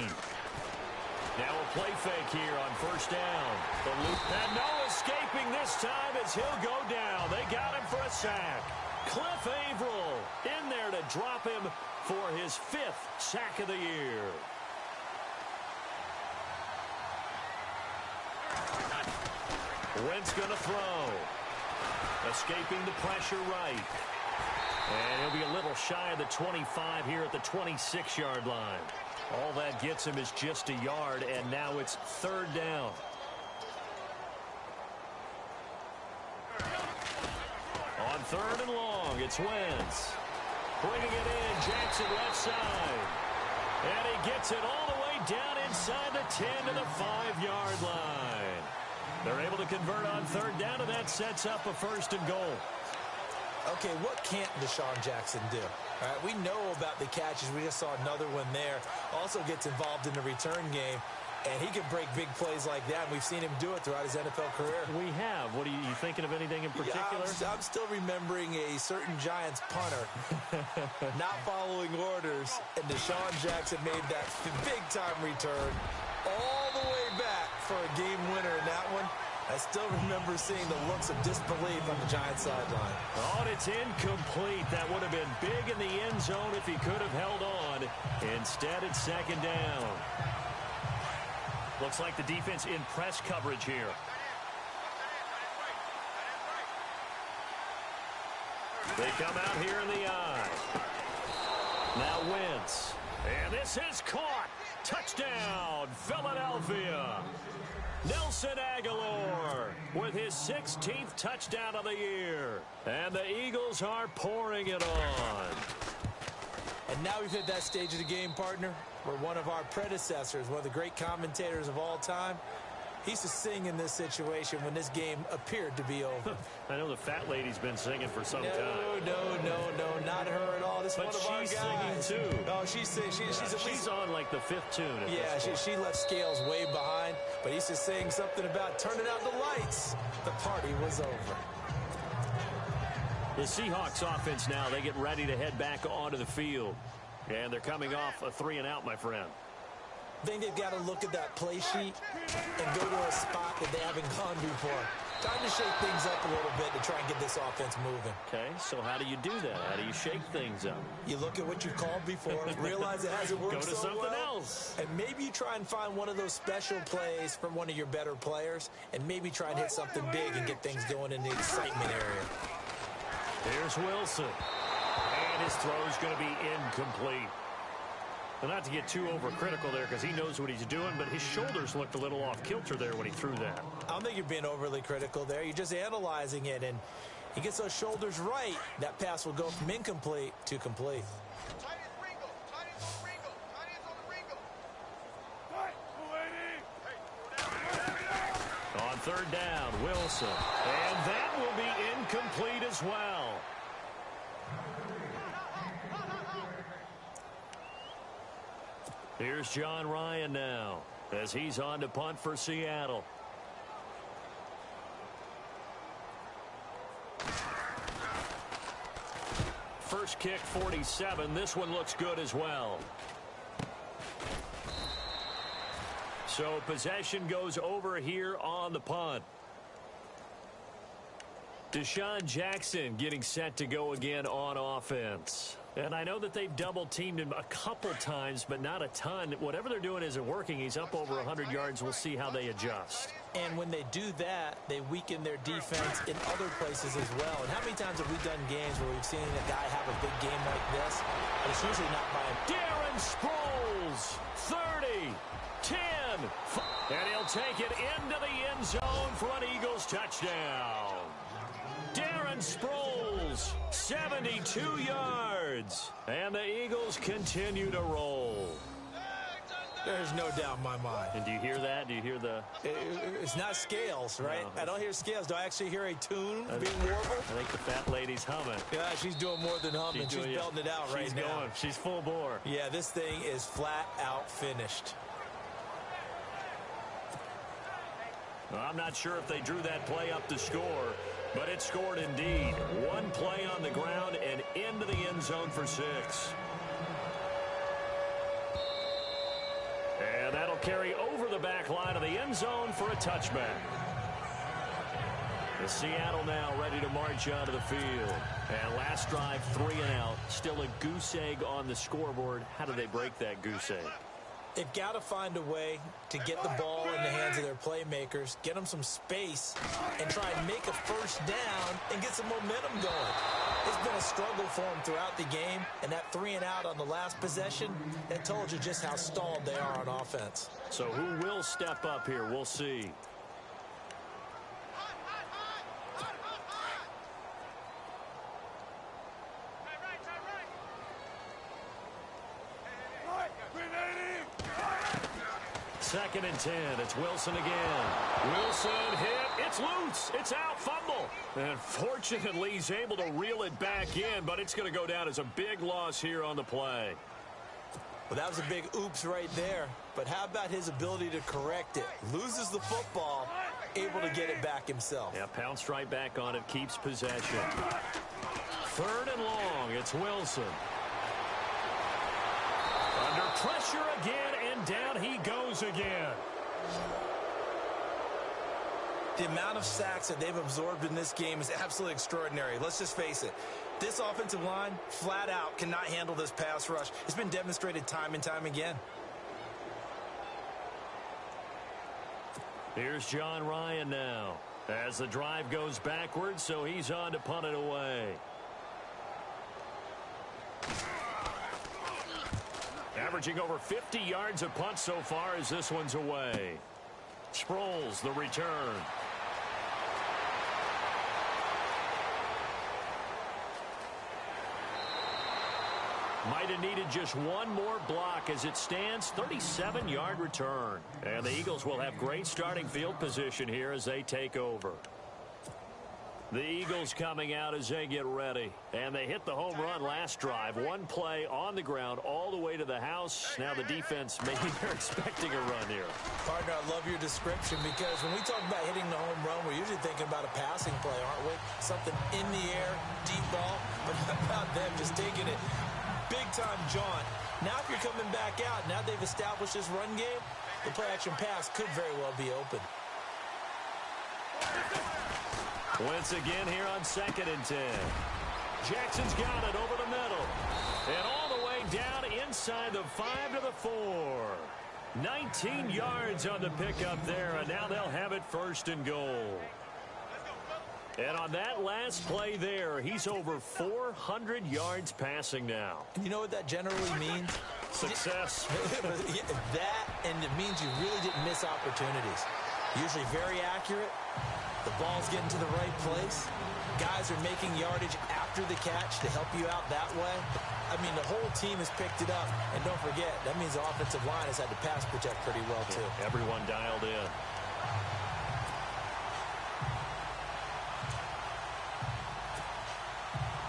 Now a play fake here on first down. The loop, and no escaping this time as he'll go down. They got him for a sack. Cliff Averill in there to drop him for his 5th sack of the year. Wentz going to throw. Escaping the pressure right. And he'll be a little shy of the 25 here at the 26-yard line. All that gets him is just a yard, and now it's 3rd down. On 3rd and long, it's Wentz. Bringing it in, Jackson left side. And he gets it all the way down inside the 10 to the 5-yard line. They're able to convert on 3rd down, and that sets up a 1st and goal. Okay, what can't Deshaun Jackson do? All right, we know about the catches. We just saw another one there. Also gets involved in the return game. And he can break big plays like that. And we've seen him do it throughout his NFL career. We have. What are you thinking of anything in particular? Yeah, I'm still remembering a certain Giants punter not following orders. And Deshaun Jackson made that big-time return all the way back for a game winner in that one. I still remember seeing the looks of disbelief on the Giants sideline. Oh, and it's incomplete. That would have been big in the end zone if he could have held on. Instead, it's 2nd down. Looks like the defense in press coverage here. They come out here in the eye. Now Wentz. And this is caught. Touchdown, Philadelphia. Nelson Aguilar with his 16th touchdown of the year. And the Eagles are pouring it on. And now we've hit that stage of the game, partner, where one of our predecessors, one of the great commentators of all time, he used to sing in this situation when this game appeared to be over. I know the fat lady's been singing for some time. No, not her at all. This is But one of our she's guys. singing too. Oh, she's at least on like the 5th tune. Yeah, she left Scales way behind, but he used to sing something about turning out the lights. The party was over. The Seahawks offense now, they get ready to head back onto the field. And they're coming off a 3-and-out, my friend. I think they've got to look at that play sheet and go to a spot that they haven't gone before. Time to shake things up a little bit to try and get this offense moving. Okay, so how do you do that? How do you shake things up? You look at what you've called before, realize it hasn't worked Go to so something well, else. and maybe you try and find one of those special plays from one of your better players, and maybe try and hit something big and get things going in the excitement area. Here's Wilson. And his throw is going to be incomplete. Well, not to get too overcritical there because he knows what he's doing, but his shoulders looked a little off kilter there when he threw that. I don't think you're being overly critical there. You're just analyzing it, and he gets those shoulders right. That pass will go from incomplete to complete. On 3rd down, Wilson. And that will be incomplete as well. Here's John Ryan now as he's on to punt for Seattle. First kick, 47. This one looks good as well. So possession goes over here on the punt. Deshaun Jackson getting set to go again on offense. And I know that they've double-teamed him a couple times, but not a ton. Whatever they're doing isn't working. He's up over 100 yards. We'll see how they adjust. And when they do that, they weaken their defense in other places as well. And how many times have we done games where we've seen a guy have a big game like this? But it's usually not by him. Darren Sproles, 30, 10, and he'll take it into the end zone for an Eagles touchdown. Darren Sproles, 72 yards. And the Eagles continue to roll. There's no doubt in my mind. And do you hear that? Do you hear the... It's not scales, right? No, I don't hear scales. Do I actually hear a tune I being warbled? I think the fat lady's humming. Yeah, she's doing more than humming. She's belting it out right now. She's going. She's full bore. Yeah, this thing is flat out finished. Well, I'm not sure if they drew that play up to score, but it scored indeed. One play on the ground and into the end zone for 6. And that'll carry over the back line of the end zone for a touchback. The Seattle now ready to march onto the field. And last drive, 3 and out. Still a goose egg on the scoreboard. How do they break that goose egg? They've got to find a way to get the ball in the hands of their playmakers, get them some space, and try and make a first down and get some momentum going. It's been a struggle for them throughout the game, and that 3 and out on the last possession, that told you just how stalled they are on offense. So who will step up here? We'll see. Second and 10. It's Wilson again. Wilson hit. It's loose. It's out. Fumble. And fortunately, he's able to reel it back in, but it's going to go down as a big loss here on the play. Well, that was a big oops right there. But how about his ability to correct it? Loses the football, able to get it back himself. Yeah, pounced right back on it, keeps possession. 3rd and long. It's Wilson. Under pressure again, and down he goes again. The amount of sacks that they've absorbed in this game is absolutely extraordinary. Let's just face it. This offensive line, flat out, cannot handle this pass rush. It's been demonstrated time and time again. Here's John Ryan now. As the drive goes backwards, so he's on to punt it away. Averaging over 50 yards a punt so far as this one's away. Sproles, the return. Might have needed just one more block. As it stands, 37-yard return. And the Eagles will have great starting field position here as they take over. The Eagles coming out as they get ready. And they hit the home run last drive. One play on the ground all the way to the house. Now the defense, maybe they're expecting a run here. Partner, I love your description because when we talk about hitting the home run, we're usually thinking about a passing play, aren't we? Something in the air, deep ball. But how about them just taking it big-time jaunt? Now if you're coming back out, now they've established this run game, the play-action pass could very well be open. Once again here on 2nd and 10. Jackson's got it over the middle. And all the way down inside the 5 to the 4. 19 yards on the pickup there, and now they'll have it 1st and goal. And on that last play there, he's over 400 yards passing now. You know what that generally means? Success. That, and it means you really didn't miss opportunities. Usually very accurate. The ball's getting to the right place. Guys are making yardage after the catch to help you out that way. I mean, the whole team has picked it up. And don't forget, that means the offensive line has had to pass protect pretty well, too. Yeah, everyone dialed in.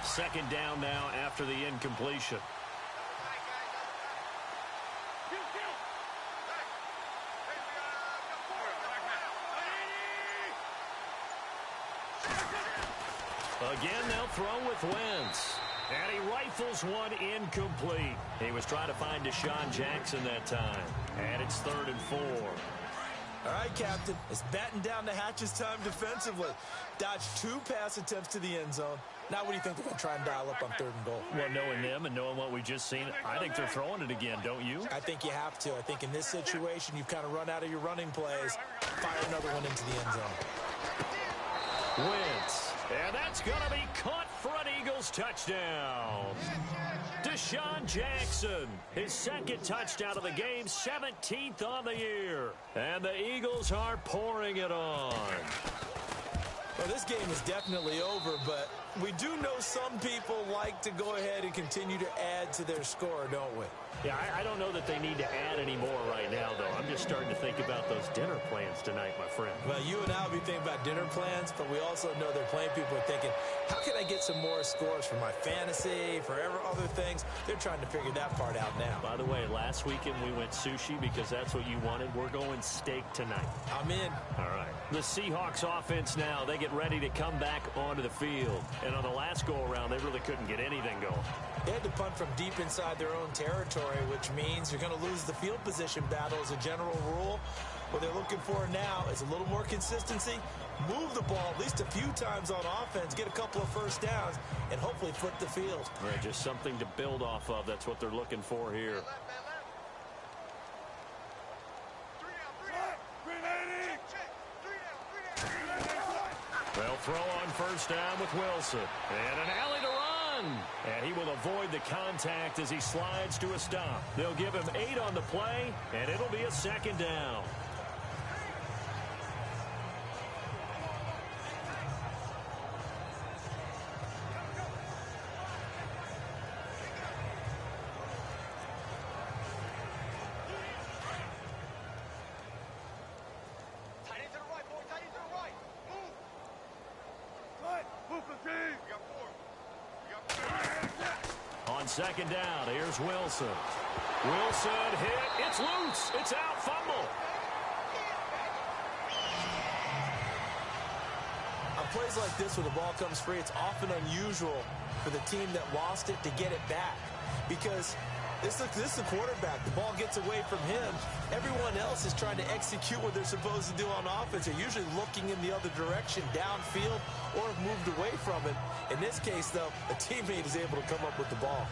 Second down now after the incompletion. Again, they'll throw with Wentz. And he rifles one incomplete. He was trying to find Deshaun Jackson that time. And it's 3rd and 4. All right, Captain. It's batten down the hatches time defensively. Dodged 2 pass attempts to the end zone. Now what do you think they're going to try and dial up on 3rd and goal? Well, knowing them and knowing what we just seen, I think they're throwing it again, don't you? I think you have to. I think in this situation, you've kind of run out of your running plays. Fire another one into the end zone. Wentz. And that's going to be caught for an Eagles touchdown. Deshaun Jackson, his 2nd touchdown of the game, 17th on the year. And the Eagles are pouring it on. Well, this game is definitely over, but we do know some people like to go ahead and continue to add to their score, don't we? Yeah, I don't know that they need to add any more right now, though. I'm just starting to think about those dinner plans tonight, my friend. Well, you and I will be thinking about dinner plans, but we also know they're playing people are thinking, how can I get some more scores for my fantasy, for other things? They're trying to figure that part out now. By the way, last weekend we went sushi because that's what you wanted. We're going steak tonight. I'm in. All right. The Seahawks offense now, they get ready to come back onto the field. And on the last go-around, they really couldn't get anything going. They had to punt from deep inside their own territory, which means you're going to lose the field position battle as a general rule. What they're looking for now is a little more consistency, move the ball at least a few times on offense, get a couple of first downs, and hopefully flip the field. All right, just something to build off of. That's what they're looking for here. They'll throw on first down with Wilson. And an alley to run. And he will avoid the contact as he slides to a stop. They'll give him 8 on the play, and it'll be a second down. On second down, here's Wilson. Wilson hit. It's loose. It's out. Fumble. On plays like this where the ball comes free, it's often unusual for the team that lost it to get it back. Because this is the quarterback. The ball gets away from him. Everyone else is trying to execute what they're supposed to do on offense. They're usually looking in the other direction, downfield, or have moved away from it. In this case, though, a teammate is able to come up with the ball.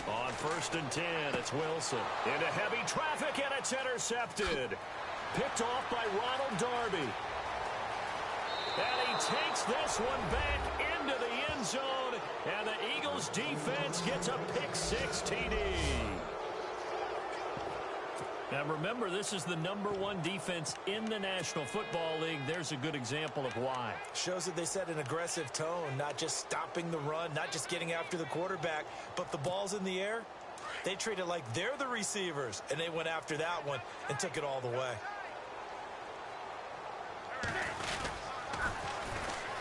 On first and 10, it's Wilson. Into heavy traffic, and it's intercepted. Picked off by Ronald Darby. And he takes this one back into the end zone. And the Eagles defense gets a pick-6 TD. Now remember, this is the #1 defense in the National Football League. There's a good example of why. Shows that they set an aggressive tone, not just stopping the run, not just getting after the quarterback, but the ball's in the air. They treat it like they're the receivers, and they went after that one and took it all the way.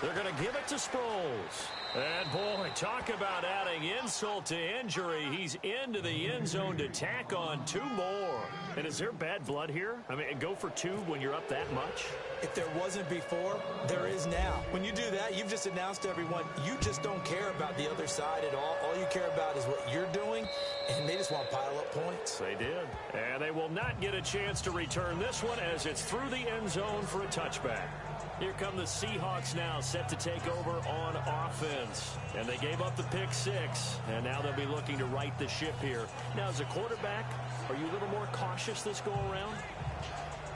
They're going to give it to Sproles. And, boy, talk about adding insult to injury. He's into the end zone to tack on 2 more. And is there bad blood here? I mean, go for 2 when you're up that much? If there wasn't before, there is now. When you do that, you've just announced to everyone, you just don't care about the other side at all. All you care about is what you're doing, and they just want to pile up points. They did. And they will not get a chance to return this one as it's through the end zone for a touchback. Here come the Seahawks now, set to take over on offense. And they gave up the pick-6, and now they'll be looking to right the ship here. Now, as a quarterback, are you a little more cautious this go-around?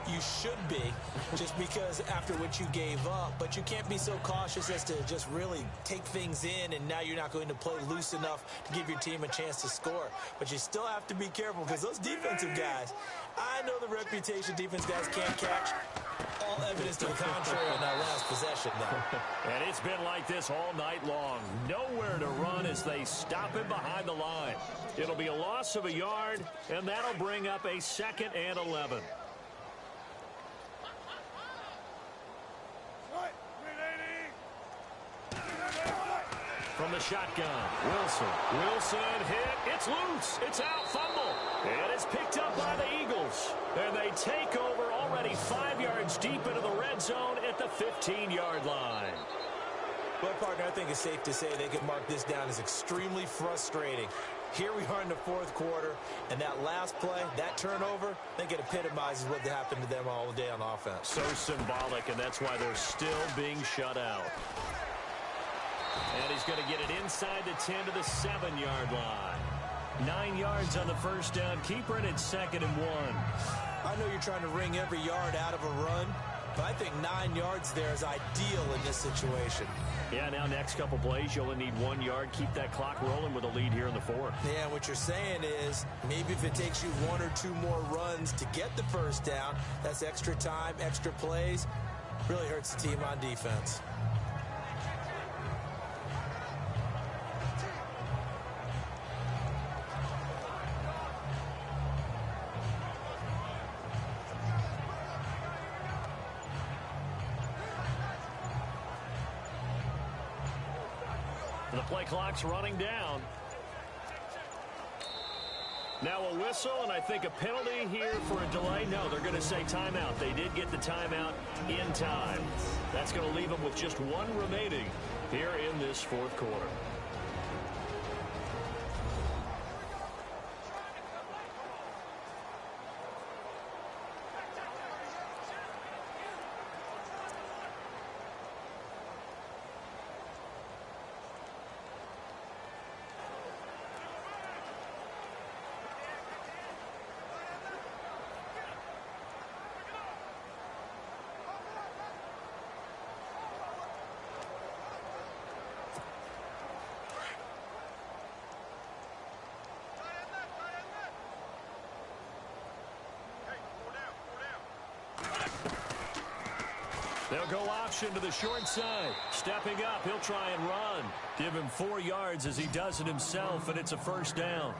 You should be, just because after what you gave up. But you can't be so cautious as to just really take things in, and now you're not going to play loose enough to give your team a chance to score. But you still have to be careful, because those defensive guys, I know the reputation defense guys can't catch. All evidence to the contrary on that last possession, though. And it's been like this all night long. Nowhere to run as they stop him behind the line. It'll be a loss of a yard, and that'll bring up a 2nd and 11. From the shotgun, Wilson. Wilson hit. It's loose. It's out. Fumble. And it's picked up by the Eagles. And they take over already 5 yards deep into the red zone at the 15-yard line. Well, partner, I think it's safe to say they could mark this down as extremely frustrating. Here we are in the fourth quarter, and that last play, that turnover, I think it epitomizes what happened to them all day on offense. So symbolic, and that's why they're still being shut out. And he's going to get it inside the 10 to the 7-yard line. 9 yards on the first down. Keeper, and it's 2nd and 1. I know you're trying to wring every yard out of a run, but I think 9 yards there is ideal in this situation. Yeah, now next couple plays, you only need 1 yard. Keep that clock rolling with a lead here in the fourth. Yeah, what you're saying is maybe if it takes you 1 or 2 more runs to get the first down, that's extra time, extra plays. Really hurts the team on defense. The play clock's running down. Now a whistle, and I think a penalty here for a delay. No, they're going to say timeout. They did get the timeout in time. That's going to leave them with just 1 remaining here in this fourth quarter. They'll go option to the short side. Stepping up, he'll try and run. Give him 4 yards as he does it himself, and it's a first down.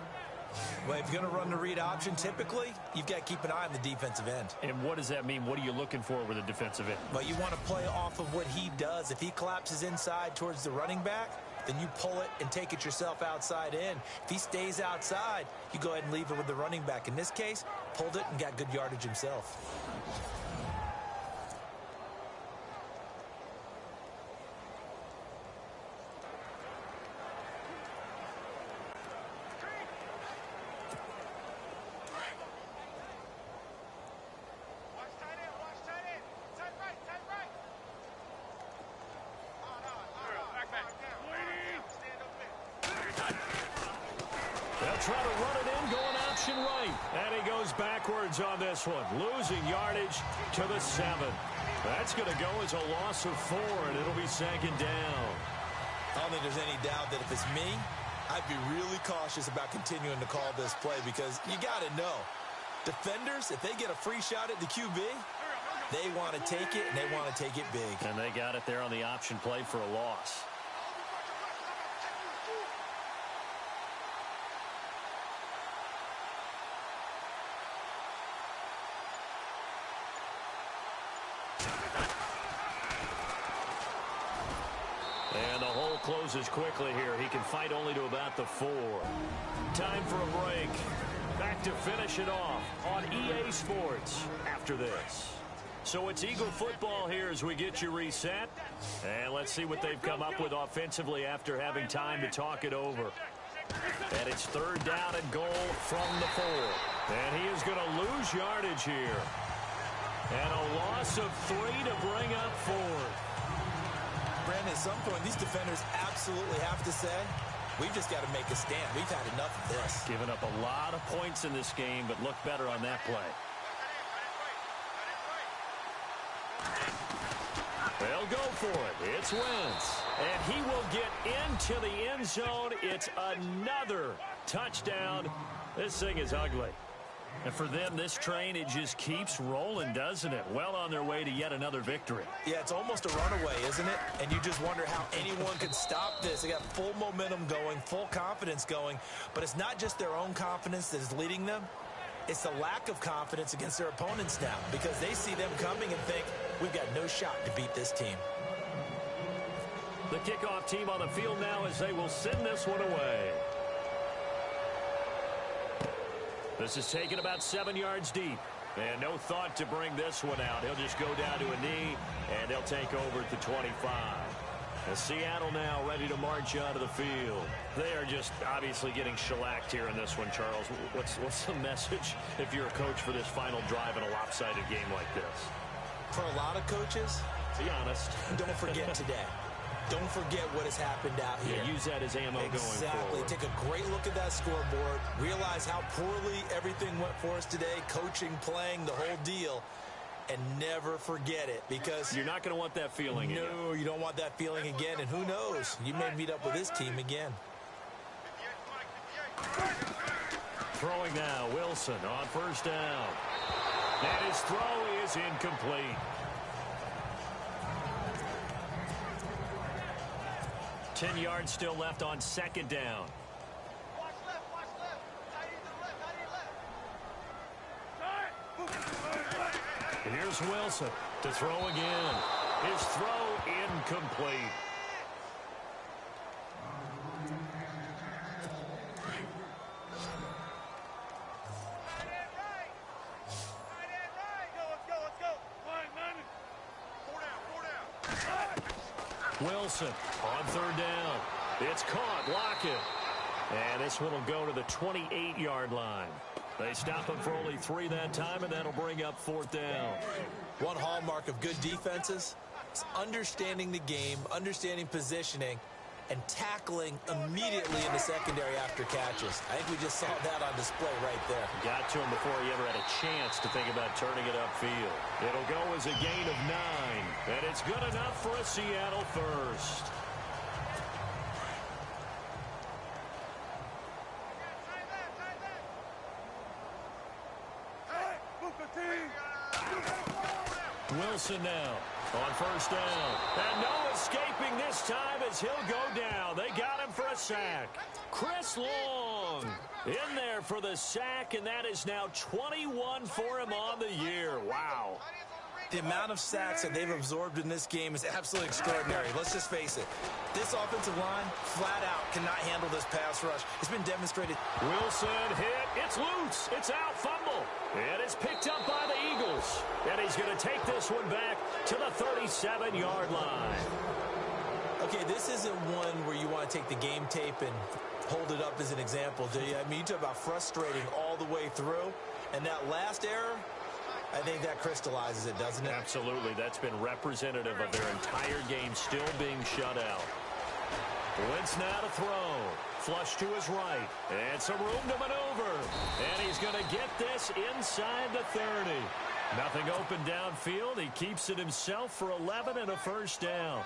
Well, if you're going to run the read option, typically, you've got to keep an eye on the defensive end. And what does that mean? What are you looking for with a defensive end? Well, you want to play off of what he does. If he collapses inside towards the running back, then you pull it and take it yourself outside in. If he stays outside, you go ahead and leave it with the running back. In this case, pulled it and got good yardage himself. They'll try to run it in, going option right. And he goes backwards on this one, losing yardage to the 7. That's going to go as a loss of 4, and it'll be 2nd down. I don't think there's any doubt that if it's me, I'd be really cautious about continuing to call this play because you got to know, defenders, if they get a free shot at the QB, they want to take it, and they want to take it big. And they got it there on the option play for a loss. And the hole closes quickly here. He can fight only to about the 4. Time for a break. Back to finish it off on EA Sports after this. So it's Eagle football here as we get you reset. And let's see what they've come up with offensively after having time to talk it over. And it's 3rd down and goal from the 4. And he is going to lose yardage here. And a loss of 3 to bring up 4. Brandon, at some point, these defenders absolutely have to say, we've just got to make a stand. We've had enough of this. Giving up a lot of points in this game, but look better on that play. They'll go for it. It's Wentz. And he will get into the end zone. It's another touchdown. This thing is ugly. And for them, this train, it just keeps rolling, doesn't it? Well on their way to yet another victory. Yeah, it's almost a runaway, isn't it? And you just wonder how anyone could stop this. They got full momentum going, full confidence going. But it's not just their own confidence that is leading them. It's the lack of confidence against their opponents now because they see them coming and think, we've got no shot to beat this team. The kickoff team on the field now as they will send this one away. This is taken about 7 yards deep. And no thought to bring this one out. He'll just go down to a knee, and they'll take over at the 25. As Seattle now ready to march out of the field. They are just obviously getting shellacked here in this one, Charles. What's the message if you're a coach for this final drive in a lopsided game like this? For a lot of coaches, be honest. Don't forget today. Don't forget what has happened out here. Yeah, use that as ammo going forward. Exactly. Take a great look at that scoreboard. Realize how poorly everything went for us today. Coaching, playing, the whole deal. And never forget it, because you're not going to want that feeling again. No, you don't want that feeling again. And who knows? You may meet up with this team again. Throwing now, Wilson on first down. And his throw is incomplete. 10 yards still left on second down. Here's Wilson to throw again. His throw incomplete. Wilson on third down. It's caught. Block it. And this one will go to the 28-yard line. They stop him for only 3 that time, and that'll bring up fourth down. One hallmark of good defenses is understanding the game, understanding positioning, and tackling immediately in the secondary after catches. I think we just saw that on display right there. Got to him before he ever had a chance to think about turning it upfield. It'll go as a gain of 9, and it's good enough for a Seattle first. Wilson now on first down. And no escaping this time as he'll go down. They got him for a sack. Chris Long in there for the sack, and that is now 21 for him on the year. Wow. The amount of sacks that they've absorbed in this game is absolutely extraordinary. Let's just face it. This offensive line, flat out, cannot handle this pass rush. It's been demonstrated. Wilson hit. It's loose. It's out. Fumble. And it's picked up by the Eagles. And he's going to take this one back to the 37-yard line. Okay, this isn't one where you want to take the game tape and hold it up as an example, do you? I mean, you talk about frustrating all the way through. And that last error, I think that crystallizes it, doesn't it? Absolutely. That's been representative of their entire game still being shut out. Wentz now to throw. Flush to his right. And some room to maneuver. And he's going to get this inside the 30. Nothing open downfield. He keeps it himself for 11 and a first down.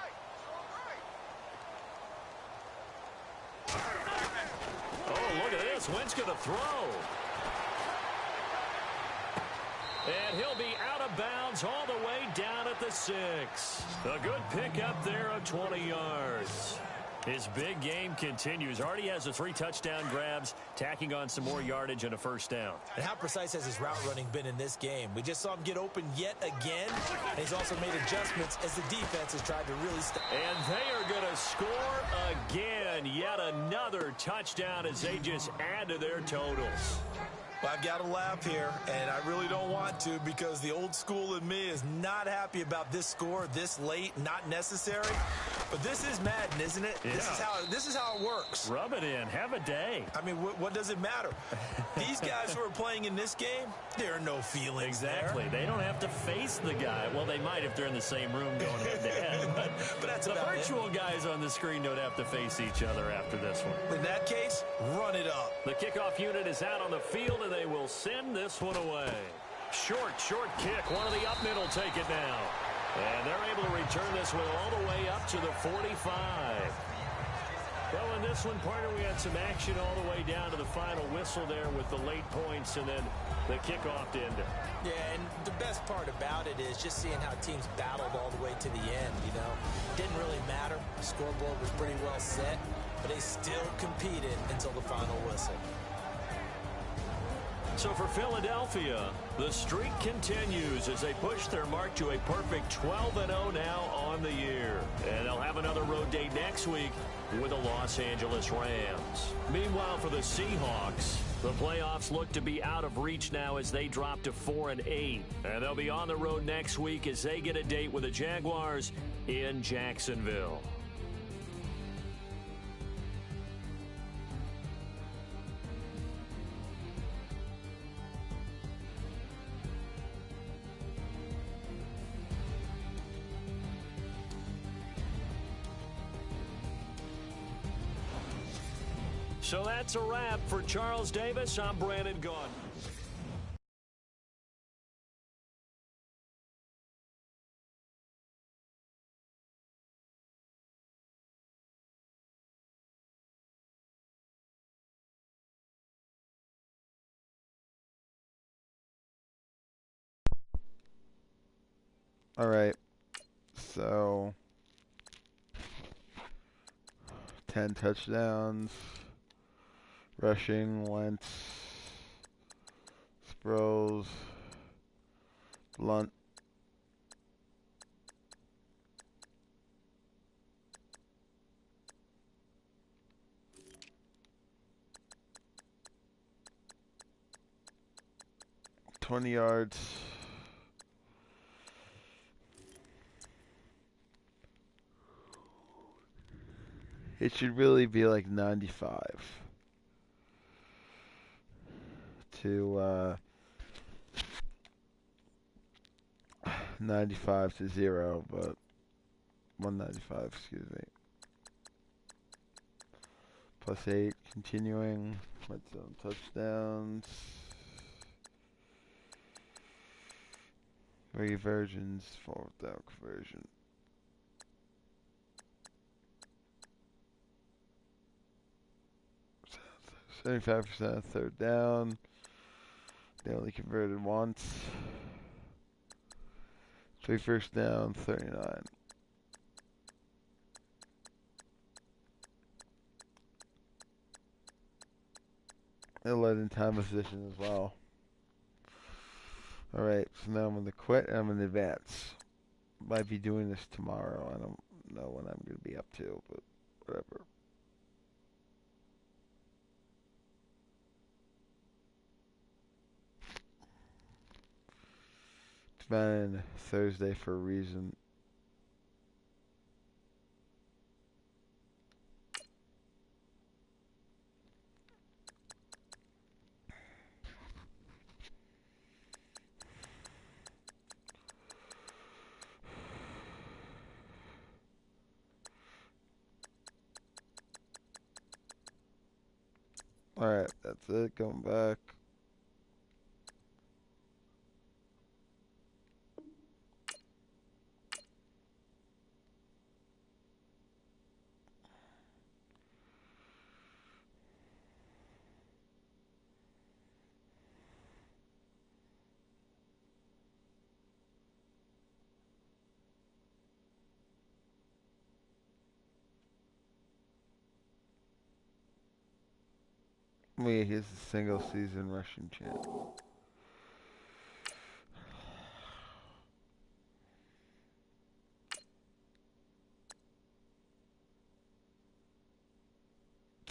Oh, look at this. Wentz going to throw. And he'll be out of bounds all the way down at the 6. A good pickup there of 20 yards. His big game continues. Already has the 3 touchdown grabs, tacking on some more yardage and a first down. And how precise has his route running been in this game? We just saw him get open yet again. And he's also made adjustments as the defense has tried to really stop. And they are going to score again. Yet another touchdown as they just add to their totals. Well, I've got to laugh here, and I really don't want to, because the old school in me is not happy about this score this late, not necessary. But this is Madden, isn't it? Yeah. This is how it works. Rub it in. Have a day. I mean, what does it matter? These guys who are playing in this game, there are no feelings exactly. there. They don't have to face the guy. Well, they might if they're in the same room going head-to-head. But that's the about virtual guys on the screen don't have to face each other after this one. In that case, run it up. The kickoff unit is out on the field, and they will send this one away. Short kick. One of the up middle take it now. And they're able to return this one all the way up to the 45. Well, in this one, partner, we had some action all the way down to the final whistle there with the late points and then the kickoff to end it. Yeah, and the best part about it is just seeing how teams battled all the way to the end, you know. Didn't really matter. The scoreboard was pretty well set, but they still competed until the final whistle. So for Philadelphia, the streak continues as they push their mark to a perfect 12-0 now on the year. And they'll have another road date next week with the Los Angeles Rams. Meanwhile, for the Seahawks, the playoffs look to be out of reach now as they drop to 4-8. And they'll be on the road next week as they get a date with the Jaguars in Jacksonville. So that's a wrap for Charles Davis. I'm Brandon Gaudin. All right. So 10 touchdowns, rushing, Wentz, Sproles, Blunt, $20 yards. It should really be like 95 to 95 to 0, but 195, excuse me. Plus 8, continuing. Red zone touchdowns. 3 versions, 4th down conversion. 75% third down. They only converted once. 3 first down, 39. It led in time of position as well. Alright, so now I'm going to quit and I'm going to advance. Might be doing this tomorrow. I don't know when I'm going to be up to, but whatever. It's been Thursday for a reason. Alright, that's it. Going back. Wait, here's the single season rushing champ.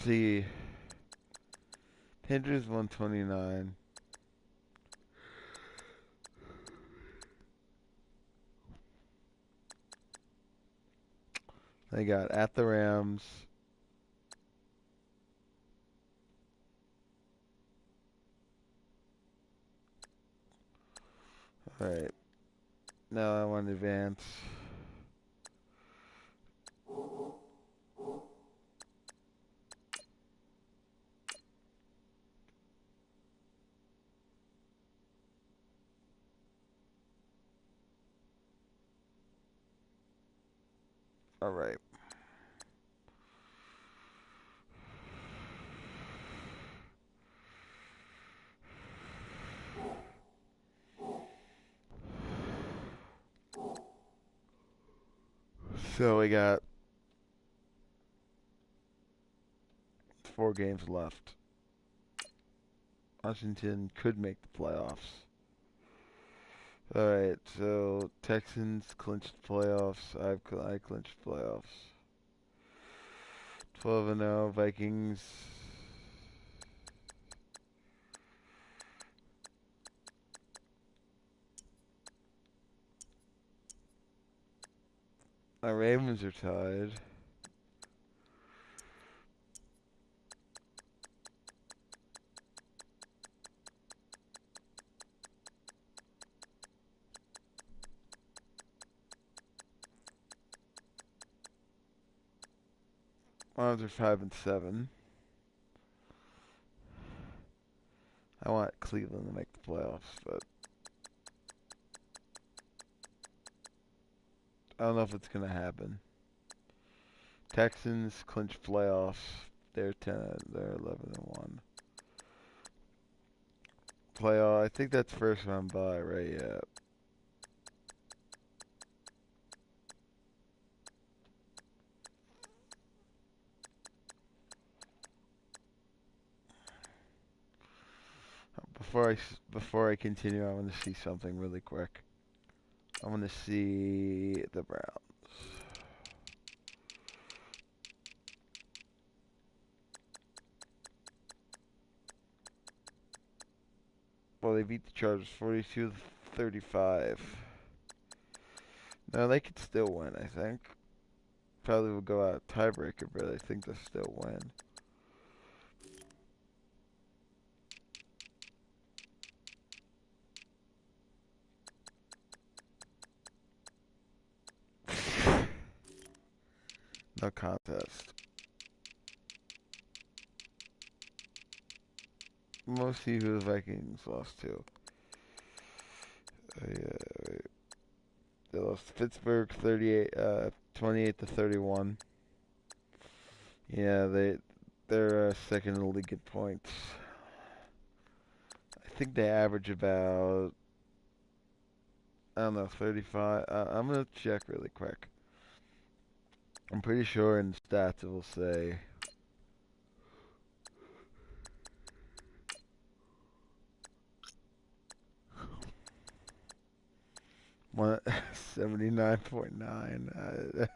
See, Panthers 129. They got at the Rams. Alright. Now I want to advance. Alright. So we got 4 games left. Washington could make the playoffs. Alright, so Texans clinched playoffs. I clinched playoffs. 12-0 Vikings. My Ravens are tied. Lions are 5-7. I want Cleveland to make the playoffs, but I don't know if it's gonna happen. Texans clinch playoffs. They're 10. They're 11-1. Playoff. I think that's first round bye, right? Yeah. Before I continue, I want to see something really quick. I want to see the Browns. Well, they beat the Chargers 42-35. No, they could still win, I think. Probably will go out tiebreaker, but I think they'll still win. No contest. Let's see who the Vikings lost to. Yeah, they lost to Pittsburgh 28-31. Yeah, they're second in the league in points. I think they average about, I don't know, 35. I'm gonna check really quick. I'm pretty sure in stats it will say one 79.9.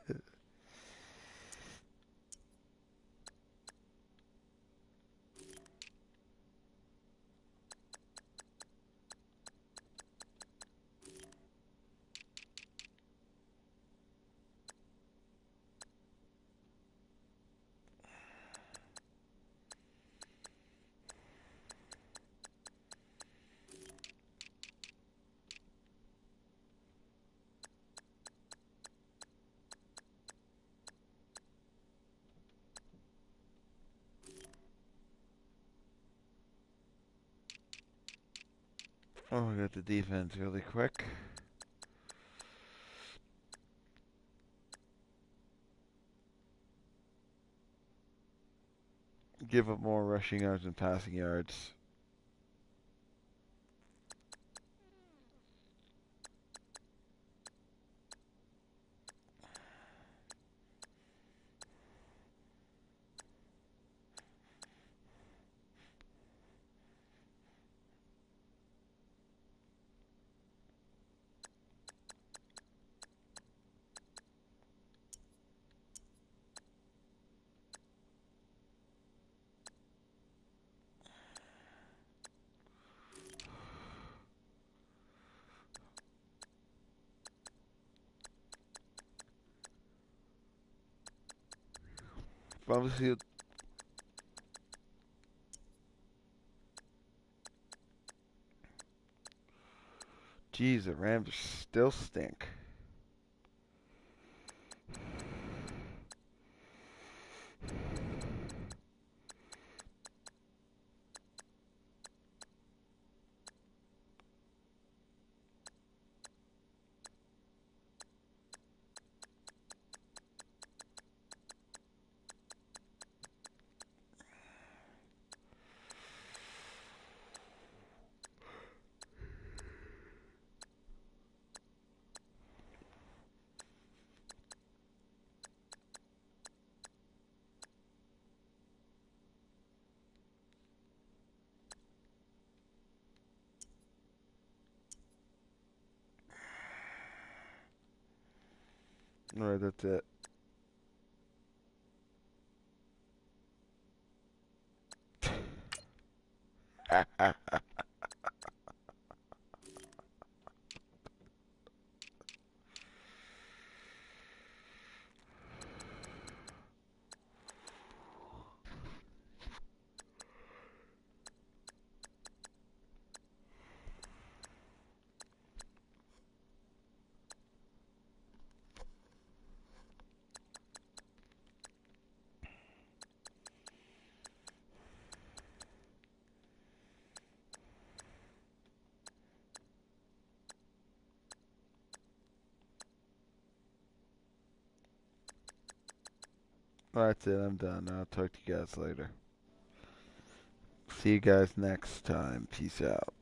Oh, I got the defense really quick. Give up more rushing yards than passing yards. Obviously, geez, the Rams still stink. Alright, that's it. That's it. I'm done. I'll talk to you guys later. See you guys next time. Peace out.